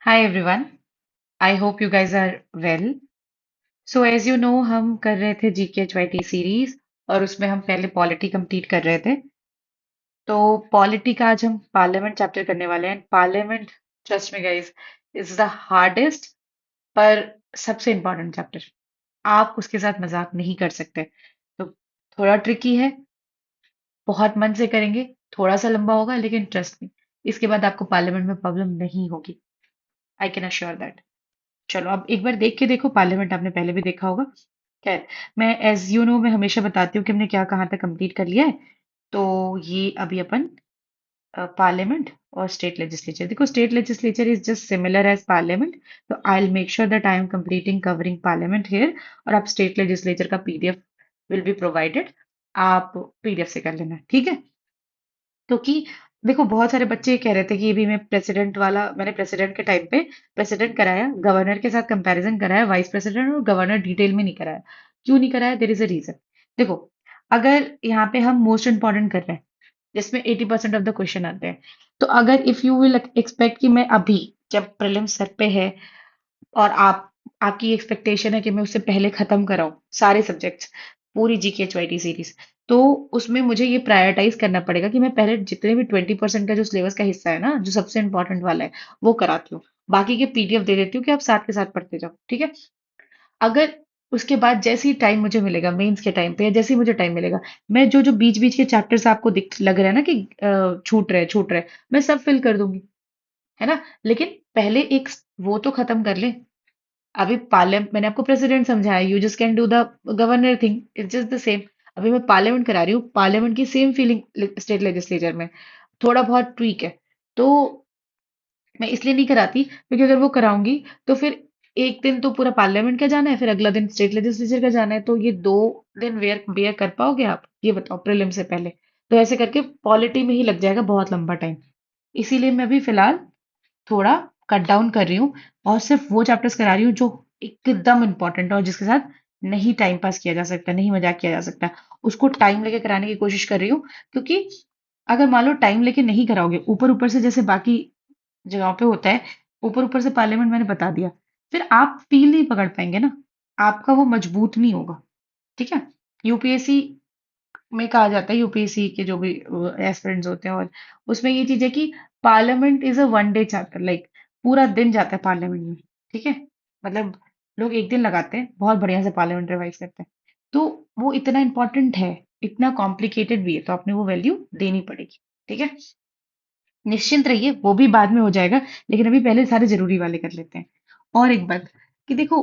Hi everyone. I hope you guys are well. So as you know हम कर रहे थे GKHYT सीरीज और उसमें हम पहले पॉलिटी कंप्लीट कर रहे थे। तो पॉलिटी का आज हम पार्लियामेंट चैप्टर करने वाले हैं। पार्लियामेंट ट्रस्ट में गाइस इज द हार्डेस्ट पर सबसे इम्पोर्टेंट चैप्टर। आप उसके साथ मजाक नहीं कर सकते। तो थोड़ा ट्रिकी है, बहुत मन से करेंगे, थोड़ा सा लंबा होगा लेकिन ट्रस्ट मी इसके बाद आपको पार्लियामेंट में प्रॉब्लम नहीं होगी। I can assure that. चलो अब एक बार देख के देखो, पार्लियामेंट आपने पहले भी देखा होगा। खैर, मैं एज यू नो मैं हमेशा बताती हूँ कि हमने क्या कहाँ तक कंप्लीट कर लिया है। तो ये अभी अपन पार्लियामेंट और स्टेट लेजिस्लेचर देखो। State legislature is just similar as parliament. तो I will make sure that I am completing covering parliament here. और आप स्टेट लेजिस्लेचर का पीडीएफ विल बी प्रोवाइडेड। आप पीडीएफ से कर लेना, ठीक है। क्योंकि देखो बहुत सारे बच्चे कह रहे थे कि अभी मैं प्रेसिडेंट वाला, मैंने प्रेसिडेंट के टाइम पे प्रेसिडेंट कराया, गवर्नर के साथ कंपैरिजन कराया, वाइस प्रेसिडेंट और गवर्नर डिटेल में नहीं कराया। क्यों नहीं कराया? There is a reason. देखो, अगर यहाँ पे हम मोस्ट इंपॉर्टेंट कर रहे हैं जिसमें 80% ऑफ द क्वेश्चन आते हैं, तो अगर इफ यू विल एक्सपेक्ट कि मैं अभी जब प्रीलिम्स सर पे है और आपकी एक्सपेक्टेशन है कि मैं उससे पहले खत्म कराऊं सारे सब्जेक्ट्स, पूरी GKHYT सीरीज, तो उसमें मुझे ये प्रायोरिटाइज करना पड़ेगा कि मैं पहले जितने भी 20% का जो सिलेबस का हिस्सा है ना, जो सबसे इंपॉर्टेंट वाला है, वो कराती हूँ। बाकी के पीडीएफ दे देती हूँ कि आप साथ के साथ पढ़ते जाओ, ठीक है। अगर उसके बाद जैसे ही टाइम मुझे मिलेगा मेंस के टाइम पे, या जैसे ही मुझे टाइम मिलेगा, मैं जो जो बीच बीच के चैप्टर्स आपको दिख लग रहा है ना कि छूट रहे, मैं सब फिल कर दूंगी, है ना। लेकिन पहले एक वो तो खत्म कर ले। अभी पार्लियामेंट मैंने आपको प्रेसिडेंट समझाया, you just can do the governor thing, it's just the same. अभी मैं पार्लियामेंट करा रही हूँ, पार्लियामेंट की सेम फीलिंग स्टेट लेजिस्लेचर में, थोड़ा बहुत ट्वीक है। तो मैं इसलिए नहीं कराती क्योंकि अगर वो कराऊंगी तो फिर एक दिन तो पूरा पार्लियामेंट का जाना है, फिर अगला दिन स्टेट लेजिस्लेचर का जाना है, तो ये 2 दिन वेयर बेयर कर पाओगे आप? ये बताओ प्रीलिम से पहले। तो ऐसे करके पॉलिटी में ही लग जाएगा बहुत लंबा टाइम। इसीलिए मैं अभी फिलहाल थोड़ा कट डाउन कर रही हूँ और सिर्फ वो चैप्टर्स करा रही हूँ जो एकदम इम्पोर्टेंट है और जिसके साथ नहीं टाइम पास किया जा सकता, नहीं मजाक किया जा सकता। उसको टाइम लेके कराने की कोशिश कर रही हूँ। क्योंकि अगर मान लो टाइम लेके नहीं कराओगे, ऊपर ऊपर से जैसे बाकी जगहों पे होता है, ऊपर ऊपर से पार्लियामेंट मैंने बता दिया, फिर आप फील नहीं पकड़ पाएंगे ना, आपका वो मजबूत नहीं होगा, ठीक है। यूपीएससी में कहा जाता है, यूपीएससी के जो भी एस्पिरेंट्स होते हैं, और उसमें ये चीज है कि parliament is a one day chapter, like पूरा दिन जाता है पार्लियामेंट में, ठीक है। मतलब लोग एक दिन लगाते हैं, बहुत बढ़िया से पार्लियामेंट रिवाइज करते हैं। तो वो इतना इंपॉर्टेंट है, इतना कॉम्प्लिकेटेड भी है, तो आपने वो वैल्यू देनी पड़ेगी, ठीक है। निश्चिंत रहिए, वो भी बाद में हो जाएगा, लेकिन अभी पहले सारे जरूरी वाले कर लेते हैं। और एक बात कि देखो,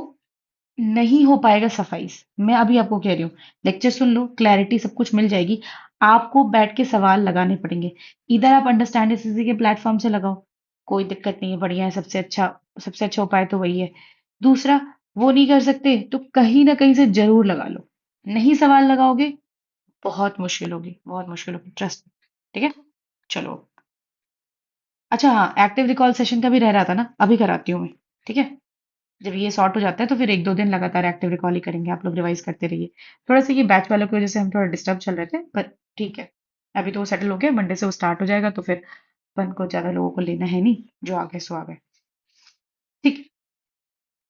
नहीं हो पाएगा सफाई से, मैं अभी आपको कह रही हूँ, लेक्चर सुन लो, क्लैरिटी सब कुछ मिल जाएगी। आपको बैठ के सवाल लगाने पड़ेंगे। इधर आप अंडरस्टैंड एसएससी के प्लेटफॉर्म से लगाओ, कोई दिक्कत नहीं है, बढ़िया है, सबसे अच्छा उपाय तो वही है। दूसरा, वो नहीं कर सकते तो कहीं ना कहीं से जरूर लगा लो। नहीं सवाल लगाओगे, बहुत मुश्किल होगी, ट्रस्ट। ठीक है, चलो। अच्छा हाँ, एक्टिव रिकॉल सेशन का भी रह रहा था ना, अभी कराती हूँ मैं, ठीक है। जब ये सॉर्ट हो जाता है तो फिर 1-2 दिन लगातार एक्टिव रिकॉल ही करेंगे, आप लोग रिवाइज करते रहिए। थोड़ा सा ये बैच वालों की वजह से हम थोड़ा डिस्टर्ब चल रहे थे, पर ठीक है। अभी तो वो सेटल हो गया, मंडे से वो स्टार्ट हो जाएगा, तो फिर अपन को ज्यादा लोगों को लेना है नहीं, जो आ गए सो आ गए। ठीक है,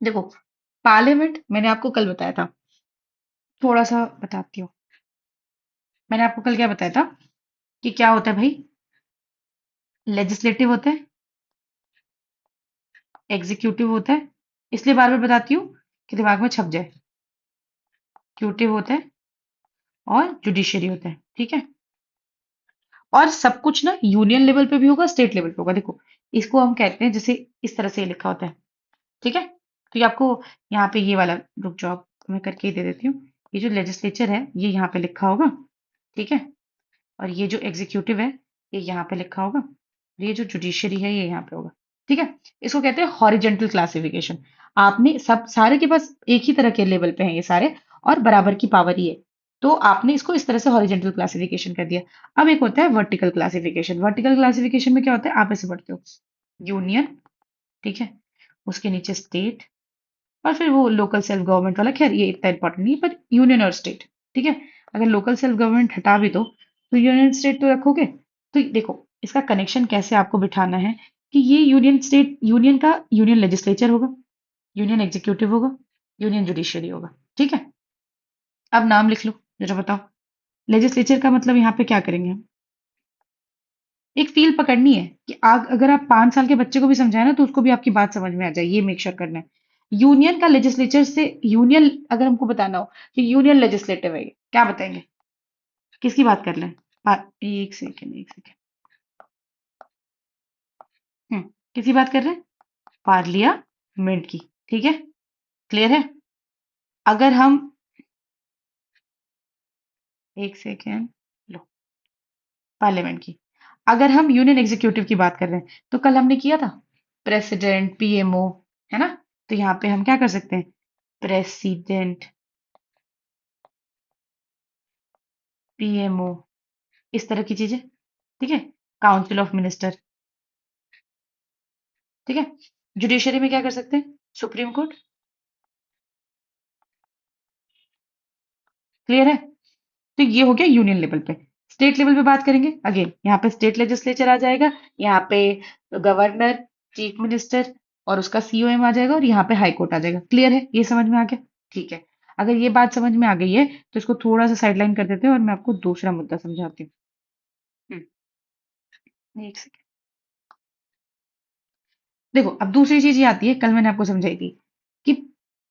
देखो, पार्लियामेंट मैंने आपको कल बताया था, थोड़ा सा बताती हूँ। मैंने आपको कल क्या बताया था कि क्या होता है भाई, लेजिस्लेटिव होता है, एग्जीक्यूटिव होता है, इसलिए बार बार बताती हूँ कि दिमाग में छप जाए। एक्यूटिव होता है और जुडिशरी होता है, ठीक है। और सब कुछ ना यूनियन लेवल पे भी होगा, स्टेट लेवल पे होगा। देखो, इसको हम कहते हैं, जैसे इस तरह से ये लिखा होता है, ठीक है। तो ये आपको यहाँ पे ये वाला, रुक जाओ, मैं करके ही दे देती हूँ। ये जो लेजिस्लेचर है ये यहाँ पे लिखा होगा, ठीक है। और ये जो एग्जीक्यूटिव है ये यहाँ पे लिखा होगा, और ये जो जुडिशरी है ये यहाँ पे होगा, ठीक है। इसको कहते हैं हॉरिजेंटल क्लासिफिकेशन। आपने सब सारे के पास एक ही तरह के लेवल पे हैं ये सारे, और बराबर की पावर ही है। तो आपने इसको इस तरह से हॉरिजेंटल क्लासिफिकेशन कर दिया। अब एक होता है वर्टिकल क्लासिफिकेशन। वर्टिकल क्लासिफिकेशन में क्या होता है, आप ऐसे पढ़ते हो, यूनियन, ठीक है, उसके नीचे स्टेट, और फिर वो लोकल सेल्फ गवर्नमेंट वाला। खैर ये इतना इंपॉर्टेंट नहीं है, पर यूनियन और स्टेट, ठीक है। अगर लोकल सेल्फ गवर्नमेंट हटा भी दो तो यूनियन स्टेट तो रखोगे। तो देखो, इसका कनेक्शन कैसे आपको बिठाना है, कि ये यूनियन स्टेट यूनियन का यूनियन लेजिस्लेचर होगा, यूनियन एग्जीक्यूटिव होगा, यूनियन जुडिशियरी होगा। ठीक है, अब नाम लिख लो, जरा बताओ। लेजिस्लेचर का मतलब यहाँ पे क्या करेंगे हम? एक फील पकड़नी है कि अगर आप 5 साल के बच्चे को भी समझाए ना तो उसको भी आपकी बात समझ में आ जाए, ये मेक श्योर करना है। यूनियन का लेजिस्लेचर से यूनियन अगर हमको बताना हो कि यूनियन लेजिस्लेटिव है ये, क्या बताएंगे? किसकी बात कर रहे हैं? एक सेकेंड, एक सेकेंड। हम्म, किसकी बात कर रहे हैं? पार्लियामेंट की। ठीक है, क्लियर है? अगर हम एक सेकेंड, लो, पार्लियामेंट की। अगर हम यूनियन एग्जीक्यूटिव की बात कर रहे हैं तो कल हमने किया था प्रेसिडेंट, पीएमओ, है ना? तो यहाँ पे हम क्या कर सकते हैं? प्रेसिडेंट, पीएमओ, इस तरह की चीजें। ठीक है, काउंसिल ऑफ मिनिस्टर। ठीक है, जुडिशरी में क्या कर सकते हैं? Supreme court. क्लियर है? तो ये हो गया यूनियन लेवल पे। स्टेट लेवल पे बात करेंगे, अगेन यहाँ पे स्टेट लेजिस्लेचर आ जाएगा, यहाँ पे गवर्नर, चीफ मिनिस्टर और उसका सीओएम आ जाएगा, और यहाँ पे हाई कोर्ट आ जाएगा। क्लियर है? ये समझ में आ गया? ठीक है, अगर ये बात समझ में आ गई है तो इसको थोड़ा सा साइडलाइन कर देते हैं और मैं आपको दूसरा मुद्दा समझाती हूँ। एक सेकेंड। देखो, अब दूसरी चीज ये आती है, कल मैंने आपको समझाई थी कि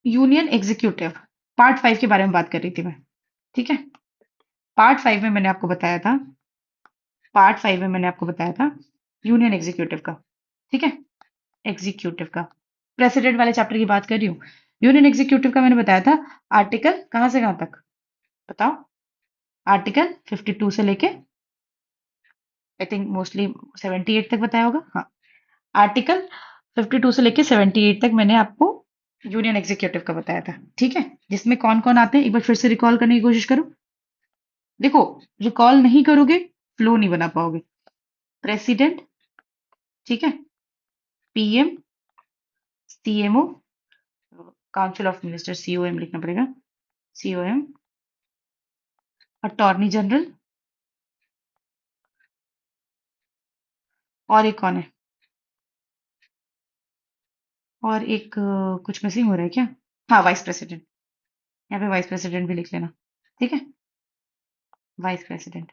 यूनियन एग्जीक्यूटिव, पार्ट 5 के बारे में बात कर रही थी मैं। ठीक है, पार्ट 5 में मैंने आपको बताया था, पार्ट 5 में मैंने आपको बताया था यूनियन एग्जीक्यूटिव का। ठीक है, एग्जीक्यूटिव का, प्रेसिडेंट वाले चैप्टर की बात कर रही हूँ। यूनियन एग्जीक्यूटिव का मैंने बताया था आर्टिकल कहाँ से कहाँ तक, बताओ? आर्टिकल 52 से लेके आई थिंक मोस्टली 78 तक बताया होगा, हाँ। आर्टिकल 52 से लेके 78 तक मैंने आपको यूनियन एग्जीक्यूटिव का बताया था। ठीक है, जिसमें कौन कौन आते हैं एक बार फिर से रिकॉल करने की कोशिश करो। देखो, रिकॉल नहीं करोगे फ्लो नहीं बना पाओगे। प्रेसिडेंट, ठीक है, PM, CMO, council of minister, COM लिखना पड़ेगा, सीओएम, अटॉर्नी जनरल, और एक कौन है? और एक कुछ मिसिंग हो रहा है क्या? हाँ, वाइस प्रेसिडेंट। यहाँ पे वाइस प्रेसिडेंट भी लिख लेना। ठीक है, वाइस प्रेसिडेंट।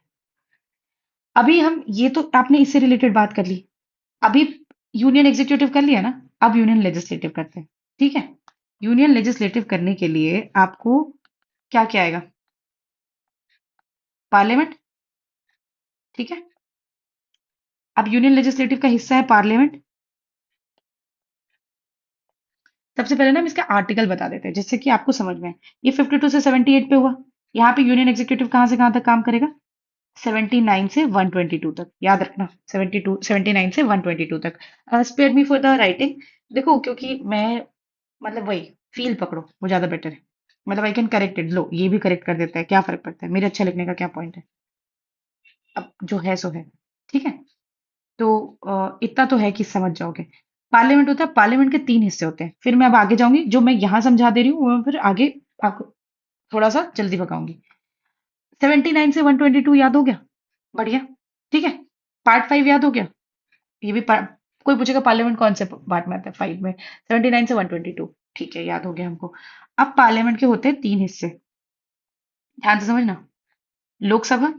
अभी हम ये तो आपने इससे रिलेटेड बात कर ली। अभी यूनियन एग्जीक्यूटिव कर लिया ना, अब यूनियन लेजिस्लेटिव करते हैं। ठीक है, यूनियन लेजिस्लेटिव करने के लिए आपको क्या क्या आएगा? पार्लियामेंट। ठीक है, अब यूनियन लेजिस्लेटिव का हिस्सा है पार्लियामेंट। सबसे पहले ना हम इसका आर्टिकल बता देते हैं जिससे कि आपको समझ में आए। ये 52 से 78 पे हुआ। यहाँ पे यूनियन एग्जीक्यूटिव कहाँ से कहाँ तक काम करेगा? 79 से 122 तक, याद रखना। 72 79 से 122 तक। Spare me for the writing. देखो, क्योंकि मैं मतलब वही फील पकड़ो, वो ज्यादा बेटर है। मतलब आई कैन करेक्ट इट, लो ये भी करेक्ट कर देता है, क्या फर्क पड़ता है, मेरे अच्छा लिखने का क्या पॉइंट है? अब जो है सो है। ठीक है, तो इतना तो है कि समझ जाओगे। पार्लियामेंट होता है, पार्लियामेंट के 3 हिस्से होते हैं। फिर मैं अब आगे जाऊंगी, जो मैं यहाँ समझा दे रही हूँ वो मैं फिर आगे आपको थोड़ा सा जल्दी भगाऊंगी। 79 से 122 याद हो गया? बढ़िया। ठीक है, पार्ट 5 याद हो गया? ये भी कोई पूछेगा पार्लियामेंट कौन से पार्ट में आता है? 5 में। 79 से 122, ठीक है, याद हो गया हमको। अब पार्लियामेंट के होते हैं 3 हिस्से, ध्यान से समझना। लोकसभा,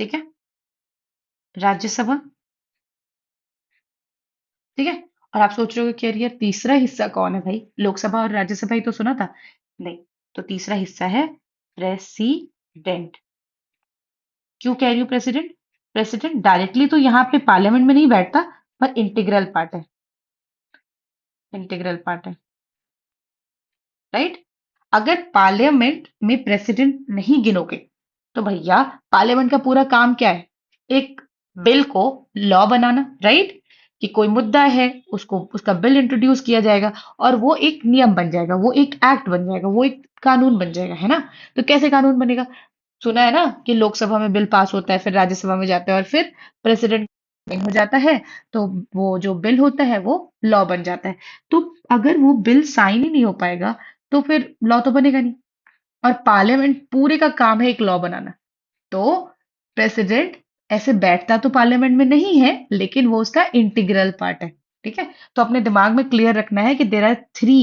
ठीक है, राज्यसभा, ठीक है। और आप सोच रहे हो कि यार तीसरा हिस्सा कौन है भाई? लोकसभा और राज्यसभा ही तो सुना था। नहीं, तो तीसरा हिस्सा है प्रेसिडेंट। क्यों कह रही हूँ प्रेसिडेंट? प्रेसिडेंट डायरेक्टली तो यहाँ पे पार्लियामेंट में नहीं बैठता, पर इंटीग्रल पार्ट है, इंटीग्रल पार्ट है, राइट? अगर पार्लियामेंट में प्रेसिडेंट नहीं गिनोगे तो भैया पार्लियामेंट का पूरा काम क्या है? एक बिल को लॉ बनाना, राइट? कि कोई मुद्दा है, उसको उसका बिल इंट्रोड्यूस किया जाएगा और वो एक नियम बन जाएगा, वो एक एक्ट बन जाएगा, वो एक कानून बन जाएगा, है ना? तो कैसे कानून बनेगा? सुना है ना कि लोकसभा में बिल पास होता है, फिर राज्यसभा में जाता है और फिर प्रेसिडेंट हो जाता है, तो वो जो बिल होता है वो लॉ बन जाता है। तो अगर वो बिल साइन ही नहीं हो पाएगा तो फिर लॉ तो बनेगा नहीं। और पार्लियामेंट पूरे का काम है एक लॉ बनाना। तो प्रेसिडेंट ऐसे बैठता तो पार्लियामेंट में नहीं है, लेकिन वो उसका इंटीग्रल पार्ट है। ठीक है, तो अपने दिमाग में क्लियर रखना है कि there are three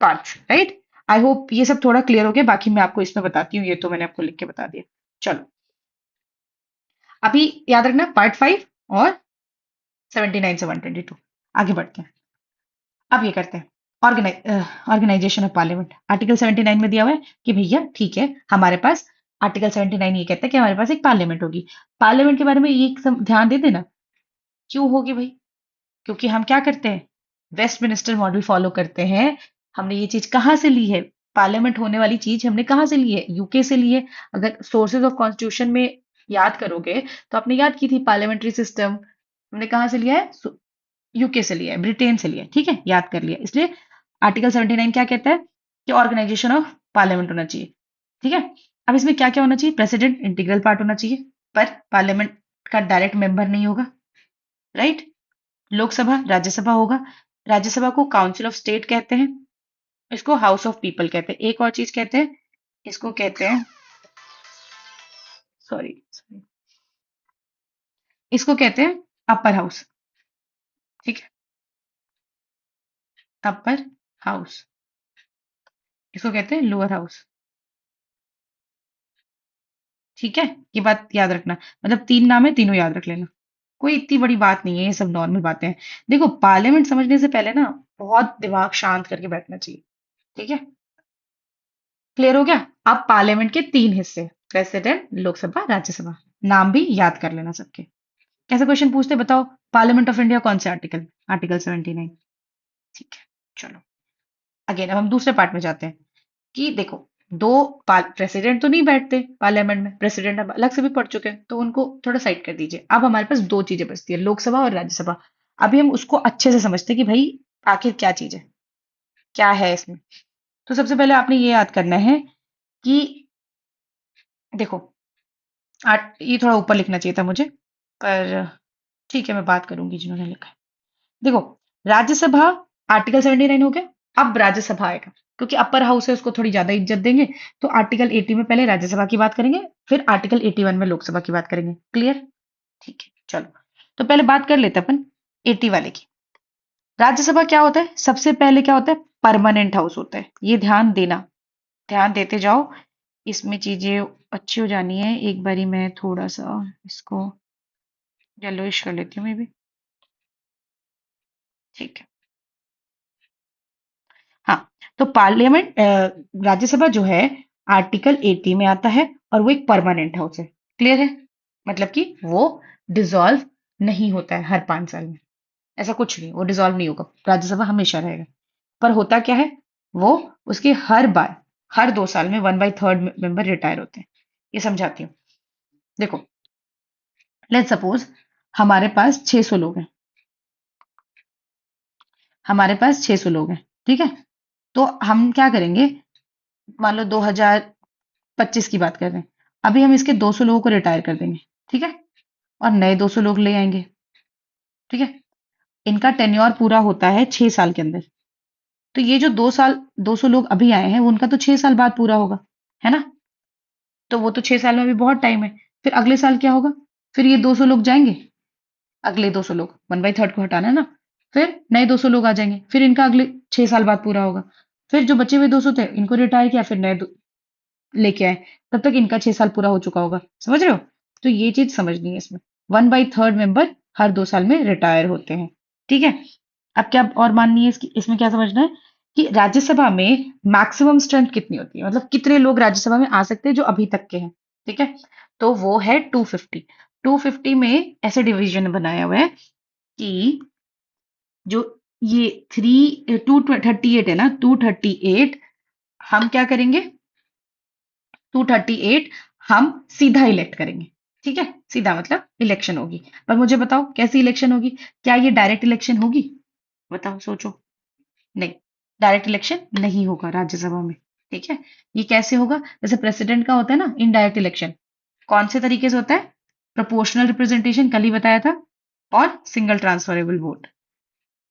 parts, right. I hope ये सब थोड़ा क्लियर हो गया, बाकी मैं आपको इसमें बताती हूँ, ये तो मैंने आपको लिख के बता दिया। चलो, अभी याद रखना पार्ट 5 और 79 से 122। आगे बढ़ते हैं। अब ये करते हैं, ऑर्गेनाइजेशन ऑफ पार्लियामेंट। आर्टिकल 79 में दिया हुआ है कि भैया ठीक है, हमारे पास आर्टिकल 79 ये कहता है कि हमारे पास एक पार्लियामेंट होगी। पार्लियामेंट के बारे में ये ध्यान दे देना, क्यों होगी भाई? क्योंकि हम क्या करते हैं, वेस्टमिनिस्टर मॉडल फॉलो करते हैं। हमने ये चीज कहाँ से ली है? पार्लियामेंट होने वाली चीज हमने कहाँ से ली है? यूके से ली है। अगर सोर्सेज ऑफ कॉन्स्टिट्यूशन में याद करोगे तो आपने याद की थी पार्लियामेंट्री सिस्टम हमने कहाँ से लिया है? यूके से लिया है, ब्रिटेन से लिया है। ठीक है, याद कर लिया। इसलिए आर्टिकल 79 क्या कहता है कि ऑर्गेनाइजेशन ऑफ पार्लियामेंट होना चाहिए। ठीक है, अब इसमें क्या क्या होना चाहिए? प्रेसिडेंट इंटीग्रल पार्ट होना चाहिए, पर पार्लियामेंट का डायरेक्ट मेंबर नहीं होगा, राइट। लोकसभा राज्यसभा होगा। राज्यसभा को काउंसिल ऑफ स्टेट कहते हैं, इसको हाउस ऑफ पीपल कहते हैं। एक और चीज कहते हैं, इसको कहते हैं, सॉरी सॉरी, इसको कहते हैं अपर हाउस। ठीक है, अपर हाउस, इसको कहते हैं लोअर हाउस। ठीक है, ये बात याद रखना। मतलब तीन नाम है, तीनों याद रख लेना। कोई इतनी बड़ी बात नहीं है, ये सब नॉर्मल बातें हैं। देखो, पार्लियामेंट समझने से पहले ना बहुत दिमाग शांत करके बैठना चाहिए। ठीक है, क्लियर हो गया? अब पार्लियामेंट के तीन हिस्से, प्रेसिडेंट, लोकसभा, राज्यसभा। नाम भी याद कर लेना सबके। कैसे क्वेश्चन पूछते हैं, बताओ? पार्लियामेंट ऑफ इंडिया कौन से आर्टिकल? आर्टिकल 79। ठीक है, चलो अगेन अब हम दूसरे पार्ट में जाते हैं कि देखो, दो प्रेसिडेंट तो नहीं बैठते पार्लियामेंट में, प्रेसिडेंट हम अलग से भी पढ़ चुके हैं, तो उनको थोड़ा साइड कर दीजिए। अब हमारे पास दो चीजें बचती है, लोकसभा और राज्यसभा। अभी हम उसको अच्छे से समझते हैं कि भाई आखिर क्या चीज है, क्या है इसमें। तो सबसे पहले आपने ये याद करना है कि देखो, ये थोड़ा ऊपर लिखना चाहिए था मुझे, पर ठीक है, मैं बात करूंगी जिन्होंने लिखा है। देखो, राज्यसभा आर्टिकल 79 हो गया। अब राज्यसभा आएगा, क्योंकि अपर हाउस है उसको थोड़ी ज्यादा इज्जत देंगे। तो आर्टिकल 80 में पहले राज्यसभा की बात करेंगे, फिर आर्टिकल 81 में लोकसभा की बात करेंगे। क्लियर? ठीक है, चलो। तो पहले बात कर लेते हैं अपन 80 वाले की। राज्यसभा क्या होता है? सबसे पहले क्या होता है? परमानेंट हाउस होता है। ये ध्यान देना, ध्यान देते जाओ, इसमें चीजें अच्छी हो जानी है। एक बारी मैं थोड़ा सा इसको येलोइश कर लेती हूँ, मे भी। ठीक है, हाँ। तो पार्लियामेंट राज्यसभा जो है आर्टिकल 80 में आता है, और वो एक परमानेंट हाउस है। क्लियर है? मतलब कि वो डिसॉल्व नहीं होता है हर 5 साल में। ऐसा कुछ नहीं, वो डिसॉल्व नहीं होगा, राज्यसभा हमेशा रहेगा। पर होता क्या है, वो उसके हर बार, हर 2 साल में 1/3 मेंबर रिटायर होते हैं। ये समझाती हूँ। देखो, लेट्स सपोज हमारे पास 600 लोग हैं, हमारे पास 600 लोग हैं। ठीक है, तो हम क्या करेंगे, मान लो 2025 की बात कर रहे हैं, अभी हम इसके 200 लोगों को रिटायर कर देंगे। ठीक है, और नए 200 लोग ले आएंगे। ठीक है, इनका टेन्योर पूरा होता है 6 साल के अंदर। तो ये जो 2 साल 200 लोग अभी आए हैं, वो उनका तो 6 साल बाद पूरा होगा, है ना? तो वो तो 6 साल में भी बहुत टाइम है। फिर अगले साल क्या होगा? फिर ये 200 लोग जाएंगे, अगले 200 लोग, 1/3 को हटाना है ना। फिर नए 200 लोग आ जाएंगे, फिर इनका अगले 6 साल बाद पूरा होगा। फिर जो बचे हुए 200 थे, इनको रिटायर किया, फिर नए लेके आए, तब तक इनका 6 साल पूरा हो चुका होगा। समझ रहे हो? तो ये चीज समझनी है इसमें। 1/3 मेंबर हर 2 साल में रिटायर होते हैं। ठीक है, अब क्या और माननी है इसमें क्या समझना है कि राज्यसभा में मैक्सिमम स्ट्रेंथ कितनी होती है, मतलब कितने लोग राज्यसभा में आ सकते हैं जो अभी तक के हैं। ठीक है, तो वो है 250। 250 में ऐसे डिवीजन बनाया हुआ है कि जो ये 238 है ना, 238 हम क्या करेंगे, 238 हम सीधा इलेक्ट करेंगे। ठीक है, सीधा मतलब इलेक्शन होगी। पर मुझे बताओ कैसी इलेक्शन होगी? क्या ये डायरेक्ट इलेक्शन होगी? बताओ, सोचो। नहीं, डायरेक्ट इलेक्शन नहीं होगा राज्यसभा में। ठीक है, ये कैसे होगा? जैसे प्रेसिडेंट का होता है ना इनडायरेक्ट इलेक्शन, कौन से तरीके से होता है? प्रोपोर्शनल रिप्रेजेंटेशन, कल ही बताया था, और सिंगल ट्रांसफरेबल वोट।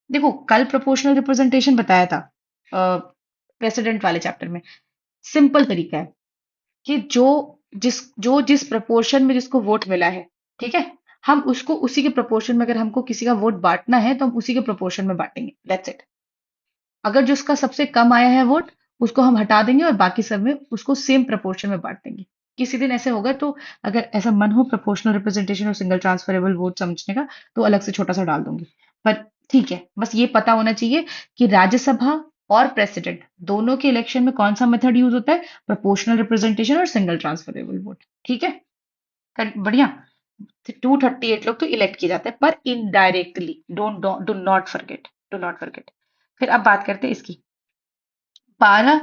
देखो, कल प्रोपोर्शनल रिप्रेजेंटेशन बताया था प्रेसिडेंट वाले चैप्टर में। सिंपल तरीका है कि जो जिस प्रपोर्शन में जिसको वोट मिला है, ठीक है, हम उसको उसी के प्रपोर्शन में, अगर हमको किसी का वोट बांटना है तो हम उसी के प्रपोर्शन में बांटेंगे, दैट्स इट। अगर जो उसका सबसे कम आया है वोट, उसको हम हटा देंगे और बाकी सब में उसको सेम प्रपोर्शन में बांट देंगे। किसी दिन ऐसे होगा तो अगर ऐसा मन हो प्रोपोर्शनल रिप्रेजेंटेशन और सिंगल ट्रांसफरेबल वोट समझने का, तो अलग से छोटा सा डाल दूंगी। पर ठीक है, बस ये पता होना चाहिए कि राज्यसभा और प्रेसिडेंट दोनों के इलेक्शन में कौन सा मेथड यूज होता है, प्रोपोर्शनल रिप्रेजेंटेशन और सिंगल ट्रांसफरेबल वोट। ठीक है, बढ़िया। 238 लोग तो इलेक्ट किए जाते हैं, पर indirectly, don't do not forget, do not forget. फिर अब बात करते हैं इसकी। 12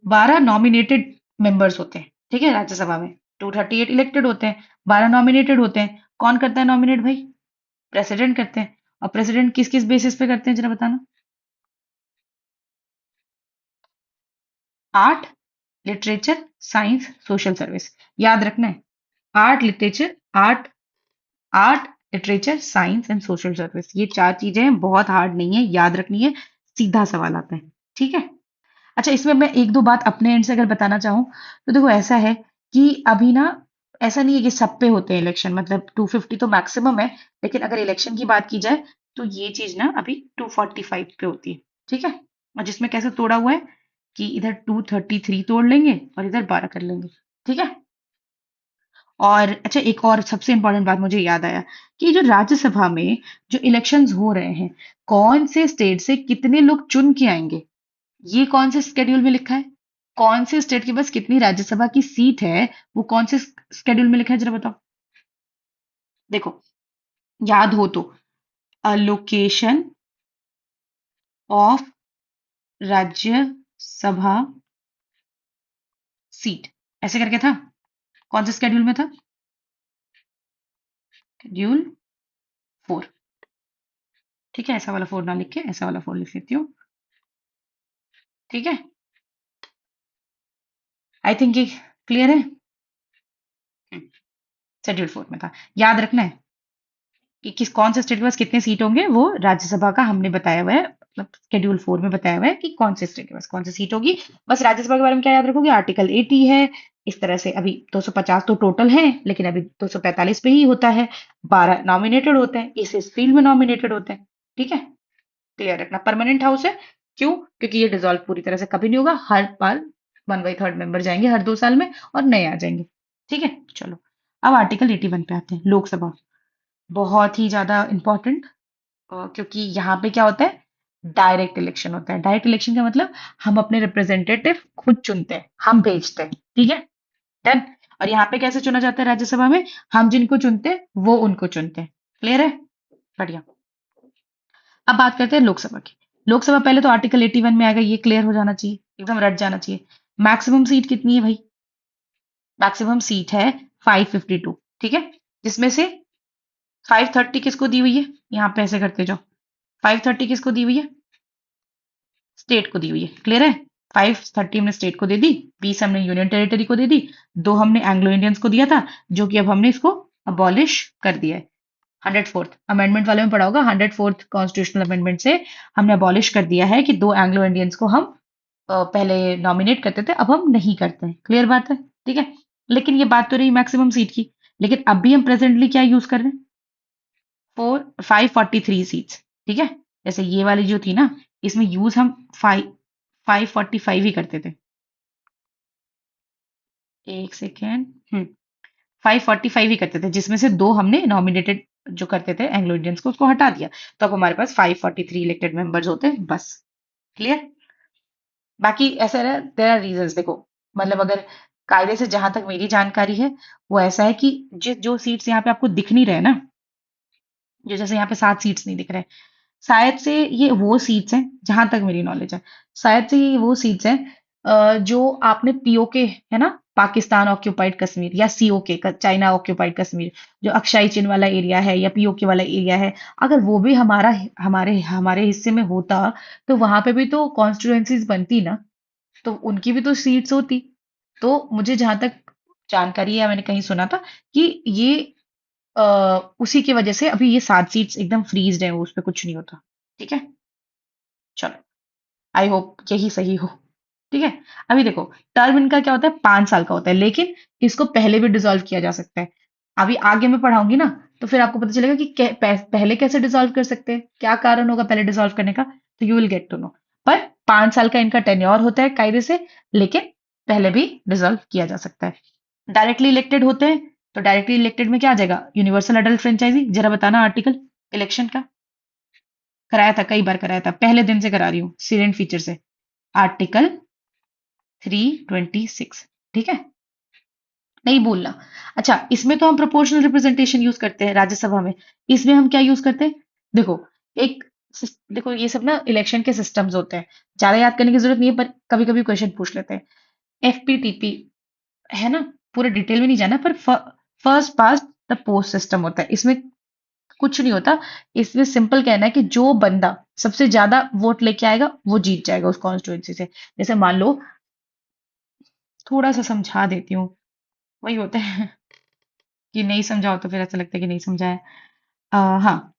12 नॉमिनेटेड मेंबर्स होते हैं, ठीक है, राज्यसभा में। 238 इलेक्टेड होते हैं, 12 नॉमिनेटेड होते हैं। कौन करता है नॉमिनेट भाई? प्रेसिडेंट करते हैं। और प्रेसिडेंट किस किस बेसिस पे करते हैं, जरा बताना। Art, literature, science, social service. याद रखना है, art, literature, art, art, literature, science and social service, ये चार चीजें हैं, बहुत हार्ड नहीं है, याद रखनी है। सीधा सवाल आता है, ठीक है। अच्छा, इसमें मैं एक दो बात अपने एंड से अगर बताना चाहूँ, तो देखो ऐसा है कि अभी ना, ऐसा नहीं है कि सब पे होते हैं इलेक्शन, मतलब 250 तो मैक्सिमम है। लेकिन अगर इलेक्शन की बात की जाए, तो ये चीज ना अभी 245 पे होती है, ठीक है। और जिसमें कैसे तोड़ा हुआ है कि इधर 233 तोड़ लेंगे और इधर 12 कर लेंगे, ठीक है। और अच्छा, एक और सबसे इंपॉर्टेंट बात मुझे याद आया कि जो राज्यसभा में जो इलेक्शंस हो रहे हैं, कौन से स्टेट से कितने लोग चुन के आएंगे, ये कौन से स्केड्यूल में लिखा है? कौन से स्टेट के पास कितनी राज्यसभा की सीट है, वो कौन से स्केड्यूल में लिखा है, जरा बताओ। देखो, याद हो तो, अलोकेशन ऑफ राज्यसभा सीट, ऐसे करके था। कौन से स्केड्यूल में था? शेड्यूल 4। ठीक है, ऐसा वाला 4 ना लिख के ऐसा वाला 4 लिख लेती हूँ, ठीक है। आई थिंक ये क्लियर है। शेड्यूल 4 में था। याद रखना है कि किस कौन से स्टेट के पास कितने सीट होंगे, वो राज्यसभा का हमने बताया हुआ है, मतलब शेड्यूल 4 में बताया हुआ है कि कौन से स्टेट के पास कौन सी सीट होगी। बस राज्यसभा के बारे में क्या याद रखोगे, आर्टिकल 80 है। इस तरह से अभी 250 तो टोटल है, लेकिन अभी 245 पे ही होता है। 12 नॉमिनेटेड होते हैं, इस फील्ड में नॉमिनेटेड होते हैं, ठीक है। क्लियर रखना, परमानेंट हाउस है। क्यों? क्योंकि ये डिसॉल्व पूरी तरह से कभी नहीं होगा, हर बार 1/3 मेंबर जाएंगे हर 2 साल में और नए आ जाएंगे, ठीक है। चलो, अब आर्टिकल 81 पे आते हैं, लोकसभा। बहुत ही ज्यादा इंपॉर्टेंट, क्योंकि यहाँ पे क्या होता है, डायरेक्ट इलेक्शन होता है। डायरेक्ट इलेक्शन का मतलब हम अपने रिप्रेजेंटेटिव खुद चुनते हैं, हम भेजते हैं, ठीक है। डन। और यहाँ पे कैसे चुना जाता है राज्यसभा में? हम जिनको चुनते हैं वो उनको चुनते हैं। क्लियर है? बढ़िया। अब बात करते हैं लोकसभा की। लोकसभा पहले तो आर्टिकल 81 में आएगा, ये क्लियर हो जाना चाहिए, एकदम रट जाना चाहिए। मैक्सिमम सीट कितनी है भाई? मैक्सिमम सीट है 552, ठीक है। जिसमें से 530 किसको दी हुई है? यहाँ पे ऐसे करते जाओ। 530 किसको दी हुई है? स्टेट को दी हुई है। क्लियर है? 530 हमने स्टेट को दे दी, 20 हमने यूनियन टेरिटरी को दे दी, 2 हमने एंग्लो इंडियंस को दिया था, जो कि अब हमने इसको अबॉलिश कर दिया है। 104th अमेंडमेंट वाले में पढ़ा होगा, 104th कॉन्स्टिट्यूशनल अमेंडमेंट से हमने अबॉलिश कर दिया है कि 2 एंग्लो इंडियंस को हम पहले नॉमिनेट करते थे, अब हम नहीं करते हैं। क्लियर बात है, ठीक है। लेकिन ये बात तो रही मैक्सिमम सीट की, लेकिन अभी हम प्रेजेंटली क्या यूज कर रहे हैं? 543 सीट्स, ठीक है। जैसे ये वाली जो थी ना, इसमें यूज हम 545 ही करते थे। एक सेकेंड, 545 ही करते थे, जिसमें से 2 हमने नॉमिनेटेड जो करते थे एंग्लो इंडियंस को, उसको हटा दिया। तो अब हमारे पास 543 इलेक्टेड मेंबर्स होते हैं, बस। क्लियर? बाकी ऐसा है, देयर आर रीजंस, देखो, मतलब अगर कायदे से जहां तक मेरी जानकारी है, वो ऐसा है कि जिस जो सीट्स यहाँ पे आपको दिख नहीं रहे ना, जो जैसे यहाँ पे 7 सीट्स नहीं दिख रहे, शायद से ये वो सीट्स हैं, जहां तक मेरी नॉलेज है, शायद से ये वो सीट्स हैं जो आपने पीओके, है ना, पाकिस्तान ऑक्यूपाइड कश्मीर, या सीओके, चाइना ऑक्यूपाइड कश्मीर, जो अक्साई चिन वाला एरिया है या पीओके वाला एरिया है, अगर वो भी हमारा हमारे हमारे हिस्से में होता, तो वहां पे भी तो कॉन्स्टिट्यूएंसीज बनती ना, तो उनकी भी तो सीट्स होती। तो मुझे जहां तक जानकारी है, मैंने कहीं सुना था कि ये उसी की वजह से अभी ये 7 सीट्स एकदम फ्रीज्ड है, उस पे कुछ नहीं होता, ठीक है। चलो, आई होप यही सही हो, ठीक है। अभी देखो, टर्म इनका क्या होता है, 5 साल का होता है, लेकिन इसको पहले भी डिसॉल्व किया जा सकता है। अभी आगे मैं पढ़ाऊंगी ना, तो फिर आपको पता चलेगा कि पहले कैसे डिसॉल्व कर सकते हैं, क्या कारण होगा पहले डिसॉल्व करने का, तो you will get to know. पर 5 साल का इनका टेन्योर होता है कायदे से, लेकिन पहले भी डिसॉल्व किया जा सकता है। डायरेक्टली इलेक्टेड होते हैं, तो डायरेक्टली इलेक्टेड में क्या आ जाएगा, यूनिवर्सल अडल्ट फ्रेंचाइजी। जरा बताना आर्टिकल इलेक्शन का। कराया था, कई बार कराया था, पहले दिन से करा रही हूँ सीरेंट फीचर से। आर्टिकल 326, ठीक है, नहीं भूलना। अच्छा, इसमें तो हम प्रोपोर्शनल रिप्रेजेंटेशन यूज करते हैं राज्यसभा में। इसमें हम क्या यूज करते हैं, देखो, एक देखो, ये सब ना इलेक्शन के सिस्टम्स होते हैं, ज्यादा याद करने की जरूरत नहीं है, पर कभी कभी क्वेश्चन पूछ लेते हैं। एफपीटीपी है ना, पूरे डिटेल में नहीं जाना, पर first past the post system होता है इसमें। कुछ नहीं होता, इसमें सिंपल कहना है कि जो बंदा सबसे ज्यादा वोट लेके आएगा वो जीत जाएगा उस कॉन्स्टिट्यूंसी से। जैसे मान लो, थोड़ा सा समझा देती हूँ, वही होता है कि नहीं समझाओ तो फिर ऐसा लगता है कि नहीं समझाया। हाँ,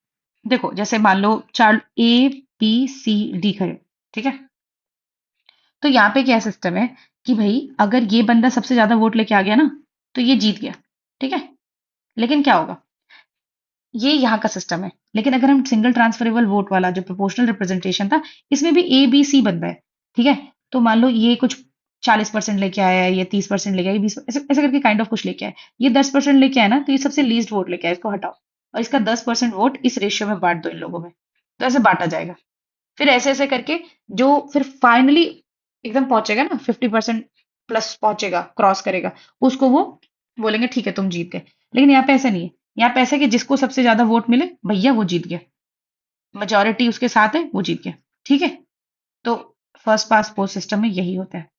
देखो, जैसे मान लो चार ABCD खड़े, ठीक है, तो यहाँ पे क्या सिस्टम है कि भाई अगर ये बंदा सबसे ज्यादा वोट लेके आ गया ना, तो ये जीत गया, ठीक है। लेकिन क्या होगा, ये यहाँ का सिस्टम है। लेकिन अगर हम सिंगल ट्रांसफरेबल वोट वाला जो प्रोपोर्शनल रिप्रेजेंटेशन था, इसमें भी ABC बंदा है, ठीक है। तो मान लो ये कुछ 40% लेके आया है, ये 30% लेके आया, ये 20, ऐसे ऐसे करके काइंड ऑफ कुछ लेके आया, ये 10% लेके आया ना, तो ये सबसे लीस्ट वोट लेके आया, इसको हटाओ, और इसका 10% वोट इस रेशियो में बांट दो इन लोगों में। तो ऐसे बांटा जाएगा। फिर ऐसे ऐसे करके जो फिर फाइनली एकदम पहुंचेगा ना, 50% प्लस पहुंचेगा, क्रॉस करेगा, उसको वो बोलेंगे ठीक है तुम जीत गए। लेकिन यहाँ पे ऐसा नहीं है। यहाँ पे ऐसा है कि जिसको सबसे ज्यादा वोट मिले भैया वो जीत गया, मेजोरिटी उसके साथ है वो जीत गया, ठीक है। तो फर्स्ट पास पोस्ट सिस्टम में यही होता है।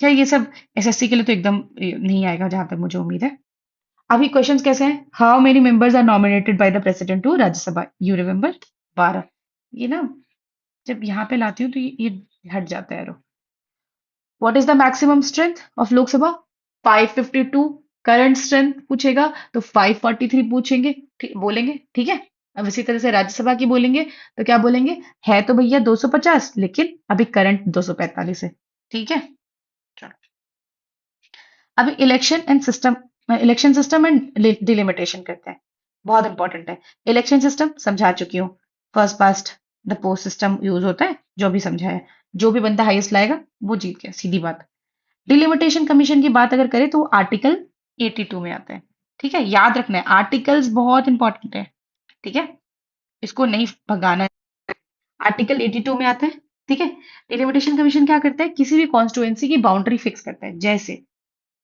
क्या ये सब SSC के लिए तो एकदम नहीं आएगा जहां तक मुझे उम्मीद है। अभी क्वेश्चंस कैसे हैं, how many members are nominated by the president to Rajya Sabha, you remember, 12। ये ना, जब यहाँ पे लाती हूँ तो ये हट जाता है। What is the maximum strength of Lok Sabha, 552। Current strength पूछेगा तो 543 पूछेंगे, बोलेंगे, ठीक है। अब इसी तरह से राज्यसभा की बोलेंगे तो क्या बोलेंगे, है तो भैया 250, लेकिन अभी करंट 245 है, ठीक है। चलो, अभी इलेक्शन सिस्टम एंड डिलिमिटेशन करते हैं, बहुत इंपॉर्टेंट है। इलेक्शन सिस्टम समझा चुकी हूँ, first past the post system use होता है, जो भी समझा है। जो भी बंदा हाईएस्ट लाएगा वो जीत गया, सीधी बात। डिलिमिटेशन कमीशन की बात अगर करें तो आर्टिकल 82 में आता है, ठीक है, याद रखना है, आर्टिकल्स बहुत इंपॉर्टेंट है, ठीक है, इसको नहीं भगाना है। आर्टिकल 82 में आता है, ठीक है। डिलिमिटेशन कमीशन क्या करता है, किसी भी कॉन्स्टिट्यूएंसी की बाउंड्री फिक्स करता है। जैसे,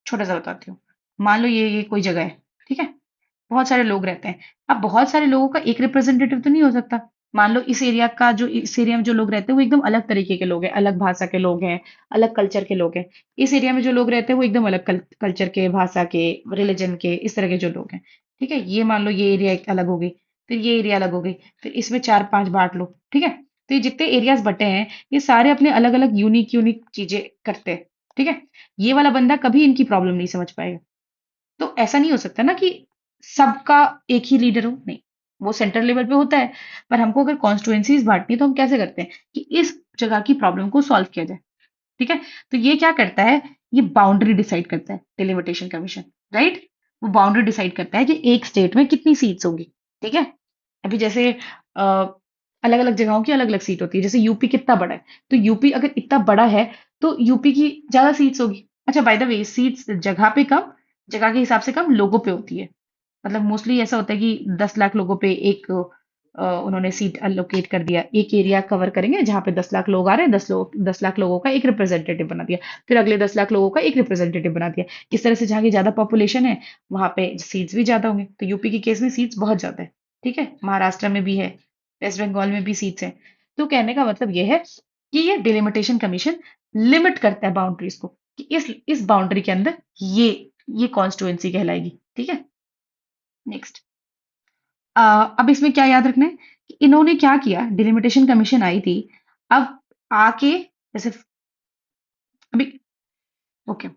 छोटा सा बताती हूँ, मान लो ये कोई जगह है, ठीक है, बहुत सारे लोग रहते हैं। अब बहुत सारे लोगों का एक रिप्रेजेंटेटिव तो नहीं हो सकता। मान लो इस एरिया में जो लोग रहते हैं वो एकदम अलग तरीके के लोग हैं, अलग भाषा के लोग हैं, अलग कल्चर के लोग हैं। इस एरिया में जो लोग रहते हैं वो एकदम अलग कल्चर के, भाषा के, रिलीजन के, इस तरह के जो लोग हैं, ठीक है। ये मान लो ये एरिया एक अलग हो गई, फिर ये एरिया अलग हो गई, फिर इसमें 4-5 बांट लो, ठीक है। तो ये जितने एरियाज बटे हैं, ये सारे अपने अलग अलग यूनिक यूनिक चीजें करते हैं, ठीक है। ये वाला बंदा कभी इनकी प्रॉब्लम नहीं समझ पाएगा। तो ऐसा नहीं हो सकता ना कि सबका एक ही लीडर हो, नहीं, वो सेंट्रल लेवल पे होता है। पर हमको अगर कॉन्स्टिट्यूएंसीज बांटनी है तो हम कैसे करते हैं कि इस जगह की प्रॉब्लम को सॉल्व किया जाए, ठीक है। तो ये क्या करता है, ये बाउंड्री डिसाइड करता है डिलिमिटेशन कमीशन, राइट। वो बाउंड्री डिसाइड करता है कि एक स्टेट में कितनी सीट्स होगी, ठीक है। अभी जैसे अलग अलग जगहों की अलग अलग सीट होती है, जैसे यूपी कितना बड़ा है, तो यूपी अगर इतना बड़ा है तो यूपी की ज्यादा सीट्स होगी। अच्छा, बाय द वे, सीट्स जगह पे कम, जगह के हिसाब से कम लोगों पे होती है। मतलब मोस्टली ऐसा होता है कि 10 लाख लोगों पे एक उन्होंने सीट अलोकेट कर दिया, एक एरिया कवर करेंगे जहां पे 10 लाख लोग आ रहे हैं, 10 लाख लोगों का एक रिप्रेजेंटेटिव बना दिया, फिर अगले 10 लाख लोगों का एक रिप्रेजेंटेटिव बना दिया। इस तरह से जहाँ की ज्यादा पॉपुलेशन है वहां पे सीट्स भी ज्यादा होंगे। तो यूपी के केस में सीट्स बहुत ज्यादा है, ठीक है। महाराष्ट्र में भी है, वेस्ट बंगाल में भी सीट्स है। तो कहने का मतलब ये है कि ये डिलिमिटेशन कमीशन लिमिट करता है बाउंड्रीज को, कि इस बाउंड्री के अंदर ये ये कॉन्स्टिट्यूएंसी कहलाएगी, ठीक है। नेक्स्ट, अब इसमें क्या याद रखना है कि इन्होंने क्या किया, डिलिमिटेशन कमीशन आई थी, अब आके जैसे अभी, ओके,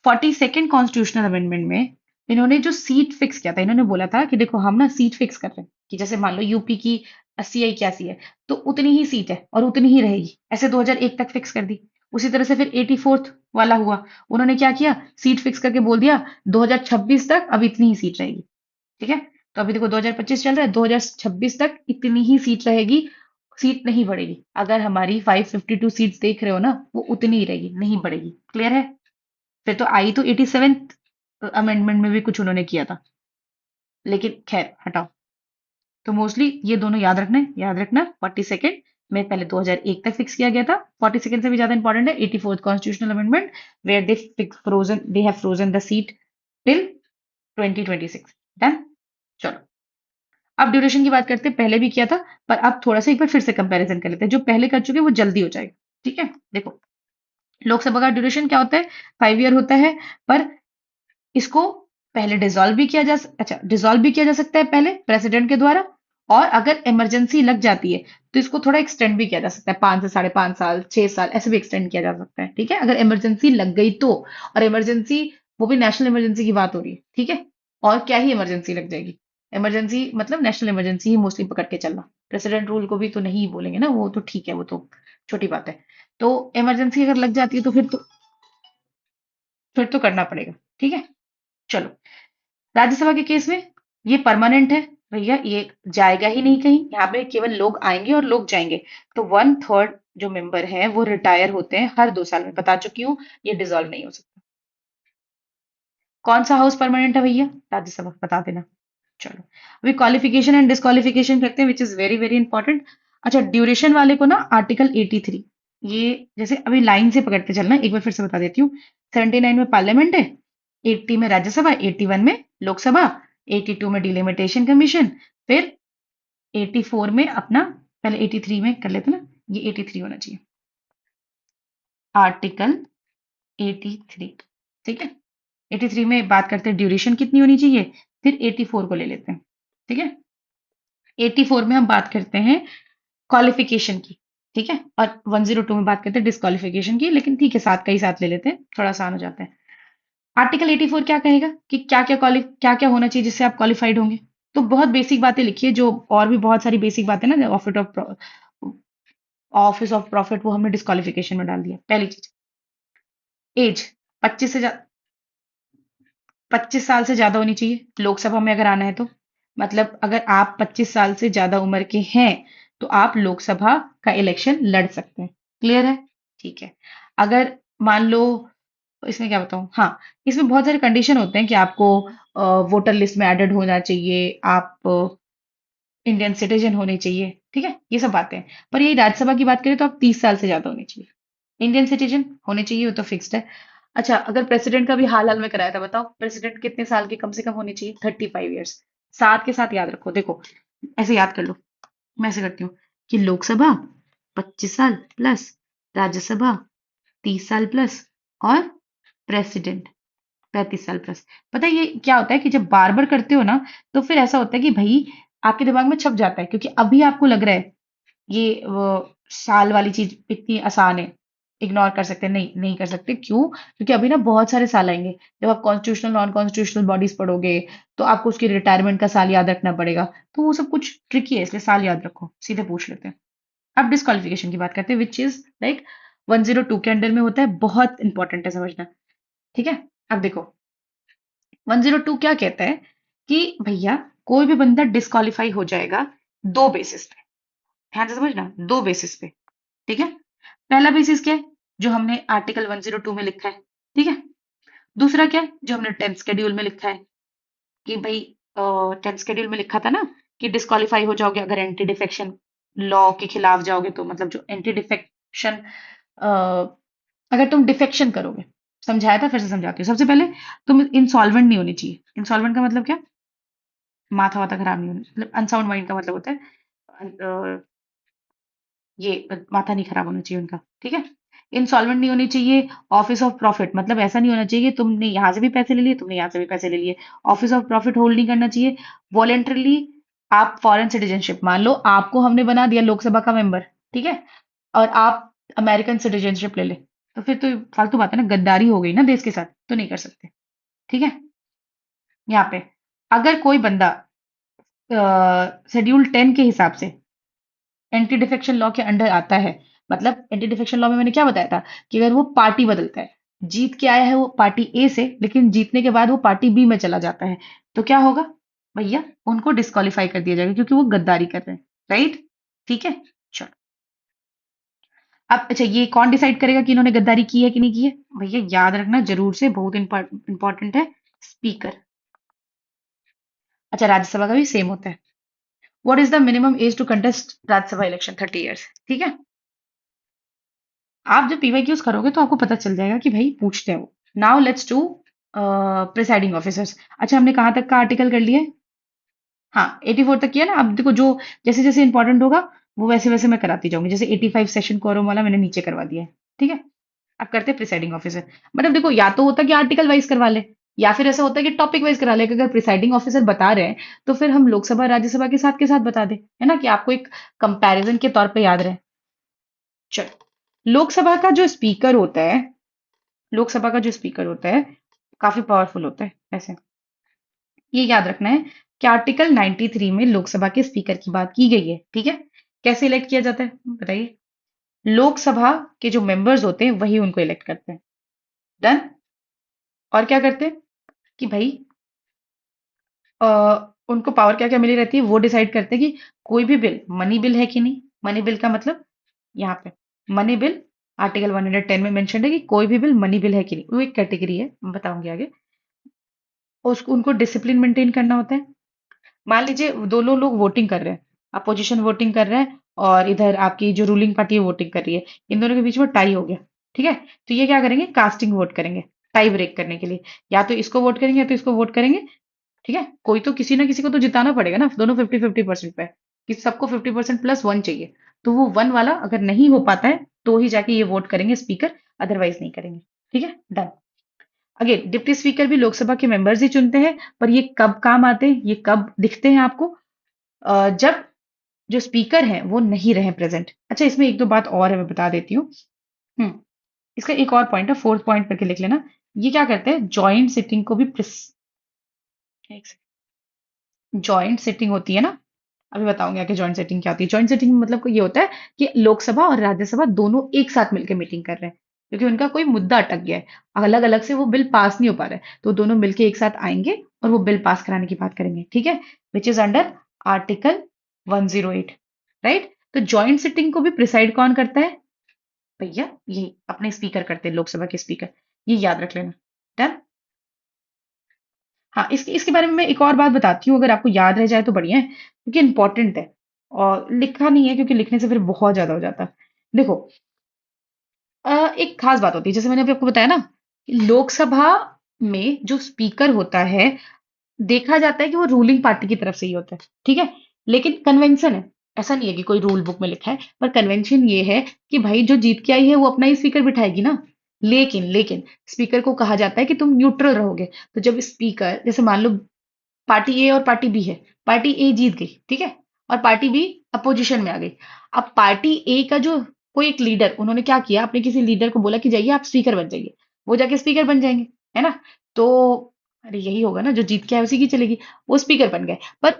42nd कॉन्स्टिट्यूशनल अमेंडमेंट में इन्होंने जो सीट फिक्स किया था, इन्होंने बोला था कि देखो हम ना सीट फिक्स कर रहे हैं, कि जैसे मान लो यूपी की 80 या 81 है, तो उतनी ही सीट है और उतनी ही रहेगी। ऐसे 2001 तक फिक्स कर दी। उसी तरह से फिर 84th वाला हुआ। उन्होंने क्या किया, सीट फिक्स करके बोल दिया 2026 तक अब इतनी ही सीट रहेगी। ठीक है, तो अभी देखो 2025 चल रहा है, 2026 तक इतनी ही सीट रहेगी, सीट नहीं बढ़ेगी। अगर हमारी 552 सीट्स देख रहे हो ना, वो उतनी ही रहेगी, नहीं बढ़ेगी। क्लियर है? फिर तो आई तो 87th अमेंडमेंट में भी कुछ उन्होंने किया था, लेकिन खैर हटाओ। तो मोस्टली ये दोनों याद रखना 42nd में पहले 2001 तक फिक्स किया गया था। 42nd से भी ज्यादा इंपॉर्टेंट है 84th constitutional amendment, where they have frozen the seat till 2026। Done. चलो, अब ड्यूरेशन की बात करते हैं। पहले भी किया था, पर अब थोड़ा सा एक बार फिर से कंपैरिजन कर लेते हैं। जो पहले कर चुके हैं वो जल्दी हो जाएगा। ठीक है, देखो लोकसभा का ड्यूरेशन क्या होता है, 5 ईयर होता है। पर इसको पहले डिसॉल्व भी किया जा सकता है पहले प्रेसिडेंट के द्वारा। और अगर इमरजेंसी लग जाती है तो इसको थोड़ा एक्सटेंड भी किया जा सकता है, 5 से 5.5 साल, 6 साल, ऐसे भी एक्सटेंड किया जा सकता है। ठीक है, अगर इमरजेंसी लग गई तो। और इमरजेंसी, वो भी नेशनल इमरजेंसी की बात हो रही है। ठीक है, और क्या ही इमरजेंसी लग जाएगी। इमरजेंसी मतलब नेशनल इमरजेंसी ही मोस्टली पकड़ के चलना। प्रेसिडेंट रूल को भी तो नहीं बोलेंगे ना, वो तो ठीक है, वो तो छोटी बात है। तो इमरजेंसी अगर लग जाती है तो फिर तो करना पड़ेगा। ठीक है, चलो। राज्यसभा के केस में ये परमानेंट है भैया, ये जाएगा ही नहीं कहीं। यहाँ पे केवल लोग आएंगे और लोग जाएंगे। तो 1/3 जो मेंबर हैं वो रिटायर होते हैं हर 2 साल में। बता चुकी हूँ, ये डिसॉल्व नहीं हो सकता। कौन सा हाउस परमानेंट है भैया? राज्यसभा, बता देना। चलो, अभी क्वालिफिकेशन एंड डिस्क्वालिफिकेशन करते हैं, which is very very important. अच्छा, ड्यूरेशन वाले को ना आर्टिकल 83, ये जैसे अभी लाइन से पकड़ते चलना, एक बार फिर से बता देती हूँ। 79 में पार्लियामेंट है, 80 में राज्यसभा, 81 में लोकसभा, 82 में डिलिमिटेशन कमीशन, फिर 84 में अपना, पहले 83 में कर लेते ना, ये 83 होना चाहिए, आर्टिकल 83। ठीक है, 83 में बात करते हैं ड्यूरेशन कितनी होनी चाहिए, फिर 84 को ले लेते हैं। ठीक है, 84 में हम बात करते हैं क्वालिफिकेशन की। ठीक है, और 102 में बात करते हैं डिस्क्वालिफिकेशन की, लेकिन ठीक है, साथ का ही साथ ले लेते हैं, थोड़ा आसान हो जाता है। आर्टिकल 84 क्या कहेगा कि क्या क्या होना चाहिए जिससे आप क्वालिफाइड होंगे। तो बहुत बेसिक बातें लिखी है, जो और भी बहुत सारी बेसिक बातें ना, ऑफिस ऑफ प्रॉफिट, वो हमने डिस्क्वालिफिकेशन में डाल दिया। पहली चीज, एज 25 से 25 साल से ज्यादा होनी चाहिए लोकसभा में अगर आना है तो। मतलब अगर आप 25 साल से ज्यादा उम्र के हैं तो आप लोकसभा का इलेक्शन लड़ सकते हैं। क्लियर है? ठीक है। अगर मान लो, इसमें क्या बताऊं, हाँ, इसमें बहुत सारे कंडीशन होते हैं कि आपको वोटर लिस्ट में एडेड होना चाहिए, आप इंडियन सिटीजन होने चाहिए। ठीक है, ये सब बातें हैं। पर यही राज्यसभा की बात करें तो आप 30 साल से ज्यादा होने चाहिए, इंडियन सिटीजन होने चाहिए, वो तो फिक्स्ड है। अच्छा, अगर प्रेसिडेंट का भी हाल हाल में कराया था, बताओ प्रेसिडेंट कितने साल के कम से कम होने चाहिए? 35 ईयर्स। साथ के साथ याद रखो, देखो ऐसे याद कर लो, मैं ऐसे करती हूँ कि लोकसभा 25 साल प्लस, राज्यसभा 30 साल प्लस, और प्रेसिडेंट 35 साल प्लस। पता है ये क्या होता है कि जब बार बार करते हो ना, तो फिर ऐसा होता है कि भाई आपके दिमाग में छप जाता है, क्योंकि अभी आपको लग रहा है ये वो साल वाली चीज इतनी आसान है, इग्नोर कर सकते हैं। नहीं, नहीं कर सकते। क्यों? क्योंकि अभी ना बहुत सारे साल आएंगे। जब आप कॉन्स्टिट्यूशनल नॉन कॉन्स्टिट्यूशनल बॉडीज पढ़ोगे, तो आपको उसकी रिटायरमेंट का साल याद रखना पड़ेगा। तो वो सब कुछ ट्रिकी है, इसलिए साल याद रखो, सीधे पूछ लेते हैं। अब डिस्क्वालिफिकेशन की बात करते हैं, विच इज लाइक 102 के अंडर में होता है, बहुत इंपॉर्टेंट है समझना। ठीक है, अब देखो 102 क्या कहता है कि भैया कोई भी बंदा डिस्क्वालीफाई हो जाएगा दो बेसिस पे। ध्यान से समझना, दो बेसिस पे। ठीक है, पहला बेसिस क्या है, जो हमने आर्टिकल 102 में लिखा है। ठीक है, दूसरा क्या है, जो हमने 10th शेड्यूल में लिखा है कि भाई 10th शेड्यूल में लिखा था ना कि डिस्क्वालीफाई हो जाओगे अगर एंटी डिफेक्शन लॉ के खिलाफ जाओगे तो। मतलब जो एंटी डिफेक्शन, अगर तुम डिफेक्शन करोगे, समझाया था, फिर से समझाती हूँ। सबसे पहले तुम इंसॉल्वेंट नहीं होनी चाहिए। इंसॉल्वेंट का मतलब क्या, माथा वाता खराब नहीं होना, मतलब अनसाउंड माइंड का मतलब होता है ये माथा नहीं खराब होना चाहिए उनका। ठीक है, इंसॉल्वेंट नहीं होनी चाहिए। ऑफिस ऑफ प्रॉफिट मतलब ऐसा नहीं होना चाहिए कि तुमने यहाँ से भी पैसे ले लिए, तुमने यहाँ से भी पैसे ले लिए। ऑफिस ऑफ प्रॉफिट होल्ड नहीं करना चाहिए। वॉलेंटरली आप फॉरेन सिटीजनशिप, मान लो आपको हमने बना दिया लोकसभा का मेंबर, ठीक है, और आप अमेरिकन सिटीजनशिप ले ले, तो फिर तो फालतू बात है ना, गद्दारी हो गई ना देश के साथ, तो नहीं कर सकते। ठीक है, यहाँ पे अगर कोई बंदा शेड्यूल 10 के हिसाब से एंटी डिफेक्शन लॉ के अंडर आता है। मतलब एंटी डिफेक्शन लॉ में मैंने क्या बताया था कि अगर वो पार्टी बदलता है, जीत के आया है वो पार्टी ए से, लेकिन जीतने के बाद वो पार्टी बी में चला जाता है, तो क्या होगा भैया? उनको डिस्क्वालीफाई कर दिया जाएगा क्योंकि वो गद्दारी कर रहे हैं। राइट? ठीक है, चलो। अब अच्छा, ये कौन डिसाइड करेगा कि इन्होंने गद्दारी की है कि नहीं की है? भैया याद रखना जरूर से, बहुत इंपॉर्टेंट है, स्पीकर। अच्छा, राज्यसभा का भी सेम होता है। What is the minimum age to contest Rajya Sabha election? 30 years. ठीक है। आप जब पीवाई क्यूज करोगे तो आपको पता चल जाएगा कि भाई पूछते हैं वो। Now let's do presiding officers. अच्छा, हमने कहाँ तक का आर्टिकल कर लिया है? हाँ, 84 तक किया ना। अब देखो, जो जैसे जैसे इंपॉर्टेंट होगा वो वैसे वैसे मैं कराती जाऊंगी। जैसे 85 सेशन कोरम वाला मैंने नीचे करवा दिया है। ठीक है। अब करते हैं प्रिसाइडिंग ऑफिसर। मतलब देखो, या तो होता है कि आर्टिकल वाइज करवा ले, या फिर ऐसा होता है कि टॉपिक वाइज करा ले कि अगर प्रिसाइडिंग ऑफिसर बता रहे हैं तो फिर हम लोकसभा राज्यसभा के साथ बता दें, है ना, कि आपको एक कंपैरिजन के तौर पे याद रहे। चलो, लोकसभा का जो स्पीकर होता है, लोकसभा का जो स्पीकर होता है काफी पावरफुल होता है ऐसे। ये याद रखना है कि आर्टिकल 93 में लोकसभा के स्पीकर की बात की गई है। ठीक है। कैसे इलेक्ट किया जाता है बताइए? लोकसभा के जो मेंबर्स होते हैं वही उनको इलेक्ट करते हैं। डन। और क्या करते हैं कि भाई अ, उनको पावर क्या क्या मिली रहती है, वो डिसाइड करते हैं कि कोई भी बिल मनी बिल है कि नहीं। मनी बिल का मतलब यहाँ पे मनी बिल, आर्टिकल 110 में मेंशन है कि कोई भी बिल मनी बिल है कि नहीं। वो एक कैटेगरी है, मैं बताऊंगी आगे। और उसको उनको डिसिप्लिन मेंटेन करना होता है। मान लीजिए दोनों लोग वोटिंग कर रहे हैं, अपोजिशन वोटिंग कर रहे हैं और इधर आपकी जो रूलिंग पार्टी है वोटिंग कर रही है, इन दोनों के बीच में टाई हो गया। ठीक है। तो ये क्या करेंगे? कास्टिंग वोट करेंगे, टाई ब्रेक करने के लिए। या तो इसको वोट करेंगे या तो इसको वोट करेंगे। ठीक है। कोई तो किसी ना किसी को तो जिताना पड़ेगा ना, दोनों 50-50% पे, कि सबको 50% प्लस वन चाहिए। तो वो वन वाला अगर नहीं हो पाता है तो ही जाके ये वोट करेंगे स्पीकर, अदरवाइज नहीं करेंगे। ठीक है, डन। अगेन डिप्टी स्पीकर भी लोकसभा के मेंबर्स ही चुनते हैं, पर ये कब काम आते हैं, ये कब दिखते हैं आपको? जब जो स्पीकर हैं वो नहीं रहे प्रेजेंट। अच्छा, इसमें एक दो बात और है, मैं बता देती हूँ। हम्म इसका एक और पॉइंट है, फोर्थ पॉइंट करके लिख लेना। ये क्या करते हैं, जॉइंट सिटिंग को भी जॉइंट सिटिंग होती है ना, अभी बताऊंगी आगे जॉइंट सेटिंग क्या होती है। जॉइंट सेटिंग में मतलब ये होता है कि लोकसभा और राज्यसभा दोनों एक साथ मिलकर मीटिंग कर रहे हैं, क्योंकि उनका कोई मुद्दा अटक गया है, अलग अलग से वो बिल पास नहीं हो पा रहा है, तो दोनों मिलकर एक साथ आएंगे और वो बिल पास कराने की बात करेंगे। ठीक है। Which is under article 108। Right? तो जॉइंट सिटिंग को भी प्रिसाइड कौन करता है? भैया ये अपने स्पीकर करते हैं, लोकसभा के स्पीकर। ये याद रख लेना। डन। हाँ, इसके बारे में मैं एक और बात बताती हूँ, अगर आपको याद रह जाए तो बढ़िया है, क्योंकि इंपॉर्टेंट है। और लिखा नहीं है क्योंकि लिखने से फिर बहुत ज्यादा हो जाता है। देखो, एक खास बात होती है, जैसे मैंने अभी आपको बताया ना, कि लोकसभा में जो स्पीकर होता है, देखा जाता है कि वो रूलिंग पार्टी की तरफ से ही होता है। ठीक है। लेकिन कन्वेंशन है, ऐसा नहीं है कि कोई रूल बुक में लिखा है, पर कन्वेंशन ये है कि भाई जो जीत के आई है वो अपना ही स्पीकर बिठाएगी ना। लेकिन लेकिन स्पीकर को कहा जाता है कि तुम न्यूट्रल रहोगे। तो जब स्पीकर, जैसे मान लो पार्टी ए और पार्टी बी है, पार्टी ए जीत गई, ठीक है, और पार्टी बी अपोजिशन में आ गई। अब पार्टी ए का जो कोई एक लीडर, उन्होंने क्या किया, अपने किसी लीडर को बोला कि जाइए आप स्पीकर बन जाइए। वो जाके स्पीकर बन जाएंगे, है ना। तो अरे यही होगा ना, जो जीत के आए उसी की चलेगी। वो स्पीकर बन गए, पर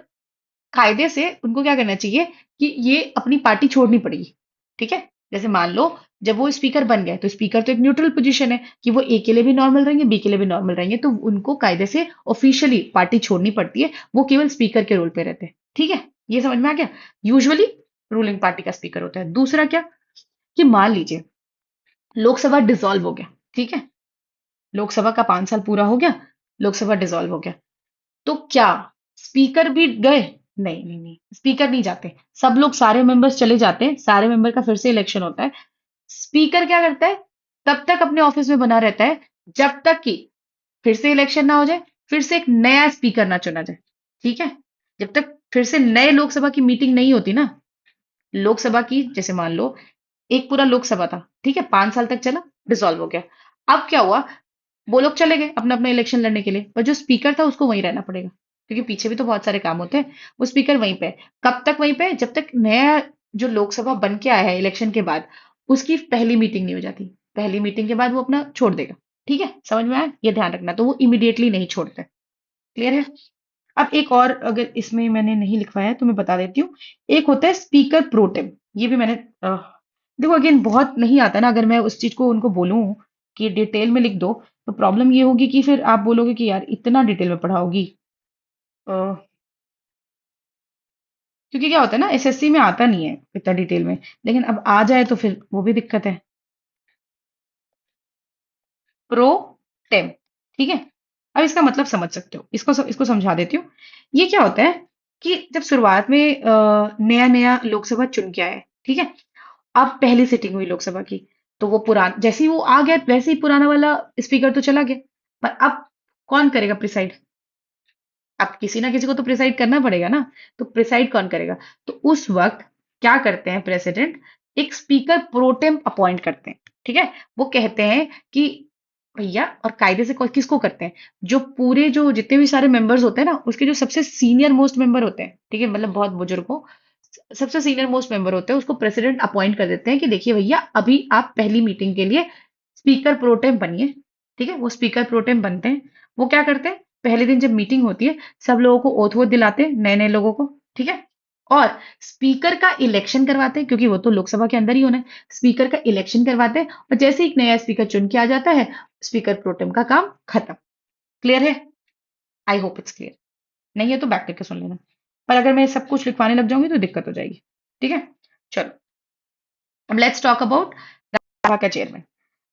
कायदे से उनको क्या करना चाहिए कि ये अपनी पार्टी छोड़नी पड़ेगी। ठीक है। जैसे मान लो, जब वो स्पीकर बन गए तो स्पीकर तो एक न्यूट्रल पोजीशन है, कि वो ए के लिए भी नॉर्मल रहेंगे, बी के लिए भी नॉर्मल रहेंगे, तो उनको कायदे से ऑफिशियली पार्टी छोड़नी पड़ती है। वो केवल स्पीकर के रोल पे रहते हैं। ठीक है। ये समझ में आ गया? यूजुअली रूलिंग पार्टी का स्पीकर होता है। दूसरा क्या, कि मान लीजिए लोकसभा डिसॉल्व हो गया। ठीक है। लोकसभा का 5 साल पूरा हो गया, लोकसभा डिसॉल्व हो गया, तो क्या स्पीकर भी गए? नहीं नहीं नहीं, स्पीकर नहीं जाते। सब लोग, सारे मेंबर्स चले जाते हैं, सारे मेंबर का फिर से इलेक्शन होता है। स्पीकर क्या करता है? तब तक अपने ऑफिस में बना रहता है जब तक कि फिर से इलेक्शन ना हो जाए, फिर से एक नया स्पीकर ना चुना जाए। ठीक है। जब तक फिर से नए लोकसभा की मीटिंग नहीं होती ना, लोकसभा की, जैसे मान लो एक पूरा लोकसभा था, ठीक है, 5 साल तक चला, डिसॉल्व हो गया। अब क्या हुआ, वो लोग चले गए अपना अपना इलेक्शन लड़ने के लिए, पर जो स्पीकर था उसको वहीं रहना पड़ेगा, क्योंकि पीछे भी तो बहुत सारे काम होते हैं। वो स्पीकर वहीं पे है। कब तक वहीं पे है? जब तक नया जो लोकसभा बन के आया है इलेक्शन के बाद, उसकी पहली मीटिंग नहीं हो जाती। पहली मीटिंग के बाद वो अपना छोड़ देगा। ठीक है, समझ में आया? ये ध्यान रखना, तो वो इमीडिएटली नहीं छोड़ते। क्लियर है? अब एक और अगर इसमें मैंने नहीं लिखवाया है तो मैं बता देती हूँ। एक होता है स्पीकर प्रोटेम, ये भी मैंने देखो अगेन बहुत नहीं आता ना, अगर मैं उस चीज को उनको बोलूं कि डिटेल में लिख दो तो प्रॉब्लम ये होगी कि फिर आप बोलोगे कि यार इतना डिटेल में पढ़ाओगी। अ, क्योंकि क्या होता है ना, एसएससी में आता नहीं है इतना डिटेल में, लेकिन अब आ जाए तो फिर वो भी दिक्कत है। प्रोटेम, ठीक है। अब इसका मतलब समझ सकते हो, इसको समझा देती हूँ। ये क्या होता है कि जब शुरुआत में नया नया लोकसभा चुन के आए, ठीक है, अब पहली सिटिंग हुई लोकसभा की, तो वो पुराना जैसे ही वो आ गया वैसे ही पुराना वाला स्पीकर तो चला गया। पर अब कौन करेगा प्रिसाइड? अब किसी ना किसी को तो प्रिसाइड करना पड़ेगा ना। तो प्रिसाइड कौन करेगा? तो उस वक्त क्या करते हैं प्रेसिडेंट, एक स्पीकर प्रोटेम अपॉइंट करते हैं, ठीक है। वो कहते हैं कि भैया, और कायदे से किसको करते हैं, जो पूरे जो जितने भी सारे मेंबर्स होते हैं ना, उसके जो सबसे सीनियर मोस्ट मेंबर होते हैं, ठीक है, मतलब बहुत बुजुर्ग हो, सबसे सीनियर मोस्ट मेंबर होते हैं, उसको प्रेसिडेंट अपॉइंट कर देते हैं कि देखिए भैया, अभी आप पहली मीटिंग के लिए स्पीकर प्रोटेम बनिए। ठीक है, वो स्पीकर प्रोटेम बनते हैं। वो क्या करते हैं, पहले दिन जब मीटिंग होती है, सब लोगों को ओथ वोथ दिलाते हैं, नए नए लोगों को, ठीक है। और स्पीकर का इलेक्शन करवाते हैं, क्योंकि वो तो लोकसभा के अंदर ही होना है। स्पीकर का इलेक्शन करवाते हैं, और जैसे ही एक नया स्पीकर चुन के आ जाता है, स्पीकर प्रोटेम का काम खत्म। क्लियर है? I hope it's clear. नहीं है तो बैक करके सुन लेना। पर अगर मैं सब कुछ लिखवाने लग जाऊंगी तो दिक्कत हो जाएगी। ठीक है, चलो, अब लेट्स टॉक अबाउट सभा का चेयरमैन।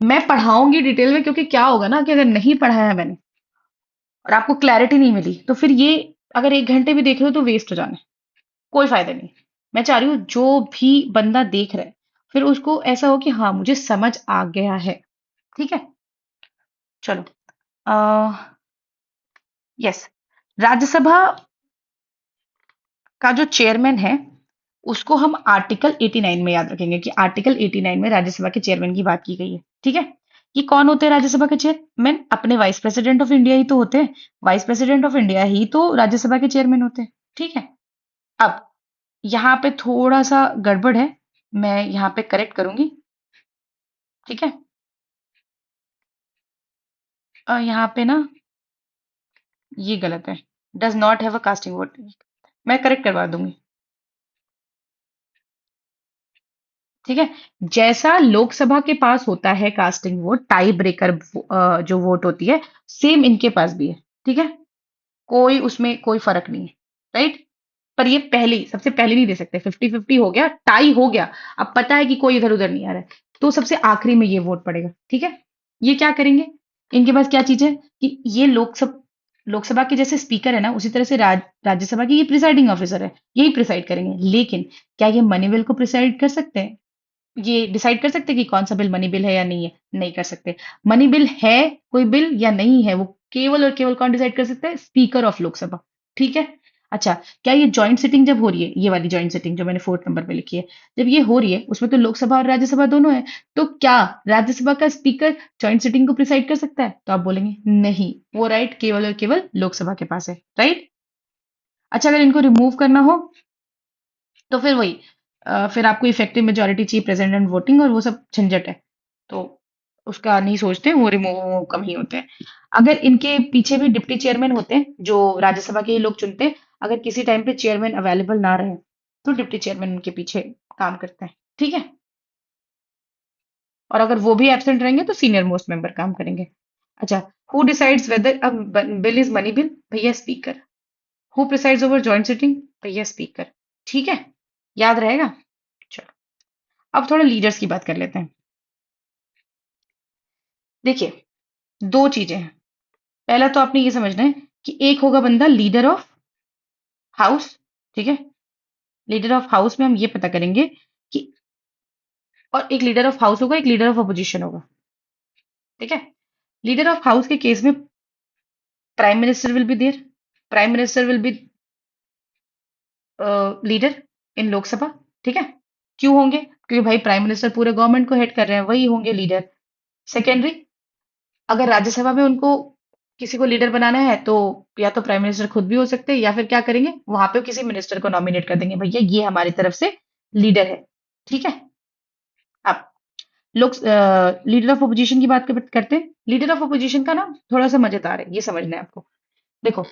मैं पढ़ाऊंगी डिटेल में, क्योंकि क्या होगा ना कि अगर नहीं पढ़ाया मैंने और आपको क्लैरिटी नहीं मिली तो फिर ये, अगर 1 घंटे भी देख रहे हो तो वेस्ट हो जाना है, कोई फायदा नहीं। मैं चाह रही हूँ जो भी बंदा देख रहा है, फिर उसको ऐसा हो कि हाँ मुझे समझ आ गया है। ठीक है, चलो। आ, यस, राज्यसभा का जो चेयरमैन है, उसको हम आर्टिकल 89 में याद रखेंगे कि आर्टिकल 89 में राज्यसभा के चेयरमैन की बात की गई है। ठीक है, कि कौन होते हैं राज्यसभा के चेयरमैन? अपने वाइस प्रेसिडेंट ऑफ इंडिया ही तो होते हैं। वाइस प्रेसिडेंट ऑफ इंडिया ही तो राज्यसभा के चेयरमैन होते हैं। ठीक है, अब यहाँ पे थोड़ा सा गड़बड़ है, मैं यहाँ पे करेक्ट करूंगी। ठीक है, यहाँ पे ना ये गलत है, does not have a casting vote. मैं करेक्ट करवा दूंगी। ठीक है, जैसा लोकसभा के पास होता है कास्टिंग वोट, टाई ब्रेकर जो वोट होती है, सेम इनके पास भी है। ठीक है, कोई उसमें कोई फर्क नहीं है, राइट। पर ये पहली, सबसे पहले नहीं दे सकते, 50-50 हो गया, टाई हो गया। अब पता है कि कोई इधर उधर नहीं आ रहा है, तो सबसे आखिरी में ये वोट पड़ेगा। ठीक है, ये क्या करेंगे, इनके पास क्या चीज है कि ये लोकसभा के जैसे स्पीकर है ना, उसी तरह से राज्यसभा की ये प्रिसाइडिंग ऑफिसर है, यही प्रिसाइड करेंगे। लेकिन क्या ये मनी बिल को प्रिसाइड कर सकते हैं? ये डिसाइड कर सकते हैं कि कौन सा बिल मनी बिल है या नहीं है? नहीं कर सकते। मनी बिल है कोई बिल या नहीं है, वो केवल और केवल कौन डिसाइड कर सकता है? Speaker of Lok Sabha. ठीक है, अच्छा, क्या ये जॉइंट सिटिंग जब हो रही है, ये वाली जॉइंट सिटिंग जो मैंने 4th नंबर पे लिखी है, जब ये हो रही है, उसमें तो लोकसभा और राज्यसभा दोनों है, तो क्या राज्यसभा का स्पीकर जॉइंट सिटिंग को प्रिसाइड कर सकता है? तो आप बोलेंगे नहीं, वो राइट केवल और केवल लोकसभा के पास है, राइट। अच्छा, अगर इनको रिमूव करना हो तो फिर वही, फिर आपको इफेक्टिव मेजोरिटी चाहिए, प्रेजेंट एंड वोटिंग, और वो सब झंझट है। तो उसका नहीं सोचते, वो रिमूव कम ही होते हैं। अगर इनके पीछे भी डिप्टी चेयरमैन होते हैं जो राज्यसभा के ही लोग चुनते हैं, अगर किसी टाइम पे चेयरमैन अवेलेबल ना रहे तो डिप्टी चेयरमैन उनके पीछे काम करते हैं। ठीक है, और अगर वो भी एब्सेंट रहेंगे तो सीनियर मोस्ट मेंबर काम करेंगे। अच्छा, who decides whether a bill is money bill? भैया speaker. Who presides over joint sitting? भैया स्पीकर। ठीक है, याद रहेगा। चलो, अब थोड़ा लीडर्स की बात कर लेते हैं। देखिए, दो चीजें हैं। पहला तो आपने ये समझना है कि एक होगा बंदा लीडर ऑफ हाउस। ठीक है, लीडर ऑफ हाउस में हम ये पता करेंगे कि, और एक लीडर ऑफ हाउस होगा, एक लीडर ऑफ अपोजिशन होगा। ठीक है, लीडर ऑफ हाउस के केस में prime minister will be there. Prime minister will be leader in Lok Sabha. ठीक है, क्यों होंगे? क्योंकि भाई प्राइम मिनिस्टर पूरे गवर्नमेंट को हेड कर रहे हैं, वही होंगे लीडर। सेकेंडरी, अगर राज्यसभा में उनको किसी को लीडर बनाना है तो या तो प्राइम मिनिस्टर खुद भी हो सकते हैं, या फिर क्या करेंगे, वहां पे किसी मिनिस्टर को नॉमिनेट कर देंगे, भैया ये हमारी तरफ से लीडर है। ठीक है, अब लोग लीडर ऑफ अपोजिशन की बात करते हैं। लीडर ऑफ अपोजिशन का ना थोड़ा सा मजेदार है, ये समझना है आपको। देखो,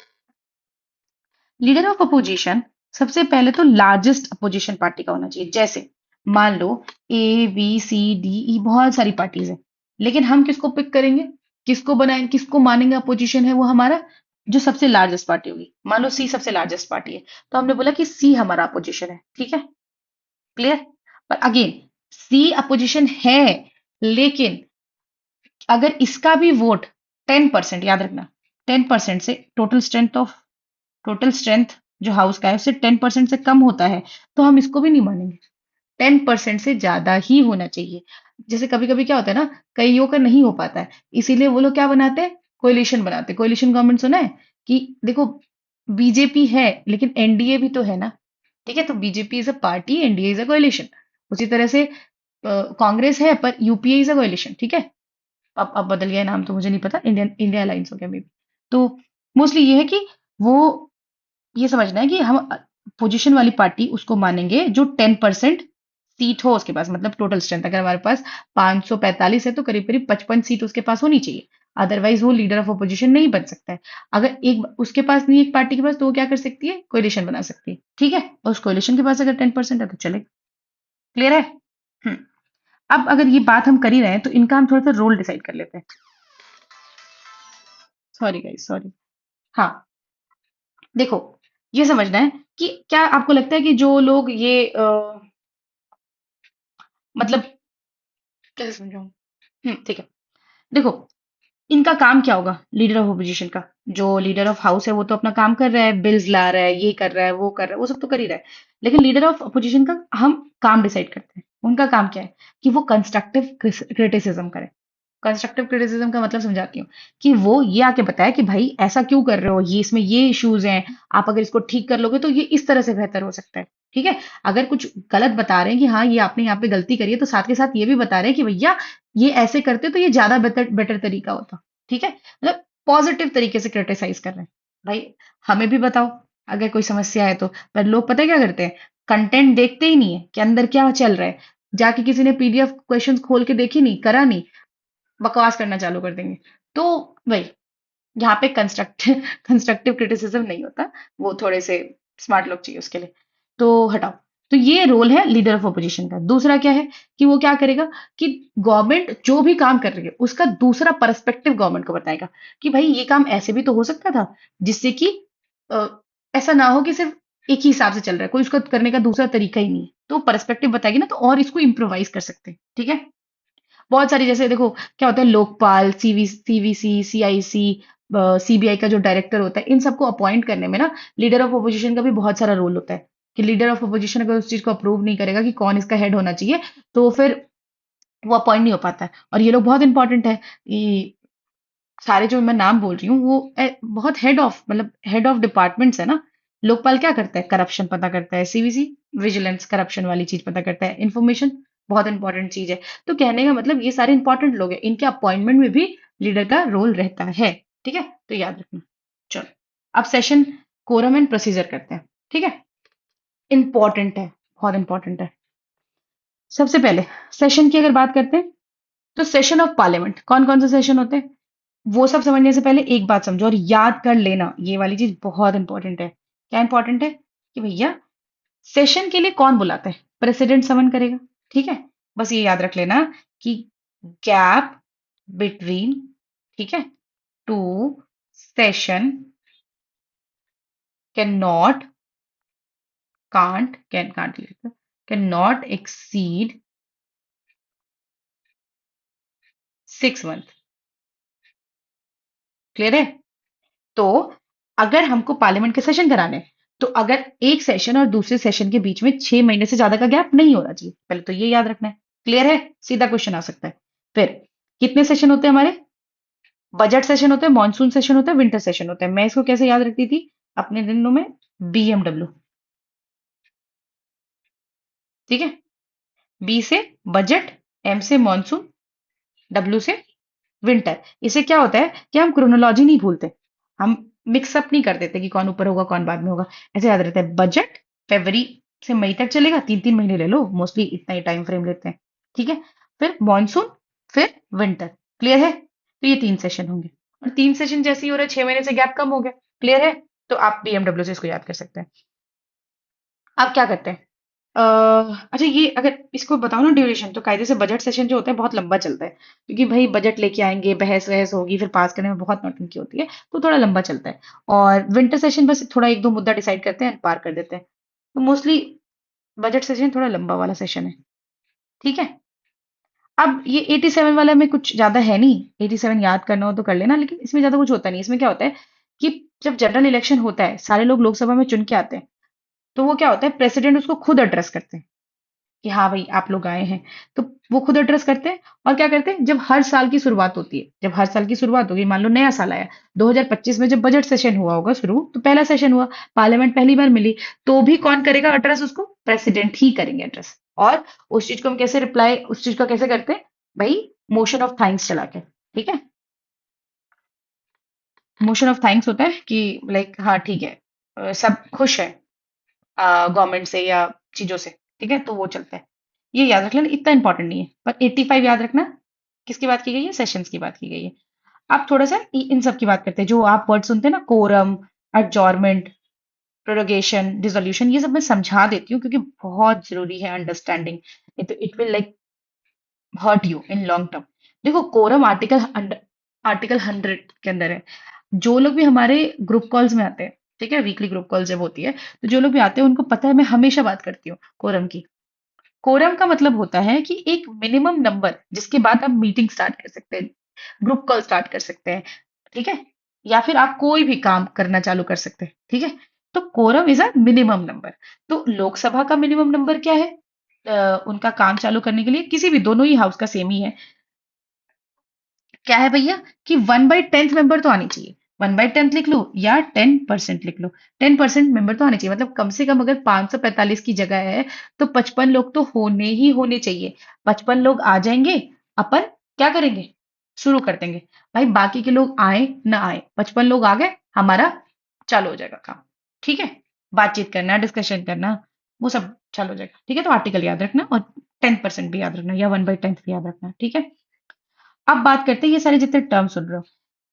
लीडर ऑफ अपोजिशन सबसे पहले तो लार्जेस्ट अपोजिशन पार्टी का होना चाहिए। जैसे मान लो A B C D E बहुत सारी पार्टीज है, लेकिन हम किसको पिक करेंगे, किसको बनाएंगे, किसको मानेंगे अपोजिशन है, वो हमारा जो सबसे लार्जेस्ट पार्टी होगी। मान लो सी सबसे लार्जेस्ट पार्टी है, तो हमने बोला कि सी हमारा अपोजिशन है। ठीक है, क्लियर। पर अगेन सी अपोजिशन है, लेकिन अगर इसका भी वोट 10%, याद रखना, 10% से टोटल स्ट्रेंथ जो हाउस का है उससे 10% से कम होता है, तो हम इसको भी नहीं मानेंगे। 10% से ज्यादा ही होना चाहिए। जैसे कभी कभी क्या होता है ना, कईयों का नहीं हो पाता है, इसीलिए वो लोग क्या बनाते हैं, कोलिशन बनाते हैं। कोलिशन गवर्नमेंट सुना है कि देखो, बीजेपी है लेकिन एनडीए भी तो है ना। ठीक है, तो BJP is a party, NDA is a collision. उसी तरह से कांग्रेस है पर यूपीए इज अ कोलिशन। ठीक है, अब बदल गया नाम तो मुझे नहीं पता, इंडियन इंडिया अलायंस हो गया मे बी। तो मोस्टली ये है कि वो ये समझना है कि हम पोजीशन वाली पार्टी उसको मानेंगे जो 10% सीट हो उसके पास, मतलब टोटल स्ट्रेंथ अगर हमारे पास 545 है तो करीब करीब 55 सीट उसके पास होनी चाहिए। अदरवाइज वो लीडर ऑफ अपोजिशन नहीं बन सकता है। अगर एक उसके पास नहीं, एक पार्टी के पास, तो वो क्या कर सकती है, कोalition बना सकती है। ठीक है, और उस कोalition के पास अगर 10% है तो चले। क्लियर है। हम्म। अब अगर ये बात हम कर ही रहे हैं तो इनका हम थोड़ा सा रोल डिसाइड कर लेते हैं। Sorry guys, sorry. हाँ, देखो, ये समझना है कि क्या आपको लगता है कि जो लोग ये मतलब कैसे समझाऊं। ठीक है। देखो, इनका काम क्या होगा लीडर ऑफ ओपोजिशन का। जो लीडर ऑफ हाउस है वो तो अपना काम कर रहा है, बिल्स ला रहा है, ये कर रहा है, वो कर रहा है, वो सब तो कर ही रहा है। लेकिन लीडर ऑफ अपोजिशन का हम काम डिसाइड करते हैं। उनका काम क्या है कि वो कंस्ट्रक्टिव क्रिटिसिज्म करे। कंस्ट्रक्टिव क्रिटिसिज्म का मतलब समझाती हूँ कि वो ये आके बताए कि भाई ऐसा क्यों कर रहे हो, ये इसमें ये इश्यूज हैं, आप अगर इसको ठीक कर लोगे तो ये इस तरह से बेहतर हो सकता है। ठीक है, अगर कुछ गलत बता रहे हैं कि हाँ ये आपने यहाँ पे गलती करी है, तो साथ के साथ ये भी बता रहे हैं कि भैया ये ऐसे करते तो ये ज्यादा बेटर बेटर तरीका होता। ठीक है, मतलब पॉजिटिव तरीके से क्रिटिसाइज कर रहे हैं। भाई हमें भी बताओ अगर कोई समस्या है तो। पर लोग पता है क्या करते हैं, कंटेंट देखते ही नहीं है कि अंदर क्या चल रहा है। जाके किसी ने पीडीएफ क्वेश्चंस खोल के देखी नहीं, करा नहीं, बकवास करना चालू कर देंगे। तो भाई यहाँ पे कंस्ट्रक्टिव कंस्ट्रक्टिव क्रिटिसिज्म नहीं होता, वो थोड़े से स्मार्ट लोग चाहिए उसके लिए। तो हटाओ। तो ये रोल है लीडर ऑफ अपोजिशन का। दूसरा क्या है कि वो क्या करेगा कि गवर्नमेंट जो भी काम कर रही है उसका दूसरा पर्सपेक्टिव गवर्नमेंट को बताएगा कि भाई ये काम ऐसे भी तो हो सकता था, जिससे कि अ, ऐसा ना हो कि सिर्फ एक ही हिसाब से चल रहा है, कोई उसका करने का दूसरा तरीका ही नहीं है। तो पर्सपेक्टिव बताएगी ना, तो और इसको इम्प्रोवाइज कर सकते हैं। ठीक है, बहुत सारी, जैसे देखो क्या होता है, लोकपाल, सीवीसी, सीआईसी, सीबीआई का जो डायरेक्टर होता है, इन सबको अपॉइंट करने में ना लीडर ऑफ अपोजिशन का भी बहुत सारा रोल होता है। कि लीडर ऑफ अपोजिशन अगर उस चीज को अप्रूव नहीं करेगा कि कौन इसका हेड होना चाहिए, तो फिर वो अपॉइंट नहीं हो पाता है। और ये लोग बहुत इंपॉर्टेंट है। ये सारे जो मैं नाम बोल रही हूँ वो बहुत हेड ऑफ, मतलब हेड ऑफ डिपार्टमेंट्स है ना। लोकपाल क्या करता है, करप्शन पता करता है। सीवीसी विजिलेंस, करप्शन वाली चीज पता करता है। इंफॉर्मेशन बहुत इंपॉर्टेंट चीज है। तो कहने का मतलब ये सारे इंपॉर्टेंट लोग हैं, इनके अपॉइंटमेंट में भी लीडर का रोल रहता है। ठीक है, तो याद रखना। चलो, अब सेशन कोरम एंड प्रोसीजर करते हैं। ठीक है, इंपॉर्टेंट है, बहुत इंपॉर्टेंट है। सबसे पहले सेशन की अगर बात करते हैं, तो सेशन ऑफ पार्लियामेंट कौन कौन से सेशन होते हैं, वो सब समझने से पहले एक बात समझो और याद कर लेना, ये वाली चीज बहुत इंपॉर्टेंट है। क्या इंपॉर्टेंट है कि भैया सेशन के लिए कौन बुलाता है, प्रेसिडेंट समन करेगा। ठीक है, बस ये याद रख लेना कि गैप बिटवीन, ठीक है, two session can not, can not exceed 6 month. Clear है। तो अगर हमको पार्लियामेंट के सेशन कराने हैं, तो अगर एक सेशन और दूसरे सेशन के बीच में 6 महीने से ज्यादा का गैप नहीं होना चाहिए। पहले तो ये याद रखना है। क्लियर है, सीधा क्वेश्चन आ सकता है। फिर कितने सेशन होते हैं हमारे, बजट सेशन होते हैं, मॉनसून सेशन होता है, विंटर सेशन होता है। मैं इसको कैसे याद रखती थी अपने दिनों में, बीएमडब्ल्यू। ठीक है, बी से बजट, एम से मॉनसून, डब्ल्यू से विंटर। इसे क्या होता है कि हम क्रोनोलॉजी नहीं भूलते, हम मिक्सअप नहीं कर देते कि कौन ऊपर होगा कौन बाद में होगा। ऐसे याद रहता है, बजट फरवरी से मई तक चलेगा, 3 3 महीने ले लो, मोस्टली इतना ही टाइम फ्रेम लेते हैं। ठीक है, फिर मॉनसून, फिर विंटर। क्लियर है, तो ये 3 सेशन होंगे। और 3 सेशन जैसे ही हो रहा है, 6 महीने से गैप कम हो गया। क्लियर है, तो आप बीएमडब्ल्यू से इसको याद कर सकते हैं। अब क्या करते हैं? अच्छा, ये अगर इसको बताओ ना ड्यूरेशन, तो कायदे से बजट सेशन जो होता है बहुत लंबा चलता है, क्योंकि भाई बजट लेके आएंगे, बहस वहस होगी, फिर पास करने में बहुत नौटंकी होती है, तो थोड़ा लंबा चलता है। और विंटर सेशन बस थोड़ा एक दो मुद्दा डिसाइड करते हैं, पार कर देते हैं। तो मोस्टली बजट सेशन थोड़ा लंबा वाला सेशन है। ठीक है। अब ये 87 वाला में कुछ ज्यादा है नहीं, 87 याद करना हो तो कर लेना, लेकिन इसमें ज्यादा कुछ होता नहीं। इसमें क्या होता है कि जब जनरल इलेक्शन होता है, सारे लोग लोकसभा में चुन के आते हैं, तो वो क्या होता है, प्रेसिडेंट उसको खुद एड्रेस करते हैं कि हाँ भाई आप लोग आए हैं। तो वो खुद एड्रेस करते हैं। और क्या करते हैं, जब हर साल की शुरुआत होती है, जब हर साल की शुरुआत होगी, मान लो नया साल आया 2025 में, जब बजट सेशन हुआ होगा शुरू, तो पहला सेशन हुआ, पार्लियामेंट पहली बार मिली, तो भी कौन करेगा एड्रेस? उसको प्रेसिडेंट ही करेंगे एड्रेस। और उस चीज को हम कैसे रिप्लाई, उस चीज का कैसे करते हैं भाई? मोशन ऑफ थैंक्स चला के। ठीक है। मोशन ऑफ थैंक्स होता है कि लाइक हाँ ठीक है, सब खुश है गवर्नमेंट से या चीजों से। ठीक है, तो वो चलता है। ये याद रख लेना, इतना इंपॉर्टेंट नहीं है, पर 85 याद रखना। किसकी बात की गई है? सेशंस की बात की गई है। अब थोड़ा सा इन सब की बात करते हैं, जो आप वर्ड सुनते हैं ना, कोरम, अडजॉर्मेंट, प्रोरोगेशन, डिसोल्यूशन, ये सब मैं समझा देती हूँ क्योंकि बहुत जरूरी है अंडरस्टैंडिंग। तो it will like hurt you in long term. देखो, कोरम आर्टिकल 100 के अंदर है। जो लोग भी हमारे ग्रुप कॉल्स में आते हैं, ठीक है, वीकली ग्रुप कॉल जब होती है, तो जो लोग भी आते हैं उनको पता है मैं हमेशा बात करती हूँ कोरम की। कोरम का मतलब होता है कि एक मिनिमम नंबर जिसके बाद आप मीटिंग स्टार्ट कर सकते हैं, ग्रुप कॉल स्टार्ट कर सकते हैं। ठीक है। या फिर आप कोई भी काम करना चालू कर सकते हैं। ठीक है। तो quorum is a minimum number. तो लोकसभा का मिनिमम नंबर क्या है? उनका काम चालू करने के लिए, किसी भी, दोनों ही हाउस का सेम ही है, क्या है भैया, कि 1/10 मेंबर तो आनी चाहिए। 1/10 लिख लो या 10% लिख लो। 10% मेंबर तो आने चाहिए, मतलब कम से कम अगर 545 की जगह है, तो 55 लोग तो होने ही होने चाहिए। 55 लोग आ जाएंगे, अपन क्या करेंगे? शुरू कर देंगे। भाई बाकी के लोग आए ना आए, 55 लोग आ गए, हमारा चालू हो जाएगा काम। ठीक है। बातचीत करना, डिस्कशन करना, वो सब चालू हो जाएगा। ठीक है। तो आर्टिकल याद रखना, और 10% भी याद रखना, या 1/10 भी याद रखना। ठीक है। अब बात करते हैं, ये सारे जितने टर्म सुन रहे हो,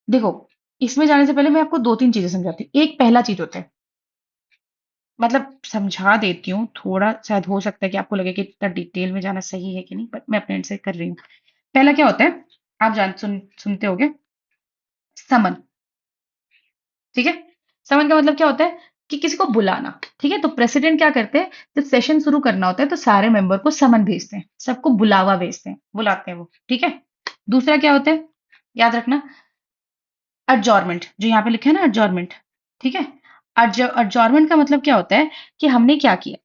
देखो, इसमें जाने से पहले मैं आपको दो तीन चीजें समझाती हूँ। एक पहला चीज होता है, मतलब समझा देती हूँ थोड़ा, शायद हो सकता है कि आपको लगे कि इतना डिटेल में जाना सही है कि नहीं, बट मैं अपने एंड से कर रही हूँ। पहला क्या होता है, आप सुनते होगे, समन। ठीक है। समन का मतलब क्या होता है कि किसी को बुलाना। ठीक है। तो प्रेसिडेंट क्या करते हैं, जब सेशन शुरू करना होता है तो सारे मेंबर को समन भेजते हैं, सबको बुलावा भेजते हैं, बुलाते हैं वो। ठीक है। दूसरा क्या होता है, याद रखना, अडजॉर्मेंट, जो यहाँ पे लिखा है ना, अडजॉर्मेंट। ठीक है। अडजॉर्मेंट का मतलब क्या होता है कि हमने क्या किया,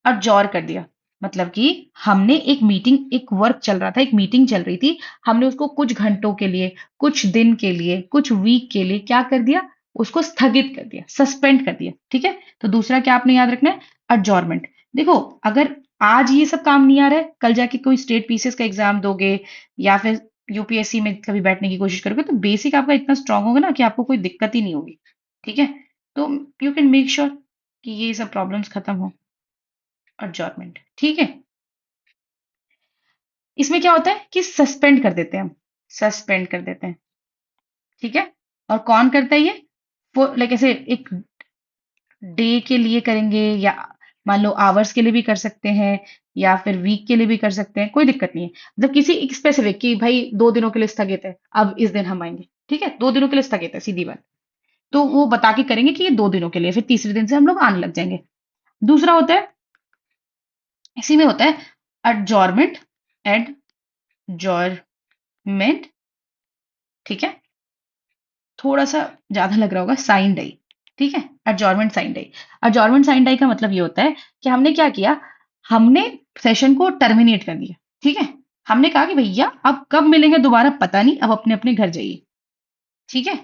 अडजॉर कर दिया। मतलब कि हमने एक मीटिंग, एक वर्क चल रहा था, एक मीटिंग चल रही थी, हमने उसको कुछ घंटों के लिए, कुछ दिन के लिए, कुछ वीक के लिए क्या कर दिया, उसको स्थगित कर दिया, सस्पेंड कर दिया। ठीक है। तो दूसरा क्या आपने याद रखना है, अडजॉर्मेंट। देखो, अगर आज ये सब काम नहीं आ रहा है, कल जाके कोई स्टेट पीसीएस का एग्जाम दोगे, या फिर यूपीएससी में कभी बैठने की कोशिश करोगे, तो बेसिक आपका इतना स्ट्रांग होगा ना कि आपको कोई दिक्कत ही नहीं होगी। ठीक है। तो यू कैन मेक श्योर कि ये सब प्रॉब्लम्स खत्म हो। एडजॉर्नमेंट। ठीक है। इसमें क्या होता है कि सस्पेंड कर देते हैं हम, सस्पेंड कर देते हैं। ठीक है। और कौन करता है ये? वो लाइक ऐसे एक डे के लिए करेंगे, या मान लो आवर्स के लिए भी कर सकते हैं, या फिर वीक के लिए भी कर सकते हैं, कोई दिक्कत नहीं है। मतलब किसी एक स्पेसिफिक, कि भाई 2 दिनों के लिए स्थगित है, अब इस दिन हम आएंगे। ठीक है। 2 दिनों के लिए स्थगित है, सीधी बात। तो वो बता के करेंगे कि ये 2 दिनों के लिए, फिर तीसरे दिन से हम लोग आने लग जाएंगे। दूसरा होता है, इसी में होता है, एडजॉर्मेंट, एडजॉर्मेंट। ठीक है। थोड़ा सा ज्यादा लग रहा होगा, साइन डाई। ठीक है। Adjournment sine die. Adjournment sine die का मतलब ये होता है कि हमने क्या किया, हमने सेशन को टर्मिनेट कर दिया। ठीक है। हमने कहा कि भैया अब कब मिलेंगे दोबारा पता नहीं, अब अपने अपने घर जाइए। ठीक है।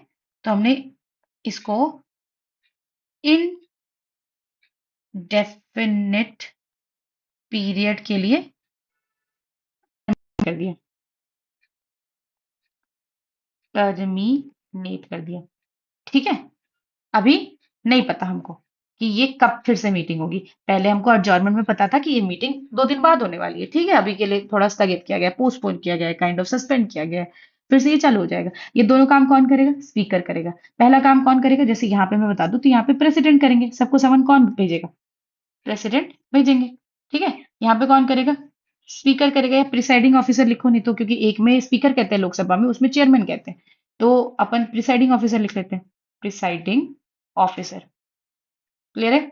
तो हमने इसको इनडेफिनिट पीरियड के लिए कर दिया, टर्मिनेट कर दिया। ठीक है। अभी नहीं पता हमको कि ये कब फिर से मीटिंग होगी। पहले हमको एडजॉर्नमेंट में पता था कि ये मीटिंग 2 दिन बाद होने वाली है। ठीक है। अभी के लिए थोड़ा स्थगित किया गया, पोस्टपोन किया गया, काइंड ऑफ सस्पेंड किया गया है। फिर से ये चालू हो जाएगा। ये दोनों काम कौन करेगा? स्पीकर करेगा। पहला काम कौन करेगा? जैसे यहाँ पे मैं बता दूं तो यहाँ पे प्रेसिडेंट करेंगे, सबको समन कौन भेजेगा? प्रेसिडेंट भेजेंगे। ठीक है, यहाँ पे कौन करेगा? स्पीकर करेगा, या प्रिसाइडिंग ऑफिसर लिखो, नहीं तो क्योंकि एक में स्पीकर कहते हैं लोकसभा में, उसमें चेयरमैन कहते हैं, तो अपन प्रिसाइडिंग ऑफिसर लिख लेते हैं, प्रिसाइडिंग ऑफिसर। क्लियर है?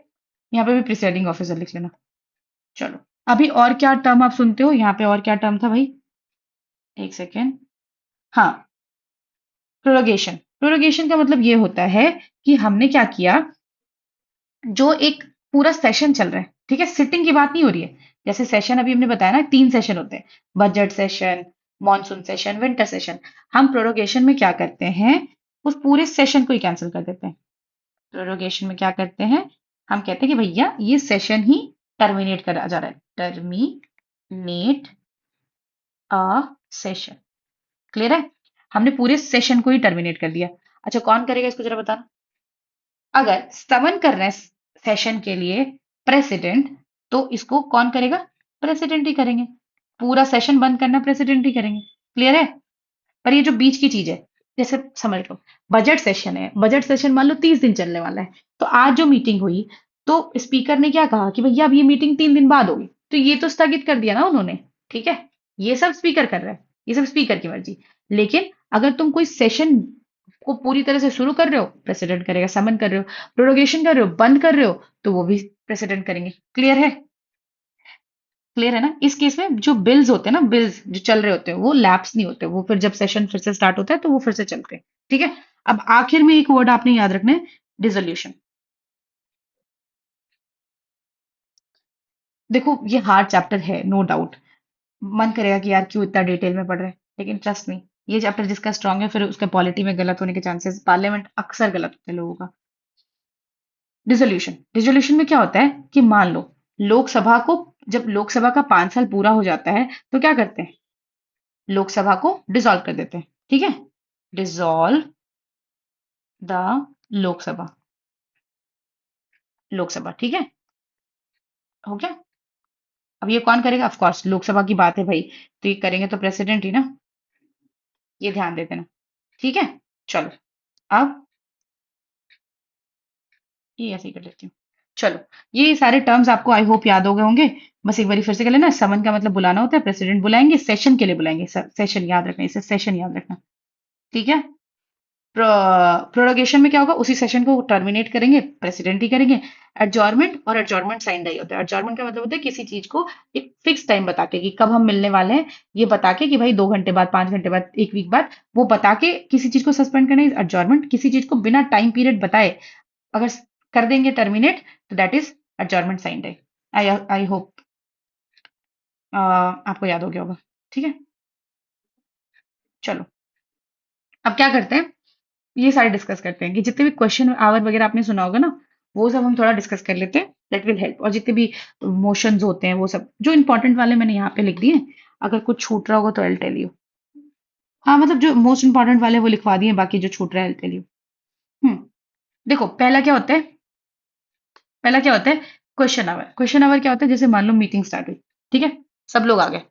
यहाँ पे भी प्रिसाइडिंग ऑफिसर लिख लेना। चलो, अभी और क्या टर्म आप सुनते हो यहाँ पे? और क्या टर्म था भाई? एक सेकेंड। हाँ, प्रोरोगेशन। प्रोरोगेशन का मतलब ये होता है कि हमने क्या किया, जो एक पूरा सेशन चल रहा है, ठीक है, सिटिंग की बात नहीं हो रही है। जैसे सेशन अभी हमने बताया ना, 3 सेशन होते हैं, budget session, monsoon session, winter session. हम प्रोरोगेशन में क्या करते हैं, उस पूरे सेशन को ही कैंसिल कर देते हैं। प्रोरोगेशन में क्या करते हैं, हम कहते हैं कि भैया ये सेशन ही टर्मिनेट करा जा रहा है, टर्मिनेट अ सेशन। क्लियर है? हमने पूरे सेशन को ही टर्मिनेट कर दिया। अच्छा, कौन करेगा इसको जरा बताना। अगर समन कर रहे हैं सेशन के लिए प्रेसिडेंट, तो इसको कौन करेगा? प्रेसिडेंट ही करेंगे। पूरा सेशन बंद करना प्रेसिडेंट ही करेंगे। क्लियर है? पर ये जो बीच की चीज है, जैसे समझ लो, बजट सेशन है, बजट सेशन मान लो 30 दिन चलने वाला है, तो आज जो मीटिंग हुई, तो स्पीकर ने क्या कहा कि भैया अब ये मीटिंग 3 दिन बाद होगी, तो ये तो स्थगित कर दिया ना उन्होंने। ठीक है, ये सब स्पीकर कर रहा है, ये सब स्पीकर की मर्जी। लेकिन अगर तुम कोई सेशन को पूरी तरह से शुरू कर रहे हो, प्रेसिडेंट करेगा। समन कर रहे हो, प्रोरोगेशन कर रहे हो, बंद कर रहे हो, तो वो भी प्रेसिडेंट करेंगे। क्लियर है? क्लियर है ना? इस केस में जो बिल्स होते हैं ना, बिल्स जो चल रहे होते हैं, वो लैप्स नहीं होते, वो फिर जब सेशन फिर से स्टार्ट होता है तो वो फिर से चलते हैं। ठीक है, अब आखिर में एक वर्ड आपने याद रखना है, डिसोल्यूशन। देखो, ये हार्ड चैप्टर है, नो डाउट। मन करेगा कि यार क्यों इतना डिटेल में पढ़ रहे हैं, लेकिन ट्रस्ट मी, ये चैप्टर जिसका स्ट्रांग है, फिर उसका पॉलिटी में गलत होने के चांसेस, पार्लियामेंट अक्सर गलत होते हैं लोगों का। डिसोल्यूशन, डिसोल्यूशन में क्या होता है कि मान लो लोकसभा को, जब लोकसभा का 5 साल पूरा हो जाता है, तो क्या करते हैं, लोकसभा को डिसॉल्व कर देते हैं। ठीक है, डिसॉल्व द लोकसभा, लोकसभा। ठीक है, हो गया। अब ये कौन करेगा? ऑफ कोर्स लोकसभा की बात है भाई, तो ये करेंगे तो प्रेसिडेंट ही ना, ये ध्यान दे देना। ठीक है, चलो, अब ये ऐसे ही कर लेती हूँ। चलो, ये सारे टर्म्स आपको आई होप याद हो गए होंगे। बस एक बार फिर से कर लेना। समन का मतलब बुलाना होता है, प्रेसिडेंट बुलाएंगे, सेशन के लिए बुलाएंगे, सेशन याद रखना, इसे सेशन याद रखना। ठीक है, प्रोरोगेशन में क्या होगा, उसी सेशन को टर्मिनेट करेंगे, प्रेसिडेंट ही करेंगे। एडजॉर्नमेंट और एडजॉर्नमेंट साइन नहीं होता है। एडजॉर्नमेंट का मतलब होता है किसी चीज को एक फिक्स टाइम बता के कि कब हम मिलने वाले हैं, ये बता के कि भाई 2 घंटे बाद, 5 घंटे बाद, एक वीक बाद, वो बता के किसी चीज को सस्पेंड करना इज एडजॉर्नमेंट। किसी चीज को बिना टाइम पीरियड बताए अगर कर देंगे टर्मिनेट, तो that is adjournment sine die. I I hope आपको याद हो गया होगा। ठीक है, चलो, अब क्या करते हैं, ये सारे डिस्कस करते हैं कि जितने भी क्वेश्चन आवर वगैरह आपने सुना होगा ना, वो सब हम थोड़ा डिस्कस कर लेते हैं, दैट विल हेल्प। और जितने भी मोशंस होते हैं, वो सब जो इंपॉर्टेंट वाले मैंने यहाँ पे लिख दिए। अगर कुछ छूट रहा होगा तो आई टेल यू। हाँ, मतलब जो मोस्ट इंपॉर्टेंट वाले वो लिखवा दिए, बाकी जो छूट रहा है आई टेल यू। हम्म, देखो, पहला क्या होता है, पहला क्या होता है, क्वेश्चन आवर। क्वेश्चन आवर क्या होता है, जैसे मान लो मीटिंग स्टार्ट हुई, ठीक है, सब लोग आ गए,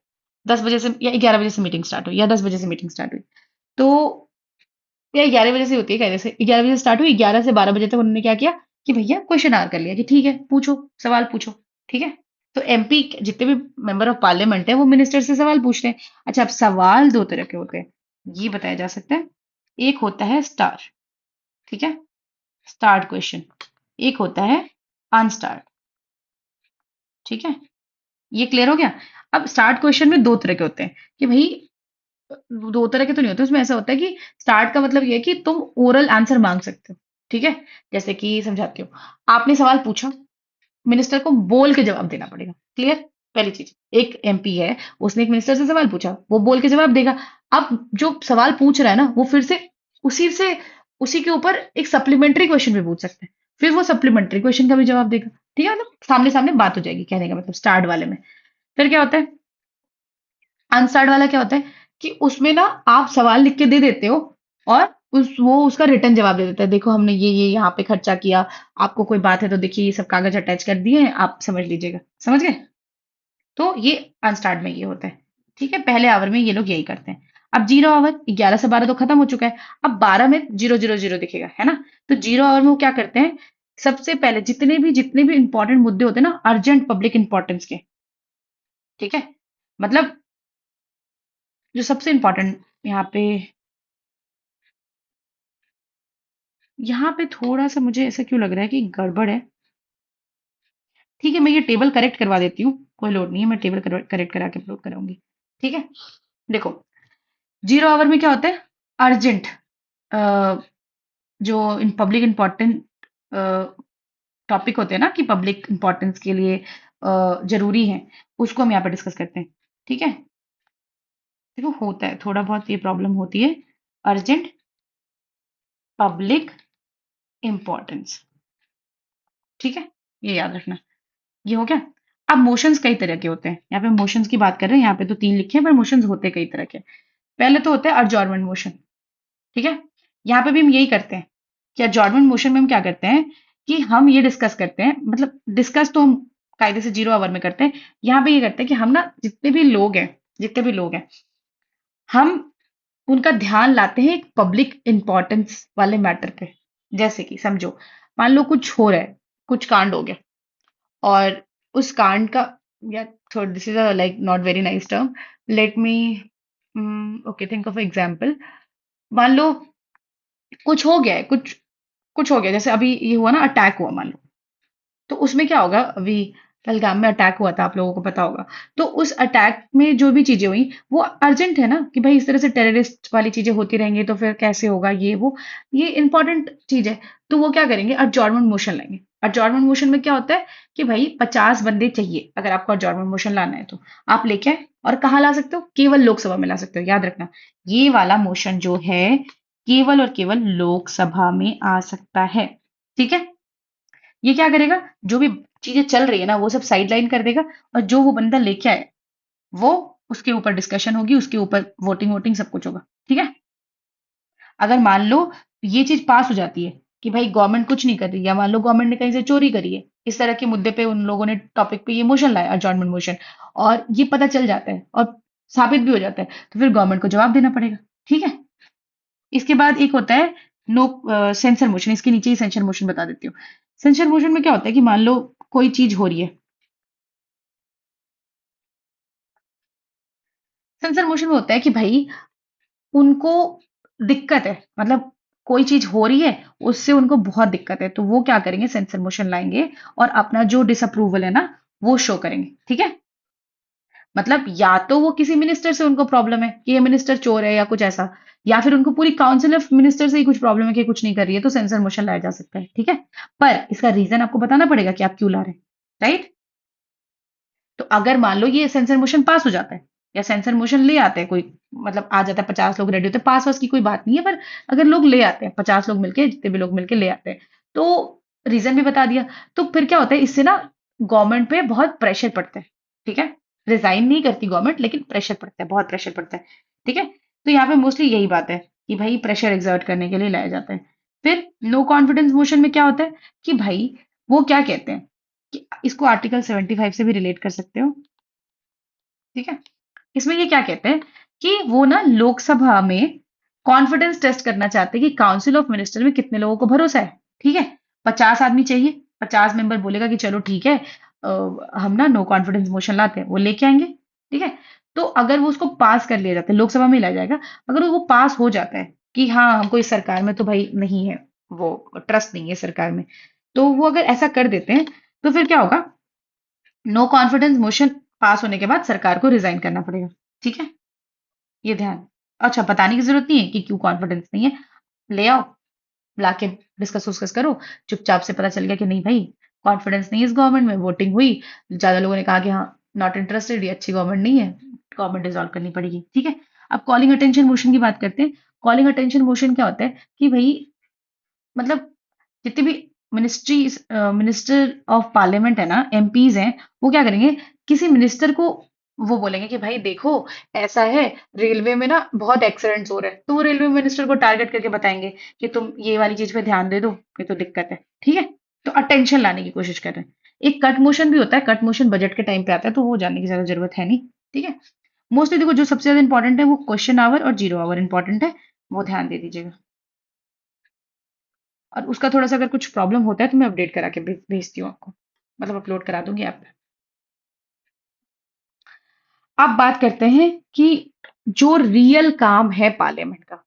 10 बजे से या 11 बजे से मीटिंग स्टार्ट हुई, या 10 बजे से मीटिंग स्टार्ट हुई, तो या 11 बजे से होती है, कायदे से 11 बजे स्टार्ट हुई, 11 से 12 बजे तक उन्होंने क्या किया कि भैया क्वेश्चन आवर कर लिया कि ठीक है, पूछो, सवाल पूछो। ठीक है, तो एमपी जितने भी मेंबर ऑफ पार्लियामेंट है, वो मिनिस्टर से सवाल पूछते हैं। अच्छा, अब सवाल दो तरह के होते हैं, ये बताया जा सकता है। एक होता है स्टार, ठीक है, स्टार्ट क्वेश्चन। एक होता है अनस्टार्ट। ठीक है, ये क्लियर हो गया। अब स्टार्ट क्वेश्चन में दो तरह के होते हैं कि भाई, दो तरह के तो नहीं होते, उसमें ऐसा होता है कि स्टार्ट का मतलब ये है कि तुम ओरल आंसर मांग सकते हो। ठीक है, जैसे कि समझाती हूँ, आपने सवाल पूछा, मिनिस्टर को बोल के जवाब देना पड़ेगा। क्लियर? पहली चीज, एक एमपी है, उसने एक मिनिस्टर से सवाल पूछा, वो बोल के जवाब देगा। अब जो सवाल पूछ रहा है ना, वो फिर से उसी के ऊपर एक सप्लीमेंट्री क्वेश्चन भी पूछ सकते हैं, फिर वो सप्लीमेंट्री क्वेश्चन का भी जवाब देगा। ठीक है, मतलब सामने सामने बात हो जाएगी, कहने का मतलब स्टार्ट वाले में। फिर क्या होता है, अनस्टार्ट वाला क्या होता है कि उसमें ना आप सवाल लिख के दे देते हो, और वो उसका रिटर्न जवाब दे देता है, देखो हमने ये यहाँ पे खर्चा किया, आपको कोई बात है तो देखिए ये सब कागज अटैच कर दिए हैं, आप समझ लीजिएगा। समझ गए? तो ये अनस्टार्ट में ये होता है। ठीक है, पहले आवर में ये लोग यही करते हैं। अब 0 आवर 11 से 12 तो खत्म हो चुका है। अब 12 में 000 दिखेगा, है ना? तो 0 आवर में वो क्या करते हैं, सबसे पहले जितने भी इंपॉर्टेंट मुद्दे होते हैं ना, अर्जेंट पब्लिक इंपॉर्टेंस के, ठीक है, मतलब जो सबसे इंपॉर्टेंट यहाँ पे थोड़ा सा मुझे ऐसा क्यों लग रहा है कि गड़बड़ है। ठीक है, मैं ये टेबल करेक्ट करवा देती हूँ, कोई लोड नहीं है, मैं टेबल करेक्ट करा के अपलोड कराऊंगी। ठीक है, देखो, 0 आवर में क्या होता है, अर्जेंट, जो इन पब्लिक इंपॉर्टेंट टॉपिक होते हैं ना, कि पब्लिक इंपॉर्टेंस के लिए जरूरी है, उसको हम यहाँ पे डिस्कस करते हैं। ठीक है, देखो होता है थोड़ा बहुत ये प्रॉब्लम होती है, अर्जेंट पब्लिक इंपॉर्टेंस। ठीक है, ये याद रखना। ये हो गया। अब मोशंस कई तरह के होते हैं, यहाँ पे मोशंस की बात कर रहे हैं, यहाँ पे तो 3 लिखे हैं, पर मोशंस होते कई तरह के। पहले तो होता है अडजॉर्नमेंट मोशन। ठीक है, यहाँ पे भी हम यही करते हैं कि अडजॉर्नमेंट मोशन में हम क्या करते हैं कि हम ये डिस्कस करते हैं, मतलब डिस्कस तो हम कायदे से 0 आवर में करते हैं, यहाँ पे ये करते हैं कि हम ना जितने भी लोग हैं हम उनका ध्यान लाते हैं एक पब्लिक इंपॉर्टेंस वाले मैटर पे। जैसे कि समझो, मान लो कुछ हो रहा है, कुछ कांड हो गया, और उस कांड का, या थोड़ा, this is like not very nice term, let me, okay, think of example. मान लो कुछ हो गया है, कुछ कुछ हो गया, जैसे अभी ये हुआ ना, अटैक हुआ मान लो, तो उसमें क्या होगा, अभी पहलगाम में अटैक हुआ था, आप लोगों को पता होगा। तो उस अटैक में जो भी चीजें हुई वो अर्जेंट है ना, कि भाई इस तरह से टेररिस्ट वाली चीजें होती रहेंगी तो फिर कैसे होगा, ये इंपॉर्टेंट चीज है। तो वो क्या करेंगे, अडजॉर्नमेंट मोशन लाएंगे। अडजॉर्नमेंट मोशन में क्या होता है कि भाई 50 बंदे चाहिए, अगर आपको अडजॉर्नमेंट मोशन लाना है तो आप लेके आए, और कहाँ ला सकते हो, केवल लोकसभा में ला सकते हो, याद रखना। ये वाला मोशन जो है केवल और केवल लोकसभा में आ सकता है। ठीक है, ये क्या करेगा, जो भी चीजें चल रही है ना वो सब साइड लाइन कर देगा, और जो वो बंदा लेके आए वो, उसके ऊपर डिस्कशन होगी, उसके ऊपर वोटिंग वोटिंग सब कुछ होगा। ठीक है, अगर मान लो ये चीज पास हो जाती है कि भाई गवर्नमेंट कुछ नहीं कर रही, या मान लो गवर्नमेंट ने कहीं से चोरी करी है, इस तरह के मुद्दे पे उन लोगों ने टॉपिक पे ये मोशन लाया, अजॉर्नमेंट मोशन, और ये पता चल जाता है और साबित भी हो जाता है, तो फिर गवर्नमेंट को जवाब देना पड़ेगा। ठीक है, इसके बाद एक होता है नो सेंसर मोशन, इसके नीचे ही सेंसर मोशन बता देती हूँ। सेंसर मोशन में क्या होता है कि मान लो कोई चीज हो रही है, सेंसर मोशन में होता है कि भाई उनको दिक्कत है, मतलब कोई चीज हो रही है, उससे उनको बहुत दिक्कत है, तो वो क्या करेंगे, सेंसर मोशन लाएंगे, और अपना जो डिसअप्रूवल है ना वो शो करेंगे। ठीक है, मतलब या तो वो किसी मिनिस्टर से उनको प्रॉब्लम है कि ये मिनिस्टर चोर है या कुछ ऐसा, या फिर उनको पूरी काउंसिल ऑफ मिनिस्टर से ही कुछ प्रॉब्लम है कि कुछ नहीं कर रही है, तो सेंसर मोशन लाया जा सकता है। ठीक है, पर इसका रीजन आपको बताना पड़ेगा कि आप क्यों ला रहे हैं, राइट? तो अगर मान लो ये सेंसर मोशन पास हो जाता है, या सेंसर मोशन ले आते हैं कोई, मतलब आ जाता है, 50 लोग रेडी होते हैं, पास वास की कोई बात नहीं है, पर अगर लोग ले आते हैं, 50 लोग मिलके, जितने भी लोग मिलके ले आते हैं, तो रीजन भी बता दिया, तो फिर क्या होता है, इससे ना गवर्नमेंट पे बहुत प्रेशर पड़ता है। ठीक है, रिजाइन नहीं करती गवर्नमेंट, लेकिन प्रेशर पड़ता है, बहुत प्रेशर पड़ता है। ठीक है, तो यहाँ पे मोस्टली यही बात है कि भाई प्रेशर एक्सर्ट करने के लिए लाया जाता है। फिर नो कॉन्फिडेंस मोशन में क्या होता है कि भाई वो क्या कहते हैं, कि इसको आर्टिकल 75 से भी रिलेट कर सकते हो। ठीक है, इसमें ये क्या कहते हैं कि वो ना लोकसभा में कॉन्फिडेंस टेस्ट करना चाहते हैं कि काउंसिल ऑफ मिनिस्टर में कितने लोगों को भरोसा है। ठीक है, 50 आदमी चाहिए, 50 मेंबर बोलेगा कि चलो ठीक है, हम ना नो कॉन्फिडेंस मोशन लाते हैं, वो लेके आएंगे। ठीक है, तो अगर वो उसको पास कर लिया जाता है, लोकसभा में ही लाया जाएगा, अगर वो पास हो जाता है कि हाँ हमको इस सरकार में तो भाई नहीं है, वो ट्रस्ट नहीं है सरकार में, तो वो अगर ऐसा कर देते हैं, तो फिर क्या होगा, नो कॉन्फिडेंस मोशन पास होने के बाद सरकार को रिजाइन करना पड़ेगा। ठीक है, ये ध्यान, अच्छा बताने की जरूरत नहीं है कि क्यों कॉन्फिडेंस नहीं है, ले आओ, लाके डिस्कस उस्कस करो, चुपचाप से पता चल गया कि नहीं भाई, कॉन्फिडेंस नहीं है इस गवर्नमेंट में, वोटिंग हुई, ज्यादा लोगों ने कहा कि हाँ नॉट इंटरेस्टेड, ये अच्छी गवर्नमेंट नहीं है, गवर्नमेंट डिसॉल्व करनी पड़ेगी। ठीक है, अब कॉलिंग अटेंशन मोशन की बात करते हैं। कॉलिंग अटेंशन मोशन क्या होता है कि भाई, मतलब जितने भी मिनिस्टर ऑफ पार्लियामेंट है ना, एमपीज हैं, वो क्या करेंगे, किसी मिनिस्टर को वो बोलेंगे कि भाई देखो ऐसा है, रेलवे में ना बहुत एक्सीडेंट्स हो रहे हैं, तो वो रेलवे मिनिस्टर को टारगेट करके बताएंगे कि तुम ये वाली चीज पे ध्यान दे दो, ये तो दिक्कत है। ठीक है, तो अटेंशन लाने की कोशिश कर रहे हैं। एक कट मोशन भी होता है, कट मोशन बजट के टाइम पे आता है, तो वो जानने की ज्यादा जरूरत है नहीं। ठीक है, मोस्टली देखो जो सबसे ज्यादा इंपॉर्टेंट है वो क्वेश्चन आवर और जीरो आवर इंपॉर्टेंट है, वो ध्यान दे दीजिएगा। और उसका थोड़ा सा अगर कुछ प्रॉब्लम होता है तो मैं अपडेट करा के भेजती हूँ आपको, मतलब अपलोड करा दूंगी ऐप पे। अब बात करते हैं कि जो रियल काम है पार्लियामेंट का,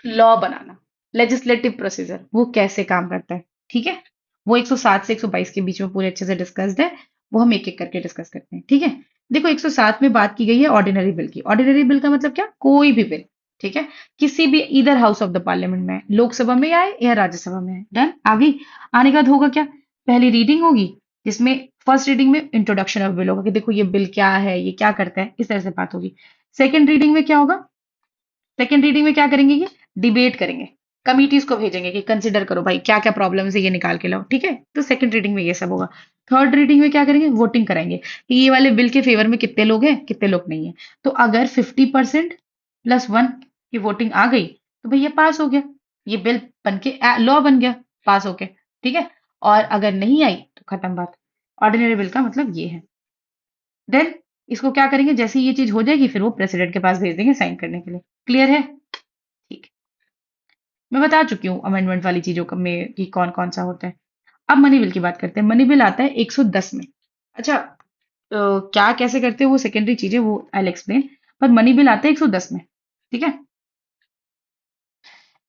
लॉ बनाना, लेजिस्लेटिव प्रोसीजर, वो कैसे काम करता है। ठीक है, वो 107 से 122 के बीच में पूरे अच्छे से डिस्कस्ड है। वो हम एक एक करके डिस्कस करते हैं। ठीक है, देखो 107 में बात की गई है ऑर्डिनरी बिल की। ऑर्डिनरी बिल का मतलब क्या, कोई भी बिल। ठीक है, किसी भी इधर हाउस ऑफ द पार्लियामेंट में, लोकसभा में आए या राज्यसभा में आए, डन आ गई। आने के बाद होगा क्या, पहली रीडिंग होगी, जिसमें फर्स्ट रीडिंग में इंट्रोडक्शन ऑफ बिल होगा कि देखो ये बिल क्या है, ये क्या करता है, इस तरह से बात होगी। सेकंड रीडिंग में क्या होगा, सेकेंड रीडिंग में क्या करेंगे, ये डिबेट करेंगे, कमिटीज को भेजेंगे कि कंसिडर करो भाई क्या क्या प्रॉब्लम है, ये निकाल के लाओ। ठीक है, तो सेकंड रीडिंग में ये सब होगा। थर्ड रीडिंग में क्या करेंगे, वोटिंग कराएंगे कि ये वाले बिल के फेवर में कितने लोग हैं, कितने लोग नहीं है। तो अगर 50% +1 की वोटिंग आ गई तो भैया पास हो गया, ये बिल बन के लॉ बन गया, पास होके। ठीक है, और अगर नहीं आई तो खत्म बात। ऑर्डिनरी बिल का मतलब ये है। देन इसको क्या करेंगे, जैसे ही ये चीज हो जाएगी फिर वो प्रेसिडेंट के पास भेज देंगे साइन करने के लिए। क्लियर है, ठीक है। मैं बता चुकी हूँ अमेंडमेंट वाली चीजों में कि कौन कौन सा होता है। अब मनी बिल की बात करते हैं। मनी बिल आता है 110 में। अच्छा, क्या कैसे करते हैं वो सेकेंडरी चीजें, वो आई एक्सप्लेन। पर मनी बिल आता है 110 में। ठीक है,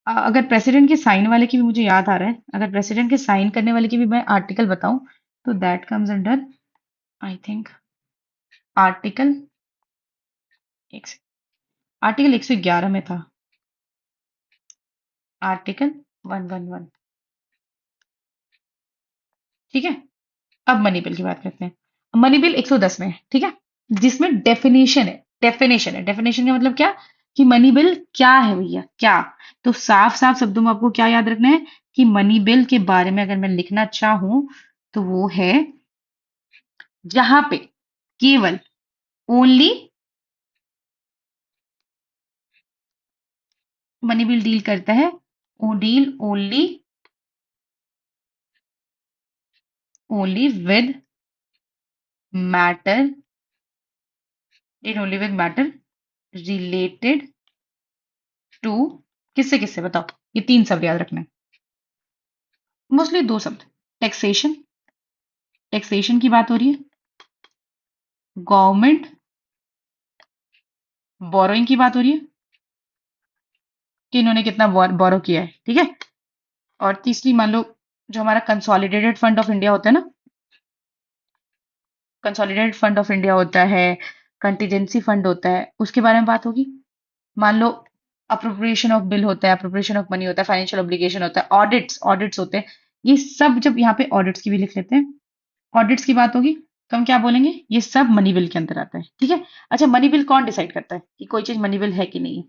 अगर प्रेसिडेंट के साइन वाले की भी मुझे याद आ रहा है, अगर प्रेसिडेंट के साइन करने वाले की भी मैं आर्टिकल बताऊं तो that comes under, I think, article, एक आर्टिकल 111 में था, आर्टिकल 111। ठीक है, अब मनी बिल की बात करते हैं। मनी बिल 110 में है। ठीक है, जिसमें डेफिनेशन है, डेफिनेशन है। डेफिनेशन का मतलब क्या, कि मनी बिल क्या है भैया, क्या। तो साफ साफ शब्दों में आपको क्या याद रखना है कि मनी बिल के बारे में अगर मैं लिखना चाहूं तो वो है, जहां पे केवल, ओनली, मनी बिल डील करता है, वो deal only, only with matter, deal only with matter related to, किससे किससे बताओ, ये तीन शब्द याद रखना है। मोस्टली दो शब्द, टैक्सेशन, टैक्सेशन की बात हो रही है, गवर्नमेंट बोरोइंग की बात हो रही है कि इन्होंने कितना बोरो किया है। ठीक है, और तीसरी मान लो जो हमारा कंसोलिडेटेड फंड ऑफ इंडिया होता है ना, कंसोलिडेटेड फंड ऑफ इंडिया होता है, कंटीजेंसी फंड होता है, उसके बारे में बात होगी। मान लो अप्रोप्रिएशन ऑफ बिल होता है, अप्रोप्रिएशन ऑफ मनी होता है, फाइनेंशियल ऑब्लिगेशन होता है, ऑडिट्स, ऑडिट्स होते हैं। ये सब जब यहाँ पे ऑडिट्स की भी लिख लेते हैं, ऑडिट्स की बात होगी तो हम क्या बोलेंगे, ये सब मनी बिल के अंदर आता है। ठीक है, अच्छा मनी बिल कौन डिसाइड करता है कि कोई चीज मनी बिल है कि नहीं है,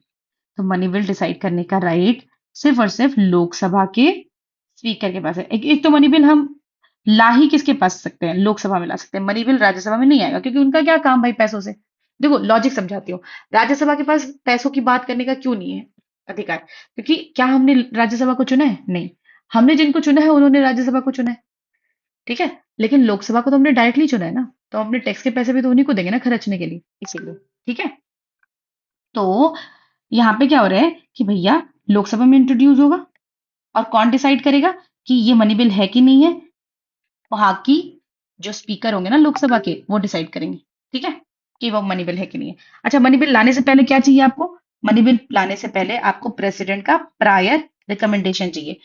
तो मनी बिल डिसाइड करने का राइट सिर्फ और सिर्फ लोकसभा के स्पीकर के पास है। एक तो मनी बिल हम ला ही किसके पास सकते हैं, लोकसभा में ला सकते हैं। मनी बिल राज्यसभा में नहीं आएगा, क्योंकि उनका क्या काम भाई पैसों से। देखो लॉजिक समझाती हूँ, राज्यसभा के पास पैसों की बात करने का क्यों नहीं है अधिकार, क्योंकि क्या हमने राज्यसभा को चुना है, नहीं। हमने जिनको चुना है उन्होंने राज्यसभा को चुना है। ठीक है, लेकिन लोकसभा को तो हमने डायरेक्टली चुना है ना, तो हम अपने टैक्स के पैसे भी तो उन्हीं को देंगे ना खर्चने के लिए, इसीलिए। ठीक है, तो यहाँ पे क्या हो रहा है कि भैया लोकसभा में इंट्रोड्यूस होगा, और कौन डिसाइड करेगा कि ये मनी बिल है कि नहीं है, वहां की जो स्पीकर होंगे ना लोकसभा के, वो डिसाइड करेंगे। ठीक है, कि वो मनी बिल है कि नहीं है। अच्छा, मनी बिल लाने से पहले क्या चाहिए आपको, मनी बिल लाने से पहले आपको प्रेसिडेंट का प्रायर रिकमेंडेशन चाहिए।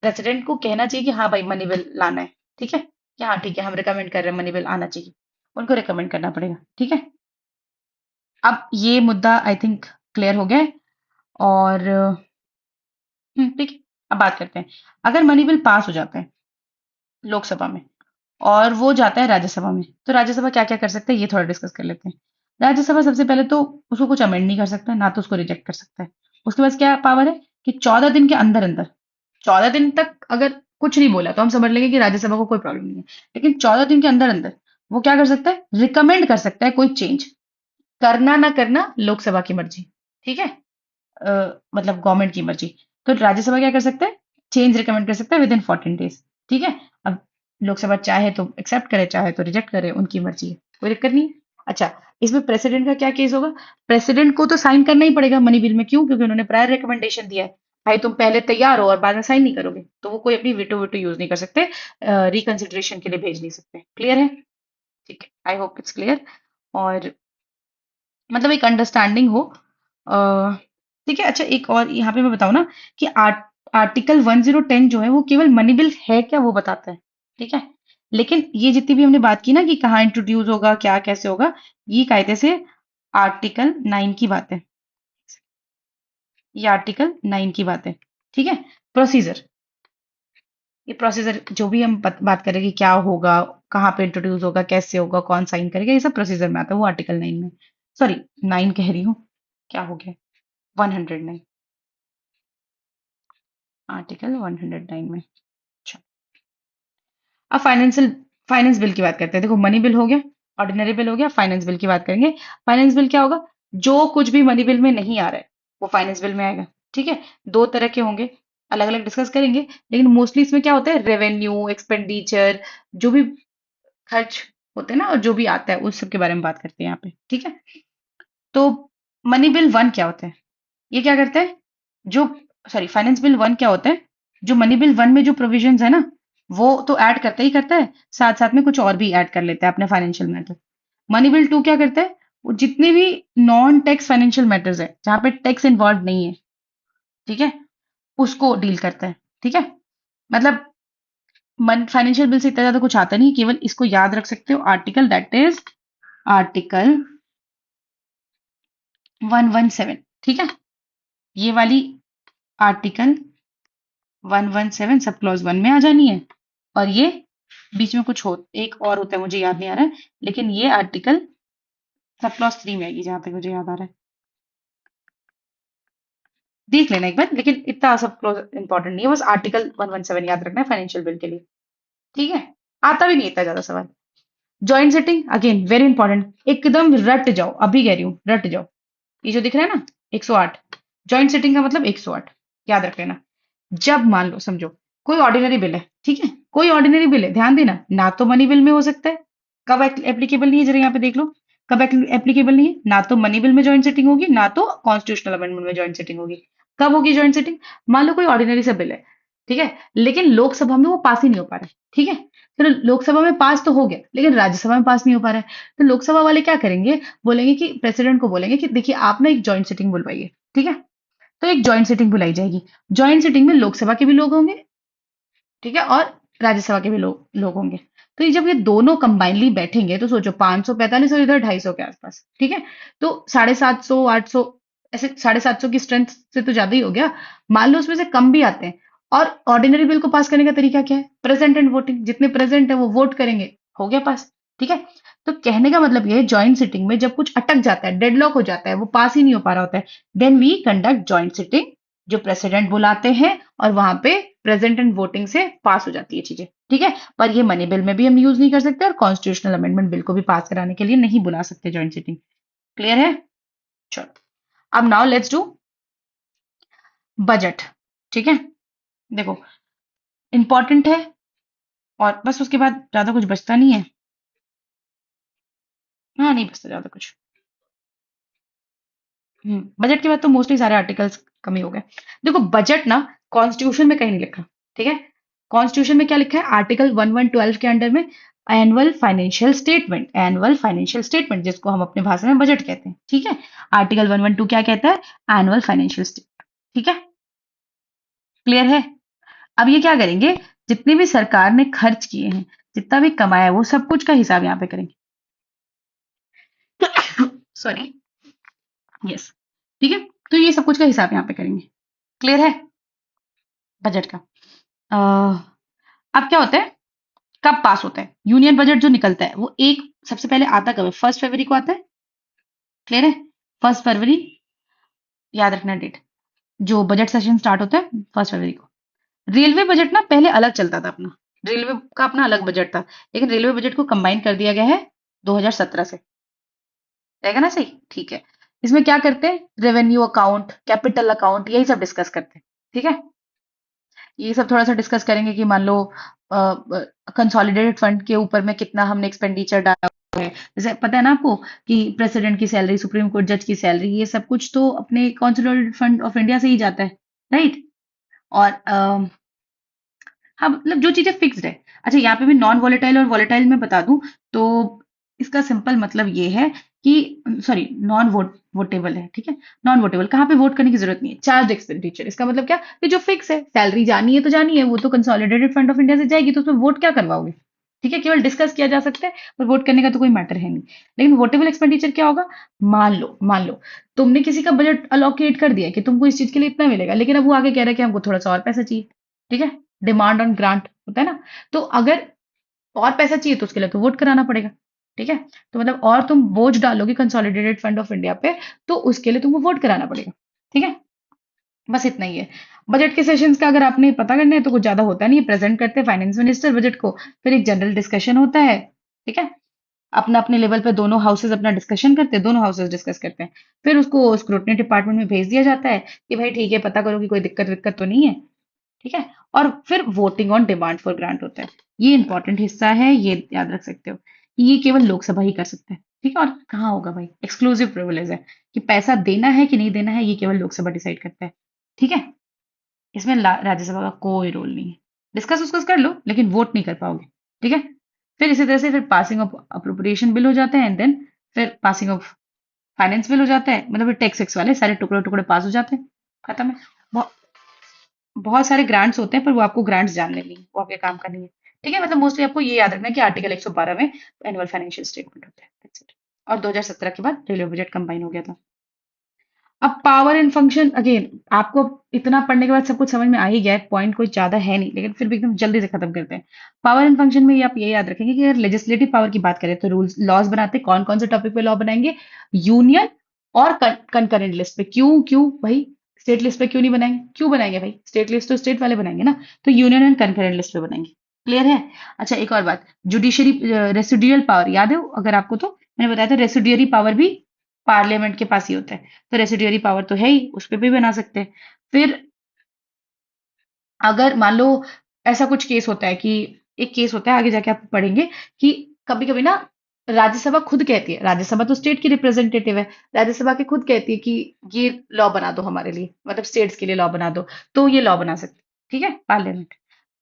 प्रेसिडेंट को कहना चाहिए कि हाँ भाई मनी बिल लाना है। ठीक है, कि हाँ ठीक है हम रिकमेंड कर रहे हैं मनी बिल आना चाहिए, उनको रिकमेंड करना पड़ेगा। ठीक है, अब ये मुद्दा आई थिंक क्लियर हो गया है। और ठीक है, अब बात करते हैं, अगर मनी बिल पास हो जाता है लोकसभा में और वो जाता है राज्यसभा में, तो राज्यसभा क्या क्या कर सकते हैं ये थोड़ा डिस्कस कर लेते हैं। राज्यसभा सबसे पहले तो उसको कुछ अमेंड नहीं कर सकता, ना तो उसको रिजेक्ट कर सकता है। उसके पास क्या पावर है कि 14 दिन के अंदर अंदर, 14 दिन तक अगर कुछ नहीं बोला तो हम समझ लेंगे कि राज्यसभा को कोई प्रॉब्लम नहीं है। लेकिन 14 दिन के अंदर अंदर वो क्या कर सकता है, रिकमेंड कर सकता है कोई चेंज। करना ना करना लोकसभा की मर्जी। ठीक है, मतलब गवर्नमेंट की मर्जी। तो राज्यसभा क्या कर सकता है, चेंज रिकमेंड कर सकता है विद इन 14 डेज। ठीक है, अब लोकसभा चाहे तो एक्सेप्ट करे, चाहे तो रिजेक्ट करे, उनकी मर्जी है, कोई दिक्कत नहीं है। अच्छा, इसमें प्रेसिडेंट का क्या केस होगा? प्रेसिडेंट को तो साइन करना ही पड़ेगा मनी बिल में, क्यों? क्योंकि उन्होंने प्रायर रिकमेंडेशन दिया है। भाई तुम पहले तैयार हो और बाद में साइन नहीं करोगे, तो वो कोई अपनी वेटो वेटो यूज नहीं कर सकते, रिकंसिडरेशन के लिए भेज नहीं सकते। क्लियर है? ठीक है, आई होप इट्स क्लियर। और मतलब एक अंडरस्टैंडिंग हो। अ, ठीक है। अच्छा, एक और यहाँ पे मैं बताऊँ ना कि आर्टिकल 1010 जो है वो केवल मनी बिल है क्या वो बताता है। ठीक है। लेकिन ये जितनी भी हमने बात की ना कि कहाँ इंट्रोड्यूस होगा, क्या कैसे होगा, ये कायदे से आर्टिकल 9 की बात है। ये आर्टिकल 9 की बात है। ठीक है। प्रोसीजर, ये प्रोसीजर जो भी हम बात करें कि क्या होगा, कहाँ पे इंट्रोड्यूस होगा, कैसे होगा, कौन साइन करेगा, ये सब प्रोसीजर में आता है, वो आर्टिकल 9 में। सॉरी, 9 कह रही हूँ, क्या हो गया, 109, आर्टिकल 109 में। अच्छा, अब फाइनेंस बिल की बात करते हैं। देखो, मनी बिल हो गया, ऑर्डिनरी बिल हो गया, फाइनेंस बिल की बात करेंगे। फाइनेंस बिल क्या होगा? जो कुछ भी मनी बिल में नहीं आ रहा है वो फाइनेंस बिल में आएगा। ठीक है। दो तरह के होंगे, अलग अलग डिस्कस करेंगे, लेकिन मोस्टली इसमें क्या होता है, रेवेन्यू, एक्सपेंडिचर, जो भी खर्च होते हैं ना, और जो भी आता है उस सब के बारे में बात करते हैं यहाँ पे। ठीक है। तो मनी बिल 1 क्या होता है? ये क्या करता है? जो सॉरी, फाइनेंस बिल 1 क्या होता है? जो मनी बिल 1 में जो प्रोविजंस है ना, वो तो ऐड करता ही करता है, साथ साथ में कुछ और भी ऐड कर लेता है अपने फाइनेंशियल मैटर। मनी बिल 2 क्या करता है? वो जितने भी नॉन टैक्स फाइनेंशियल मैटर्स है जहां पे टैक्स इन्वॉल्व नहीं है, ठीक है, उसको डील करता है। ठीक है। मतलब फाइनेंशियल बिल से इतना ज्यादा कुछ आता नहीं, केवल इसको याद रख सकते हो, आर्टिकल दैट इज आर्टिकल 117। ठीक है। ये वाली आर्टिकल 117 सब क्लॉज 1 में आ जानी है। और ये बीच में कुछ हो, एक और होता है, मुझे याद नहीं आ रहा है, लेकिन ये आर्टिकल सब क्लॉज 3 में आएगी, जहां तक मुझे याद आ रहा है। देख लेना एक बार, लेकिन इतना सब क्लॉज इंपॉर्टेंट नहीं है, बस आर्टिकल 117 याद रखना है फाइनेंशियल बिल के लिए। ठीक है। आता भी नहीं इतना ज्यादा सवाल। Joint setting again very important, एकदम रट जाओ, अभी कह रही हूँ रट जाओ। ये जो दिख रहा है ना, 108, जॉइंट सेटिंग का मतलब 108, याद रख लेना। जब मान लो, समझो, कोई ऑर्डिनरी बिल है, ठीक है, कोई ऑर्डिनरी बिल है, ध्यान देना, ना तो मनी बिल में हो सकता है, कब एप्लीकेबल नहीं है, जरा यहाँ पे देख लो, कब एप्लीकेबल नहीं है, ना तो मनी बिल में जॉइंट सेटिंग होगी, ना तो कॉन्स्टिट्यूशनल अमेंडमेंट में जॉइंट सेटिंग होगी। कब होगी जॉइंट सेटिंग? मान लो कोई ऑर्डिनरी सा बिल है, ठीक है, लेकिन लोकसभा में वो पास ही नहीं हो पा रहा है। ठीक है। चलो, लोकसभा में पास तो हो गया, लेकिन राज्यसभा में पास नहीं हो पा रहा है, तो लोकसभा वाले क्या करेंगे, बोलेंगे कि प्रेसिडेंट को बोलेंगे कि देखिए आप ना एक जॉइंट सिटिंग बुलवाइए। ठीक है। तो एक जॉइंट सिटिंग बुलाई जाएगी। जॉइंट सिटिंग में लोकसभा के भी लोग होंगे, ठीक है, और राज्यसभा के भी लोग होंगे। तो ये जब ये दोनों कंबाइनली बैठेंगे तो सोचो, 545 और इधर 250 के आसपास। ठीक है। तो 750, 800, ऐसे 750 की स्ट्रेंथ से तो ज्यादा ही हो गया। मान लो उसमें से कम भी आते हैं। और ऑर्डिनरी बिल को पास करने का तरीका क्या है? प्रेजेंट एंड वोटिंग, जितने प्रेजेंट है वो वोट करेंगे, हो गया पास। ठीक है। तो कहने का मतलब ये है, जॉइंट सिटिंग में जब कुछ अटक जाता है, डेडलॉक हो जाता है, वो पास ही नहीं हो पा रहा होता है, then we conduct joint sitting, जो प्रेसिडेंट बुलाते हैं, और वहां पे प्रेजेंट एंड वोटिंग से पास हो जाती है चीजें। ठीक है। पर ये मनी बिल में भी हम यूज नहीं कर सकते, और कॉन्स्टिट्यूशनल अमेंडमेंट बिल को भी पास कराने के लिए नहीं बुला सकते जॉइंट सिटिंग। क्लियर है? चलो, अब नाउ लेट्स डू बजट। ठीक है। देखो, इंपॉर्टेंट है, और बस उसके बाद ज्यादा कुछ बचता नहीं है। हाँ, नहीं बचता ज्यादा कुछ। बजट के बाद तो मोस्टली सारे आर्टिकल्स कम ही हो गए। देखो, बजट ना कॉन्स्टिट्यूशन में कहीं नहीं लिखा। ठीक है। कॉन्स्टिट्यूशन में क्या लिखा है? आर्टिकल 1112 के अंडर में एनुअल फाइनेंशियल स्टेटमेंट, जिसको हम अपने भाषा में बजट कहते हैं। ठीक है। आर्टिकल 112 क्या कहता है? Annual financial statement. ठीक है। क्लियर है? अब ये क्या करेंगे, जितने भी सरकार ने खर्च किए हैं, जितना भी कमाया है, वो सब कुछ का हिसाब यहाँ पे करेंगे। सॉरी। यस। ठीक है। तो ये सब कुछ का हिसाब यहाँ पे करेंगे। क्लियर है? बजट का। अब क्या होता है, कब पास होता है यूनियन बजट जो निकलता है, वो एक सबसे पहले आता कब है? 1 फरवरी को आता है। क्लियर है? 1 फरवरी, याद रखना डेट, जो बजट सेशन स्टार्ट होता है 1 फरवरी को। रेलवे बजट ना पहले अलग चलता था अपना, रेलवे का अपना अलग बजट था, लेकिन रेलवे बजट को कंबाइन कर दिया गया है 2017 से। रहेगा ना सही? ठीक है। इसमें क्या करते हैं, रेवेन्यू अकाउंट, कैपिटल अकाउंट, यही सब डिस्कस करते हैं। ठीक है। ये सब थोड़ा सा डिस्कस करेंगे कि मान लो कंसोलिडेटेड फंड के ऊपर में कितना हमने एक्सपेंडिचर डाला, है। जैसे पता है ना आपको कि प्रेसिडेंट की सैलरी, सुप्रीम कोर्ट जज की सैलरी, ये सब कुछ तो अपने कंसोलिडेटेड फंड ऑफ इंडिया से ही जाता है, राइट? और हाँ, मतलब जो चीजें फिक्स्ड है। अच्छा, यहाँ पे भी नॉन वॉलेटाइल और वॉलेटाइल में बता दूं तो इसका सिंपल मतलब ये है कि सॉरी, नॉन वोटेबल है, ठीक है। नॉन वोटेबल कहाँ पे वोट करने की जरूरत नहीं है, चार्ज एक्सपेंडिचर। इसका मतलब क्या, कि जो फिक्स है, सैलरी जानी है तो जानी है, वो तो कंसोलिडेटेड फंड ऑफ इंडिया से जाएगी, तो उसमें वोट क्या करवाओगे? ठीक है, केवल डिस्कस किया जा सकता है, पर वोट करने का तो कोई मैटर है नहीं। लेकिन वोटेबल एक्सपेंडिचर क्या होगा? मान लो तुमने किसी का बजट अलोकेट कर दिया कि तुमको इस चीज के लिए इतना मिलेगा, लेकिन अब वो आगे कह रहा है कि हमको थोड़ा सा और पैसा चाहिए, ठीक है। डिमांड ऑन ग्रांट होता है ना। तो अगर और पैसा चाहिए तो उसके लिए तो वोट कराना पड़ेगा, ठीक है। तो मतलब और तुम बोझ डालोगे कंसोलिडेटेड फंड ऑफ इंडिया पे, तो उसके लिए तुमको वोट कराना पड़ेगा, ठीक है। बस इतना ही है। बजट के सेशंस का अगर आपने पता करना है तो कुछ ज्यादा होता नहीं है, प्रेजेंट करते हैं फाइनेंस मिनिस्टर बजट को, फिर एक जनरल डिस्कशन होता है, ठीक है। अपना अपने लेवल पे दोनों हाउसेज अपना डिस्कशन करते हैं, दोनों हाउसेज डिस्कस करते हैं, फिर उसको स्क्रूटनी डिपार्टमेंट में भेज दिया जाता है कि भाई ठीक है, पता करो कि कोई दिक्कत विक्कत तो नहीं है, ठीक है। और फिर voting on demand for grant होता है। ये इंपॉर्टेंट हिस्सा है, ये याद रख सकते हो कि ये केवल लोकसभा ही कर सकते हैं, ठीक है। और कहाँ होगा भाई, एक्सक्लूसिव प्रिविलेज है कि पैसा देना है कि नहीं देना है, ये केवल लोकसभा डिसाइड करता है, ठीक है। इसमें राज्यसभा का कोई रोल नहीं है। डिस्कस उसकस कर लो लेकिन वोट नहीं कर पाओगे, ठीक है। फिर इसी तरह से फिर पासिंग ऑफ अप्रोप्रिएशन बिल हो जाते हैं, एंड देन फिर पासिंग ऑफ फाइनेंस बिल हो जाता है, मतलब टैक्स वैक्स वाले सारे टुकड़े टुकड़े पास हो जाते हैं, खत्म है। बहुत बहुत सारे ग्रांट्स होते हैं, पर वो आपको ग्रांट्स जानने नहीं है, वो आपके काम का नहीं है, ठीक है। मतलब मोस्टली आपको ये याद रखना है कि आर्टिकल 112 में एनुअल फाइनेंशियल स्टेटमेंट होता है, That's it। और 2017 के बाद रेलवे बजट कंबाइन हो गया था। अब पावर एंड फंक्शन अगेन, आपको इतना पढ़ने के बाद सब कुछ समझ में आ ही गया है, पॉइंट कोई ज्यादा है नहीं, लेकिन फिर भी एकदम जल्दी से खत्म करते हैं। पावर एंड फंक्शन में ये आप ये याद रखेंगे कि अगर लेजिस्लेटिव पावर की बात करें तो रूल्स लॉज बनाते हैं, कौन कौन से टॉपिक पे लॉ बनाएंगे? यूनियन और कंकरेंट लिस्ट पे। क्यों क्यों भाई, स्टेट लिस्ट पे क्यों नहीं बनाएंगे? क्यों बनाएंगे भाई, स्टेट लिस्ट तो स्टेट वाले बनाएंगे ना, तो यूनियन एंड कंकरेंट लिस्ट पे बनाएंगे। क्लियर है? अच्छा, एक और बात, जुडिशरी रेसिडुअल पावर याद है अगर आपको, तो मैंने बताया था रेसिडुअरी पावर भी पार्लियामेंट के पास ही होता है, तो रेसिडुअरी पावर तो है ही, उस पे भी बना सकते हैं। फिर अगर मान लो ऐसा कुछ केस होता है कि, एक केस होता है आगे जाके आप पढ़ेंगे कि कभी कभी ना राज्यसभा खुद कहती है, राज्यसभा तो स्टेट की रिप्रेजेंटेटिव है, राज्यसभा की खुद कहती है कि ये लॉ बना दो हमारे लिए, मतलब स्टेट्स के लिए लॉ बना दो, तो ये लॉ बना सकती है, ठीक है, पार्लियामेंट।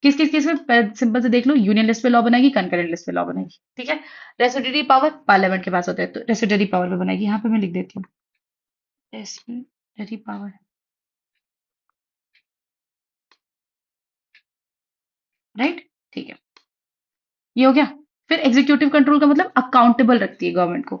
किस किस केस में? सिंपल से देख लो, यूनियन लिस्ट पे लॉ बनाएगी, कंकरेंट लिस्ट पे लॉ बनाएगी, ठीक है। रेसिडुअरी पावर पार्लियामेंट के पास होता है, तो रेसिडुअरी पावर पे बनाएगी, यहाँ पे मैं लिख देती हूँ रेसिडुअरी पावर, राइट, ठीक है। ये हो गया। फिर एग्जीक्यूटिव कंट्रोल का मतलब अकाउंटेबल रखती है गवर्नमेंट को,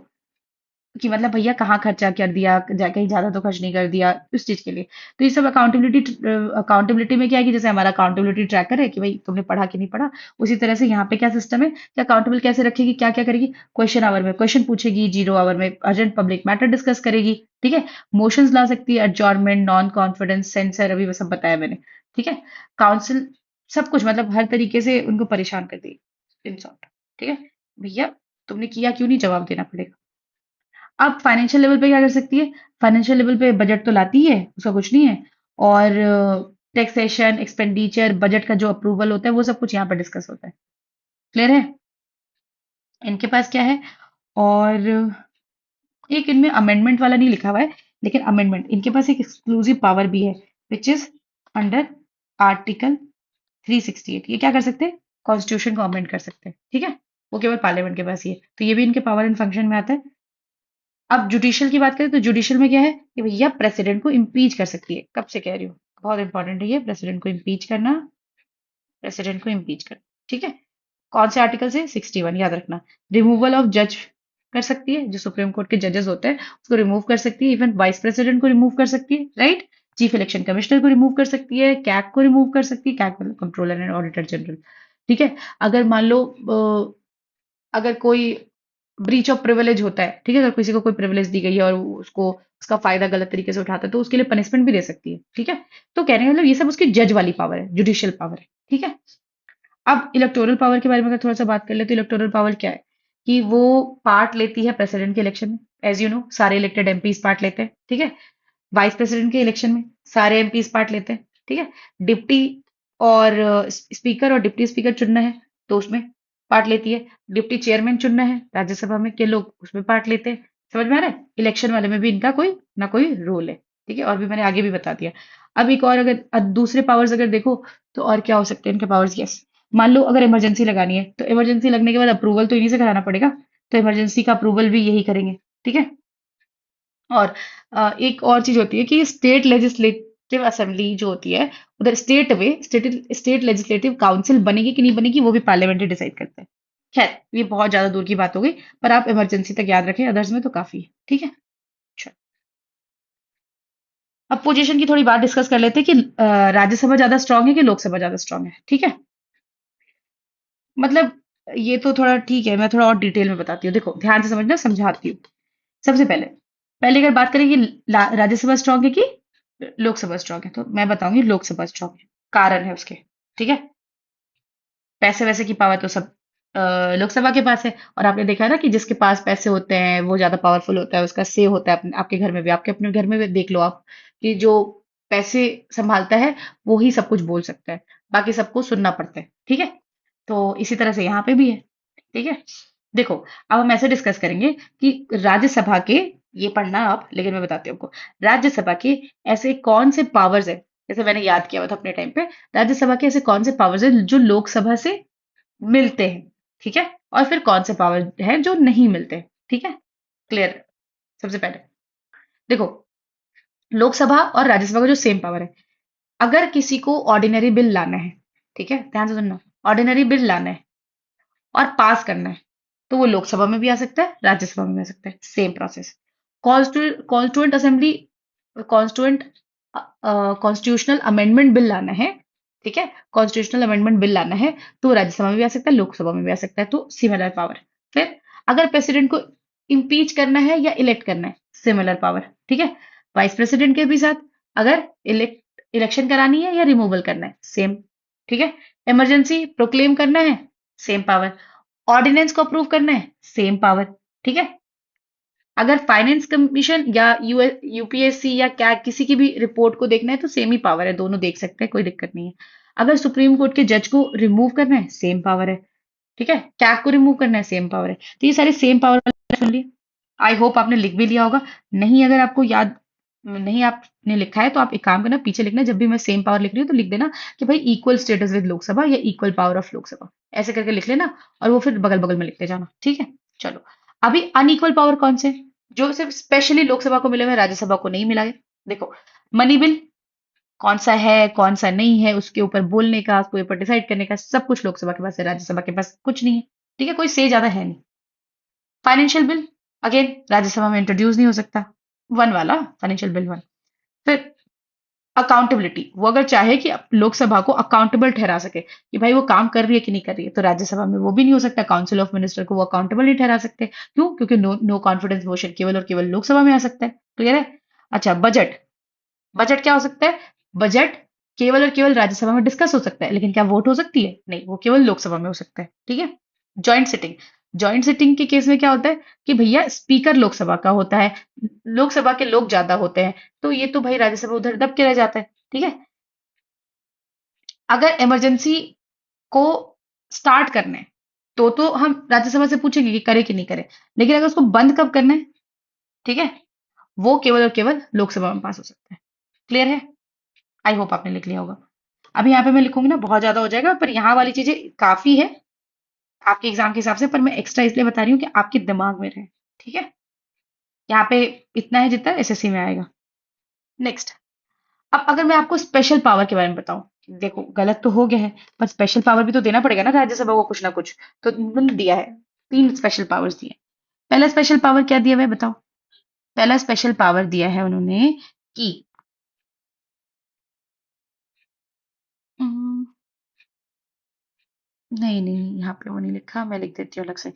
कि मतलब भैया कहाँ खर्चा कर दिया, कहीं ज्यादा तो खर्च नहीं कर दिया उस चीज के लिए। तो ये सब अकाउंटेबिलिटी में क्या है कि जैसे हमारा अकाउंटेबिलिटी ट्रैकर है कि भाई तुमने पढ़ा कि नहीं पढ़ा, उसी तरह से यहाँ पे क्या सिस्टम है कि अकाउंटेबल कैसे रखेगी, क्या क्या करेगी, क्वेश्चन आवर में क्वेश्चन पूछेगी, 0 आवर में अर्जेंट पब्लिक मैटर डिस्कस करेगी, ठीक है। मोशंस ला सकती है, एडजॉर्नमेंट, नॉन कॉन्फिडेंस, सेंसर, अभी वो सब बताया मैंने, ठीक है। काउंसिल, सब कुछ मतलब हर तरीके से उनको परेशान कर दी, इन शॉर्ट, ठीक है। भैया तुमने किया क्यों नहीं, जवाब देना पड़ेगा। अब फाइनेंशियल लेवल पे क्या कर सकती है? फाइनेंशियल लेवल पे बजट तो लाती है, उसका कुछ नहीं है। और टैक्सेशन, एक्सपेंडिचर, बजट का जो अप्रूवल होता है, वो सब कुछ यहाँ पर डिस्कस होता है। क्लियर है? इनके पास क्या है? और एक इनमें अमेंडमेंट वाला नहीं लिखा हुआ है, लेकिन अमेंडमेंट इनके पास एक एक्सक्लूसिव पावर भी है, विच इज अंडर आर्टिकल 368। ये क्या कर सकते हैं? कॉन्स्टिट्यूशन को अमेंड कर सकते हैं, ठीक है। वो केवल पार्लियामेंट के पास ही है, तो ये भी इनके पावर एंड फंक्शन में आता है। अब जुडिशियल की बात करें तो जुडिशियल में क्या है कि भैया प्रेसिडेंट को इम्पीच कर सकती है, कब से कह रही हूँ, बहुत इंपॉर्टेंट है ये, प्रेसिडेंट को इम्पीच करना, प्रेसिडेंट को इम्पीच करना, ठीक है। कौन से आर्टिकल से? 61, याद रखना। रिमूवल ऑफ जज कर सकती है, जो सुप्रीम कोर्ट के जजेस होते हैं उसको रिमूव कर सकती है, इवन वाइस प्रेसिडेंट को रिमूव कर सकती है, राइट। चीफ इलेक्शन कमिश्नर को रिमूव कर सकती है, कैग को रिमूव कर सकती है, कैग मतलब कंट्रोलर एंड ऑडिटर जनरल, ठीक है। अगर मान लो अगर कोई ब्रीच ऑफ प्रिविलेज होता है, ठीक है, अगर किसी को कोई प्रिविलेज दी गई है और वो उसको उसका फायदा गलत तरीके से उठाता है, तो उसके लिए पनिशमेंट भी दे सकती है, ठीक है। तो कहने का मतलब ये सब उसकी जज वाली पावर है, जुडिशियल पावर है, ठीक है। अब इलेक्टोरल पावर के बारे में अगर थोड़ा सा बात कर ले तो इलेक्टोरल पावर क्या है कि वो पार्ट लेती है प्रेसिडेंट के इलेक्शन में, एज यू नो सारे इलेक्टेड एमपीज पार्ट लेते हैं, ठीक है। वाइस प्रेसिडेंट के इलेक्शन में सारे एमपीज पार्ट लेते हैं, ठीक है। डिप्टी और स्पीकर और डिप्टी स्पीकर चुनना है तो उसमें पार्ट लेती है। डिप्टी चेयरमैन चुनना है राज्यसभा में के लोग उसमें पार्ट लेते हैं। समझ में आ रहा है? इलेक्शन वाले में भी इनका कोई ना कोई रोल है। ठीक है, और भी मैंने आगे भी बता दिया। अब एक और अगर दूसरे पावर्स अगर देखो तो और क्या हो सकते हैं इनके पावर्स? यस, मान लो अगर इमरजेंसी लगानी है तो इमरजेंसी लगने के बाद अप्रूवल तो इन्हीं से कराना पड़ेगा, तो इमरजेंसी का अप्रूवल भी यही करेंगे। ठीक है। और एक और चीज होती है कि स्टेट लेजिस्लेटिव असेंबली जो होती है, उधर स्टेट लेजिस्लेटिव काउंसिल बनेगी कि नहीं बनेगी वो भी पार्लियामेंट ही डिसाइड करता है। खैर, ये बहुत ज्यादा दूर की बात हो गई, पर आप इमरजेंसी तक याद रखें, अदर्स में तो काफी है। ठीक है। अच्छा, अब पोजीशन की थोड़ी बात डिस्कस कर लेते हैं कि राज्यसभा ज्यादा स्ट्रांग है कि लोकसभा ज्यादा स्ट्रांग है। ठीक है। मतलब ये तो थोड़ा ठीक है, मैं थोड़ा और डिटेल में बताती हूँ। देखो ध्यान से समझना, समझाती हूँ। सबसे पहले पहले अगर बात करें कि राज्यसभा स्ट्रांग है कि लोकसभा स्ट्रांग है, तो मैं बताऊंगी लोकसभा स्ट्रांग है। कारण है उसके। ठीक है। पैसे वैसे की पावर तो सब लोकसभा के पास है। और आपने देखा है ना कि जिसके पास पैसे होते हैं वो ज्यादा पावरफुल होता है, उसका से होता है आपके घर में भी, आपके अपने घर में भी देख लो आप, कि जो पैसे संभालता है वो ही सब कुछ बोल सकता है, बाकी सबको सुनना पड़ता है। ठीक है। तो इसी तरह से यहाँ पे भी है। ठीक है। देखो, अब हम ऐसे डिस्कस करेंगे कि राज्यसभा के, ये पढ़ना आप, लेकिन मैं बताती हूँ आपको, राज्यसभा के ऐसे कौन से पावर्स है, जैसे मैंने याद किया हुआ था अपने टाइम पे, राज्यसभा के ऐसे कौन से पावर्स है जो लोकसभा से मिलते हैं। ठीक है। और फिर कौन से पावर है जो नहीं मिलते। ठीक है। क्लियर? सबसे पहले देखो, लोकसभा और राज्यसभा का जो सेम पावर है, अगर किसी को ऑर्डिनरी बिल लाना है, ठीक है, ध्यान से सुनना, ऑर्डिनरी बिल लाना है और पास करना है, तो वो लोकसभा में भी आ सकता है, राज्यसभा में भी आ सकता है, same process. Constituent assembly, constituent constitutional amendment bill लाना है, ठीक है, कॉन्स्टिट्यूशनल अमेंडमेंट बिल लाना है, तो राज्यसभा में भी आ सकता है, लोकसभा में भी आ सकता है, तो सिमिलर पावर। फिर अगर प्रेसिडेंट को इम्पीच करना है या इलेक्ट करना है, सिमिलर पावर। ठीक है। वाइस प्रेसिडेंट के भी साथ, अगर इलेक्शन करानी है या रिमूवल करना है, सेम। ठीक है। इमरजेंसी प्रोक्लेम करना है, सेम पावर। ऑर्डिनेंस को अप्रूव करना है, सेम पावर। ठीक है। अगर फाइनेंस कमीशन या यूपीएससी या क्या किसी की भी रिपोर्ट को देखना है तो सेम ही पावर है, दोनों देख सकते हैं, कोई दिक्कत नहीं है। अगर सुप्रीम कोर्ट के जज को रिमूव करना है, सेम पावर है। ठीक है। कैग को रिमूव करना है, सेम पावर है। तो ये सारे सेम पावर सुन लिए। आई होप आपने लिख भी लिया होगा। नहीं, अगर आपको याद नहीं आपने लिखा है तो आप एक काम करना, पीछे लिखना, जब भी मैं सेम पावर लिख रही हूँ तो लिख देना कि भाई इक्वल स्टेटस विद लोकसभा या इक्वल पावर ऑफ लोकसभा, ऐसे करके लिख लेना। और वो फिर बगल बगल में लिखते जाना। ठीक है। चलो, अभी अनइक्वल पावर कौन से जो सिर्फ स्पेशली लोकसभा को मिले हुए हैं, राज्यसभा को नहीं मिला है? देखो, मनी बिल कौन सा है कौन सा नहीं है उसके ऊपर बोलने का, उसके ऊपर डिसाइड करने का सब कुछ लोकसभा के पास है, राज्यसभा के पास कुछ नहीं है। ठीक है, कोई से ज्यादा है नहीं। फाइनेंशियल बिल, अगेन राज्यसभा में इंट्रोड्यूस नहीं हो सकता, वन वाला फाइनेंशियल बिल वन। फिर अकाउंटेबिलिटी, वो अगर चाहे कि लोकसभा को अकाउंटेबल ठहरा सके कि भाई वो काम कर रही है कि नहीं कर रही है, तो राज्यसभा में वो भी नहीं हो सकता, काउंसिल ऑफ मिनिस्टर को वो अकाउंटेबल नहीं ठहरा सकते। क्यों? क्योंकि नो नो कॉन्फिडेंस मोशन केवल और केवल लोकसभा में आ सकता है। क्लियर है? अच्छा, बजट, बजट क्या हो सकता है? बजट केवल और केवल राज्यसभा में डिस्कस हो सकता है, लेकिन क्या वोट हो सकती है? नहीं, वो केवल लोकसभा में हो सकता है। ठीक है। जॉइंट सिटिंग, जॉइंट सिटिंग के केस में क्या होता है कि भैया स्पीकर लोकसभा का होता है, लोकसभा के लोग ज्यादा होते हैं, तो ये तो भाई राज्यसभा उधर दब के रह जाता है। ठीक है। अगर इमरजेंसी को स्टार्ट करना है तो हम राज्यसभा से पूछेंगे कि करे कि नहीं करे, लेकिन अगर उसको बंद कब करना है, ठीक है, वो केवल और केवल लोकसभा में पास हो सकता है। क्लियर है? आई होप आपने लिख लिया होगा। अभी यहाँ पे मैं लिखूंगी ना बहुत ज्यादा हो जाएगा, पर यहाँ वाली चीजें काफी है आपके एग्जाम के हिसाब से, पर मैं एक्स्ट्रा इसलिए बता रही हूँ कि आपके दिमाग में रहे। ठीक है। यहाँ पे इतना है जितना एसएससी में आएगा। नेक्स्ट, अब अगर मैं आपको स्पेशल पावर के बारे में बताऊं, देखो गलत तो हो गया है, पर स्पेशल पावर भी तो देना पड़ेगा ना राज्यसभा को कुछ ना कुछ, तो उन्होंने दिया है, तीन स्पेशल पावर्स दिए। पहला स्पेशल पावर क्या दिया हुआ है बताओ? पहला स्पेशल पावर दिया है उन्होंने कि हम्म, नहीं नहीं, यहाँ पे वो नहीं लिखा, मैं लिख देती हूँ अलग से।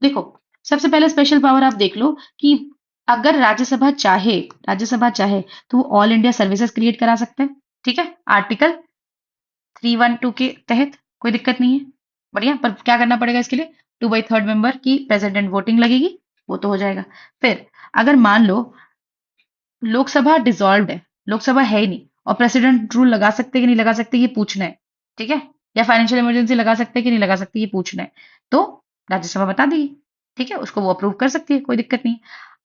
देखो, सबसे पहले स्पेशल पावर आप देख लो कि अगर राज्यसभा चाहे तो वो ऑल इंडिया सर्विसेज क्रिएट करा सकते हैं। ठीक है। आर्टिकल 312 के तहत कोई दिक्कत नहीं है। बढ़िया, पर क्या करना पड़ेगा इसके लिए? 2/3 मेंबर की प्रेसिडेंट वोटिंग लगेगी, वो तो हो जाएगा। फिर अगर मान लो लोकसभा डिसॉल्व्ड है, लोकसभा है ही नहीं, और प्रेसिडेंट रूल लगा सकते कि नहीं लगा सकते ये पूछना है। ठीक है। या फाइनेंशियल इमरजेंसी लगा सकते हैं कि नहीं लगा सकते ये पूछना है, तो राज्यसभा बता देगी। ठीक है, उसको वो अप्रूव कर सकती है, कोई दिक्कत नहीं।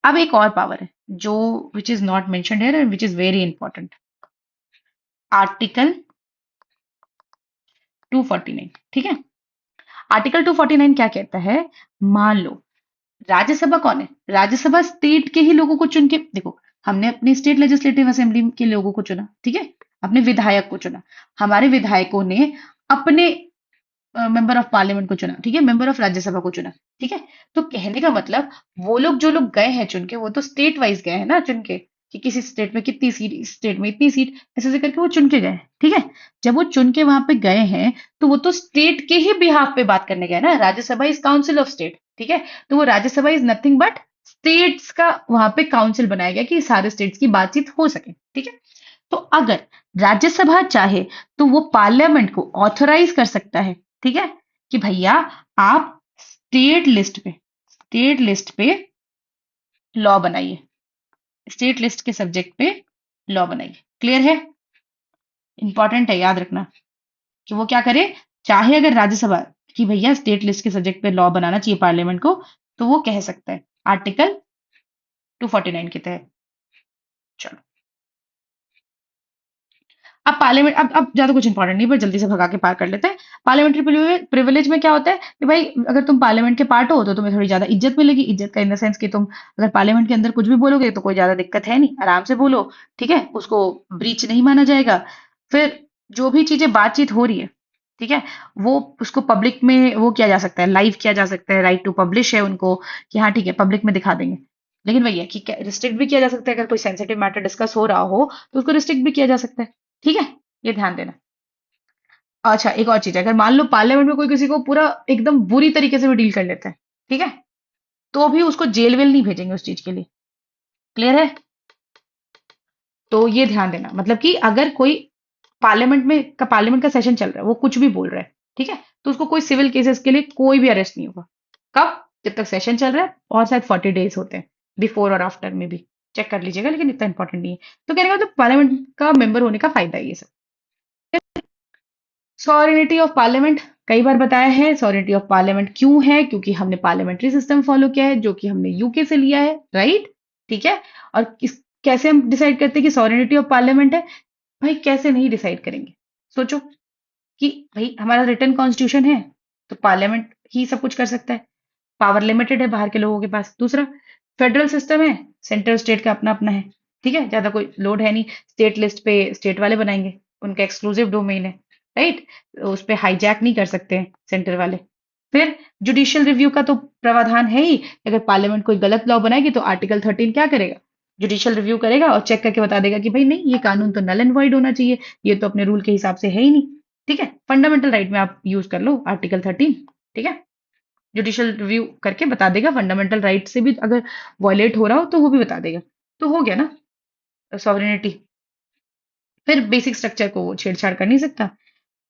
अब एक और पावर है जो which is not mentioned here and which is very important, article 249। ठीक है, आर्टिकल 249 क्या कहता है? मान लो राज्यसभा कौन है? राज्यसभा स्टेट के ही लोगों को चुन के, देखो हमने अपने स्टेट लेजिस्लेटिव असेंबली के लोगों को चुना, ठीक है, अपने विधायक को चुना, हमारे विधायकों ने अपने मेंबर ऑफ पार्लियामेंट को चुना, ठीक है, मेंबर ऑफ राज्यसभा को चुना, ठीक है। तो कहने का मतलब वो लोग जो लोग गए हैं चुन के, वो तो स्टेट वाइज गए हैं ना चुन के, कि किसी स्टेट में कितनी सीट, इस स्टेट में इतनी सीट, ऐसे ऐसे करके वो चुन के गए हैं, ठीक है। जब वो चुन के वहां पे गए हैं, तो वो तो स्टेट के ही बिहाफ पे बात करने गए ना। Rajya Sabha is council of state, ठीक है। तो वो Rajya Sabha is nothing but states का वहां पे काउंसिल बनाया गया कि सारे स्टेट्स की बातचीत हो सके, ठीक है। तो अगर राज्यसभा चाहे तो वो पार्लियामेंट को ऑथराइज कर सकता है, ठीक है, कि भैया आप स्टेट लिस्ट पे लॉ बनाइए, स्टेट लिस्ट के सब्जेक्ट पे लॉ बनाइए। क्लियर है? इंपॉर्टेंट है, याद रखना कि वो क्या करे। चाहे अगर राज्यसभा कि भैया स्टेट लिस्ट के सब्जेक्ट पे लॉ बनाना चाहिए पार्लियामेंट को, तो वो कह सकता है आर्टिकल 249 के तहत। चलो, अब पार्लियामेंट, अब ज्यादा कुछ इंपॉर्टेंट नहीं, पर जल्दी से भगा के पार कर लेते हैं। पार्लियामेंट्री प्रिविलेज में क्या होता है कि भाई अगर तुम पार्लियामेंट के पार्ट हो तो तुम्हें थोड़ी ज्यादा इज्जत मिलेगी। इज्जत का इन द सेंस कि तुम अगर पार्लियामेंट के अंदर कुछ भी बोलोगे तो कोई ज्यादा दिक्कत है नहीं, आराम से बोलो, ठीक है, उसको ब्रीच नहीं माना जाएगा। फिर जो भी चीजें बातचीत हो रही है, ठीक है, वो उसको पब्लिक में वो किया जा सकता है, लाइव किया जा सकता है, राइट टू पब्लिश है उनको, कि हाँ ठीक है पब्लिक में दिखा देंगे। लेकिन भैया कि रिस्ट्रिक्ट भी किया जा सकता है, अगर कोई सेंसिटिव मैटर डिस्कस हो रहा हो तो उसको रिस्ट्रिक्ट भी किया जा सकता है, ठीक है, ये ध्यान देना। अच्छा, एक और चीज है, अगर मान लो पार्लियामेंट में कोई किसी को पूरा एकदम बुरी तरीके से भी डील कर लेता है, ठीक है, तो भी उसको जेल वेल नहीं भेजेंगे उस चीज के लिए। क्लियर है? तो ये ध्यान देना, मतलब कि अगर कोई पार्लियामेंट का सेशन चल रहा है, वो कुछ भी बोल रहा है, ठीक है, तो उसको कोई सिविल केसेस के लिए कोई भी अरेस्ट नहीं होगा। कब? जब तक सेशन चल रहा है, और शायद 40 डेज होते हैं, बिफोर और आफ्टर में भी चेक कर लीजिएगा, लेकिन इतना इंपॉर्टेंट नहीं है। तो कहने का मतलब पार्लियामेंट का मेंबर होने का फायदा है ये सब। सॉवरेनिटी ऑफ पार्लियामेंट, कई बार बताया है सॉवरेनिटी ऑफ पार्लियामेंट क्यों है, क्योंकि हमने पार्लियामेंट्री सिस्टम फॉलो किया है जो कि हमने यूके से लिया है, राइट? ठीक है। और कैसे हम डिसाइड करते हैं कि सॉवरेनिटी ऑफ पार्लियामेंट है? भाई कैसे नहीं डिसाइड करेंगे, सोचो कि भाई हमारा रिटर्न कॉन्स्टिट्यूशन है, तो पार्लियामेंट ही सब कुछ कर सकता है, पावर लिमिटेड है बाहर के लोगों के पास। दूसरा, फेडरल सिस्टम है, सेंट्रल स्टेट का अपना अपना है, ठीक है, ज्यादा कोई लोड है नहीं, स्टेट लिस्ट पे स्टेट वाले बनाएंगे, उनका एक्सक्लूसिव डोमेन है, राइट, उस पे हाईजैक नहीं कर सकते हैं सेंटर वाले। फिर जुडिशियल रिव्यू का तो प्रावधान है ही, अगर पार्लियामेंट कोई गलत लॉ बनाएगी तो आर्टिकल 13 क्या करेगा? जुडिशियल रिव्यू करेगा और चेक करके बता देगा कि भाई नहीं, ये कानून तो नल एंड वॉइड होना चाहिए, ये तो अपने रूल के हिसाब से है ही नहीं। ठीक है, फंडामेंटल राइट में आप यूज कर लो आर्टिकल 13, ठीक है, जुडिशियल रिव्यू करके बता देगा, फंडामेंटल राइट से भी अगर वॉयलेट हो रहा हो तो वो भी बता देगा। तो हो गया ना सॉवरेनिटी। फिर बेसिक स्ट्रक्चर को वो छेड़छाड़ कर नहीं सकता।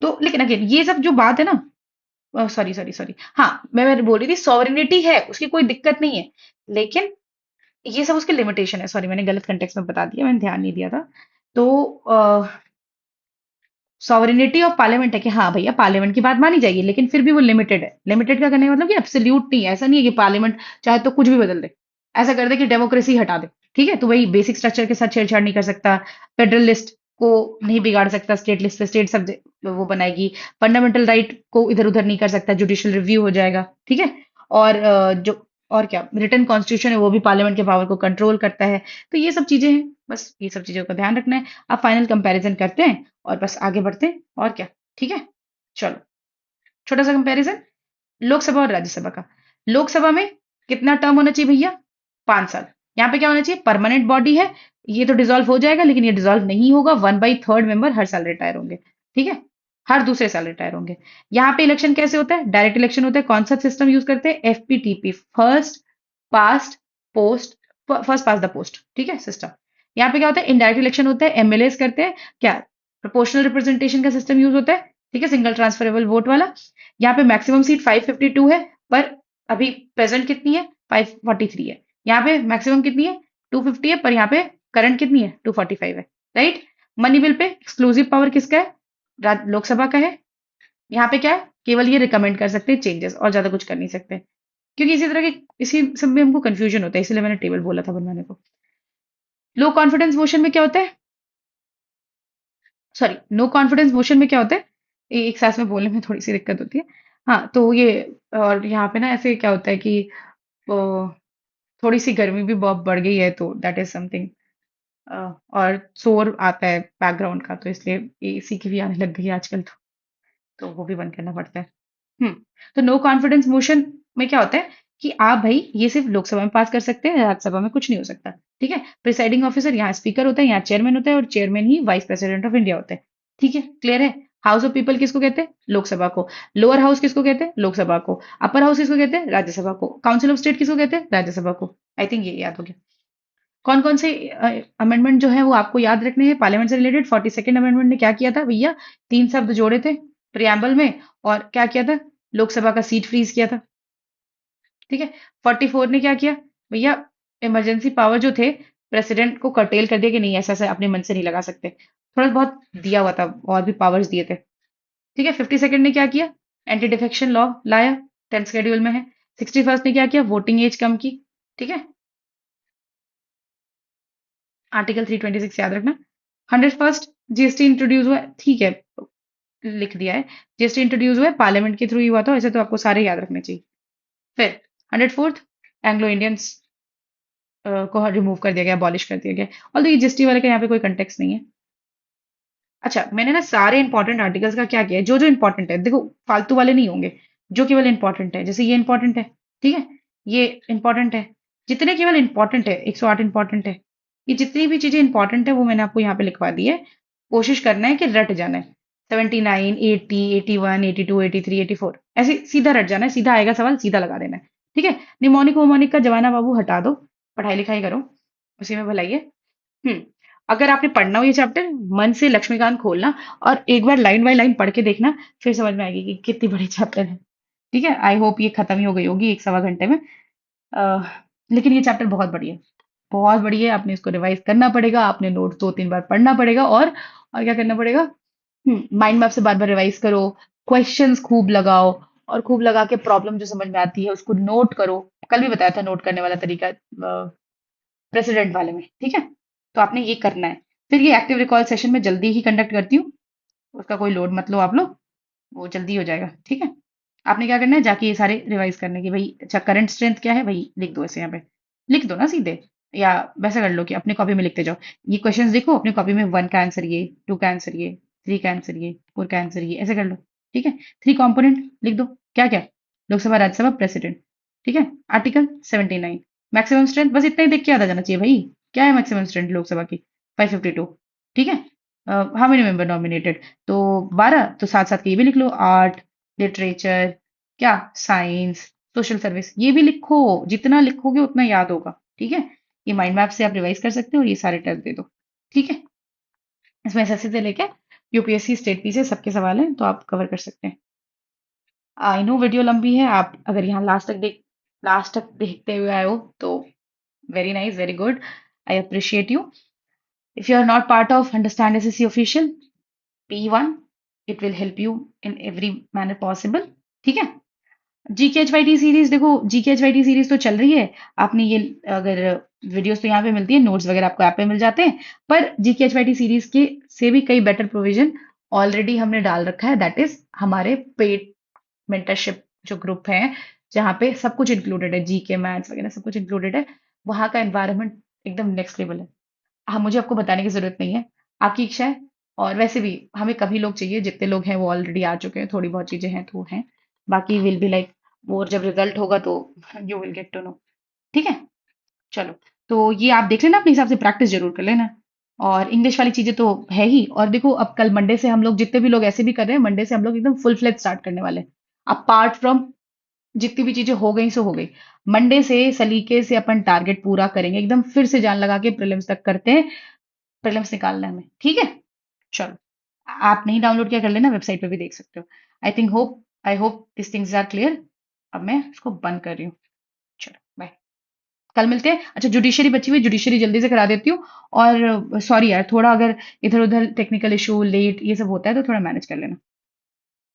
तो लेकिन अगेन ये सब जो बात है ना, सॉरी सॉरी सॉरी, हाँ मैं बोल रही थी सॉवरेनिटी है, उसकी कोई दिक्कत नहीं है, लेकिन ये सब उसके लिमिटेशन है। सॉरी, मैंने गलत कंटेक्स्ट में बता दिया, मैंने ध्यान नहीं दिया था। तो सॉवरेनिटी ऑफ पार्लियामेंट है कि हाँ भैया पार्लियामेंट की बात मानी जाएगी, लेकिन फिर भी वो लिमिटेड है। लिमिटेड का करने का मतलब कि एब्सोल्यूट नहीं है, ऐसा नहीं है कि पार्लियामेंट चाहे तो कुछ भी बदल दे, ऐसा कर दे कि डेमोक्रेसी हटा दे, ठीक है, तो वही बेसिक स्ट्रक्चर के साथ छेड़छाड़ नहीं कर सकता, फेडरल लिस्ट को नहीं बिगाड़ सकता, स्टेट लिस्ट से स्टेट सब्जेक्ट वो बनाएगी, फंडामेंटल राइट को इधर उधर नहीं कर सकता, जुडिशियल रिव्यू हो जाएगा, ठीक है। और जो और क्या रिटर्न कॉन्स्टिट्यूशन है वो भी पार्लियामेंट के पावर को कंट्रोल करता है। तो ये सब चीजें हैं, बस ये सब चीजों का ध्यान रखना है। अब फाइनल कंपैरिजन करते हैं और बस आगे बढ़ते हैं, और क्या, ठीक है। चलो, छोटा सा कंपैरिजन लोकसभा और राज्यसभा का। लोकसभा में कितना टर्म होना चाहिए भैया? 5 साल। यहाँ पे क्या होना चाहिए? परमानेंट बॉडी है, ये तो डिसॉल्व हो जाएगा, लेकिन ये डिसॉल्व नहीं होगा, 1/3 मेंबर हर साल रिटायर होंगे, ठीक है, हर दूसरे साल रिटायर होंगे। यहाँ पे इलेक्शन कैसे होता है? डायरेक्ट इलेक्शन होता है। कौन सा सिस्टम यूज करते हैं? FPTP, past post first pass the post, ठीक है, सिस्टम। यहाँ पे क्या होता है? इनडायरेक्ट इलेक्शन होता है, MLAs करते हैं क्या? प्रोपोर्शनल रिप्रेजेंटेशन का सिस्टम यूज होता है, ठीक है, सिंगल ट्रांसफरेबल वोट वाला। यहाँ पे मैक्सिमम सीट 552 है, पर अभी प्रेजेंट कितनी है? 543 है। यहाँ पे मैक्सिमम कितनी है? 250 है, पर यहाँ पे करंट कितनी है? 245 है, right. Money bill pay exclusive power किसका है? लोकसभा का है, यहाँ पे क्या है, केवल ये रिकमेंड कर सकते हैं चेंजेस, और ज्यादा कुछ कर नहीं सकते। क्योंकि इसी तरह के इसी सब में हमको कंफ्यूजन होता है, इसलिए मैंने टेबल बोला था बनवाने को। लो कॉन्फिडेंस मोशन में क्या होता है, सॉरी, नो कॉन्फिडेंस मोशन में क्या होता है, एक सांस में बोलने में थोड़ी सी दिक्कत होती है। हाँ, तो ये, और यहाँ पे ना ऐसे क्या होता है कि अ, थोड़ी सी गर्मी भी बहुत बढ़ गई है, तो दैट इज समथिंग। और शोर आता है बैकग्राउंड का, तो इसलिए एसी की भी आने लग गई है आजकल, तो वो भी बंद करना पड़ता है। हम्म। तो नो कॉन्फिडेंस मोशन में क्या होता है कि आप भाई ये सिर्फ लोकसभा में पास कर सकते हैं, राज्यसभा में कुछ नहीं हो सकता। ठीक है, प्रिसाइडिंग ऑफिसर यहाँ स्पीकर होता है, यहाँ चेयरमैन होता है, और chairman he vice president of India होता है। ठीक है, क्लियर है। हाउस ऑफ पीपल किसको कहते हैं, लोकसभा को। लोअर हाउस किसको कहते हैं, लोकसभा को। अपर हाउस किसको कहते हैं, राज्यसभा को। काउंसिल ऑफ स्टेट किसको कहते हैं, राज्यसभा को। आई थिंक ये याद हो गया। कौन कौन से अमेंडमेंट जो है वो आपको याद रखने हैं पार्लियामेंट से रिलेटेड। 42nd अमेंडमेंट ने क्या किया था भैया, तीन शब्द जोड़े थे प्रियम्बल में, और क्या किया था, लोकसभा का सीट फ्रीज किया था। ठीक है। 44 ने क्या किया भैया, इमरजेंसी पावर जो थे, प्रेसिडेंट को कर्टेल कर दिया कि नहीं, ऐसा ऐसा अपने मन से नहीं लगा सकते, थोड़ा बहुत दिया हुआ था, और भी पावर्स दिए थे। ठीक है। 52nd ने क्या किया, एंटी डिफेक्शन लॉ लाया, 10th शेड्यूल में है। 61st ने क्या किया, वोटिंग एज कम की। ठीक है, आर्टिकल 326 याद रखना। 101st, जीएसटी इंट्रोड्यूस हुआ है, ठीक है, लिख दिया है। जीएसटी इंट्रोड्यूस हुआ है, पार्लियामेंट के थ्रू ही हुआ था, ऐसे तो आपको सारे याद रखने चाहिए। फिर 104th, एंग्लो इंडियंस को रिमूव कर दिया गया, अबॉलिश कर दिया गया। और ये जीएसटी वाले का यहाँ पे कोई कंटेक्स नहीं है। अच्छा, मैंने ना सारे इंपॉर्टेंट आर्टिकल्स का क्या किया है, जो जो इंपॉर्टेंट है, देखो फालतू वाले नहीं होंगे, जो केवल इंपॉर्टेंट है, जैसे ये इंपॉर्टेंट है, ठीक है, ये इंपॉर्टेंट है, जितने केवल इंपॉर्टेंट है, 108 इंपॉर्टेंट है, ये जितनी भी चीजें इंपॉर्टेंट है वो मैंने आपको यहाँ पे लिखवा दी है। कोशिश करना है कि रट जाना है। 79, 80, 81, 82, 83, 84, ऐसे सीधा रट जाना है, सीधा आएगा सवाल, सीधा लगा देना है। ठीक है। निमोनिक वोमोनिक का जमाना बाबू हटा दो, पढ़ाई लिखाई करो, उसी में भलाई है। हम्म। अगर आपने पढ़ना हो ये चैप्टर, मन से लक्ष्मीकांत खोलना, और एक बार लाइन बाय लाइन पढ़ के देखना, फिर समझ में आएगी कि कितनी बड़ी चैप्टर है। ठीक है, आई होप ये खत्म ही हो गई होगी एक सवा घंटे में। अह, लेकिन ये चैप्टर बहुत बढ़िया है, बहुत बढ़िया है। आपने इसको रिवाइज करना पड़ेगा, आपने नोट दो तीन बार पढ़ना पड़ेगा, और क्या करना पड़ेगा, माइंड मैप से बार बार रिवाइज करो, क्वेश्चंस खूब लगाओ, और खूब लगा के प्रॉब्लम जो समझ में आती है उसको नोट करो। कल भी बताया था नोट करने वाला तरीका, प्रेसिडेंट वाले में। ठीक है, तो आपने ये करना है। फिर ये एक्टिव रिकॉल सेशन में जल्दी ही कंडक्ट करती हूँ, उसका कोई लोड मत लो आप लोग, वो जल्दी हो जाएगा। ठीक है। आपने क्या करना है, जाके ये सारे रिवाइज करने की, भाई अच्छा करंट स्ट्रेंथ क्या है, भाई लिख दो ऐसे यहाँ पे, लिख दो ना सीधे, या वैसा कर लो कि अपने कॉपी में लिखते जाओ। ये क्वेश्चंस देखो अपनी कॉपी में, वन का आंसर ये, टू का आंसर ये, थ्री का आंसर ये, फोर का आंसर ये, ऐसे कर लो। ठीक है। थ्री कंपोनेंट लिख दो, क्या क्या, लोकसभा राज्यसभा प्रेसिडेंट। ठीक है। आर्टिकल 79, मैक्सिमम स्ट्रेंथ, बस इतना ही देख के याद आ जाना चाहिए भाई। क्या है मैक्सिमम स्ट्रेंथ लोकसभा की, 552। ठीक है। हाउ मेनी मेंबर नॉमिनेटेड, तो 12, तो साथ साथ के ये भी लिख लो, आर्ट, लिटरेचर, क्या, साइंस, सोशल सर्विस, ये भी लिखो। जितना लिखोगे उतना याद होगा। ठीक है। ये माइंड मैप से आप रिवाइज कर सकते हो, और ये सारे टेस्ट दे दो। ठीक है। इसमें एसएससी से लेके यूपीएससी स्टेट पी से सबके सवाल हैं, तो आप कवर कर सकते हैं। आई नो वीडियो लंबी है, आप अगर यहाँ लास्ट तक देखते हुए आए हो तो very nice, very good, I appreciate you. If you are not part of understand SSC official P1, it will help you in every manner possible. ठीक है। GKHYT सीरीज, देखो GKHYT सीरीज तो चल रही है। आपने ये, अगर वीडियोस तो यहाँ पे मिलती है, नोट्स वगैरह आपको ऐप पे मिल जाते हैं, पर GKHYT सीरीज के से भी कई बेटर प्रोविजन ऑलरेडी हमने डाल रखा है, दैट इज हमारे पेड मेंटरशिप जो ग्रुप है, जहाँ पे सब कुछ इंक्लूडेड है, जीके मैथ्स वगैरह सब कुछ इंक्लूडेड है। वहाँ का एनवायरनमेंट एकदम नेक्स्ट लेवल है। हाँ, मुझे आपको बताने की जरूरत नहीं है, आपकी इच्छा है। और वैसे भी हमें कभी लोग चाहिए, जितने लोग हैं वो ऑलरेडी आ चुके हैं, थोड़ी बहुत चीजें हैं तो वो हैं, बाकी विल बी लाइक, वो जब रिजल्ट होगा तो you will get to know. ठीक है। चलो, तो ये आप देख लेना, अपने हिसाब से प्रैक्टिस जरूर कर लेना। और इंग्लिश वाली चीजें तो है ही, और देखो अब कल मंडे से हम लोग, जितने भी लोग ऐसे भी कर रहे हैं, मंडे से हम लोग एकदम फुल फ्लेज स्टार्ट करने वाले हैं। अपार्ट फ्रॉम जितनी भी चीजें हो गई सो हो गई, मंडे से सलीके से अपन टारगेट पूरा करेंगे, एकदम फिर से जान लगा के प्रीलिम्स तक करते हैं। प्रीलिम्स निकालना है हमें। ठीक है। चलो, आप नहीं डाउनलोड किया कर लेना, वेबसाइट पे भी देख सकते हो। I hope this things are clear. अब मैं इसको बंद कर रही हूँ। चलो बाय, कल मिलते हैं। अच्छा, जुडिशरी बची हुई, जुडिशरी जल्दी से करा देती हूँ। और सॉरी यार, थोड़ा अगर इधर उधर टेक्निकल इशू लेट ये सब होता है तो थोड़ा मैनेज कर लेना।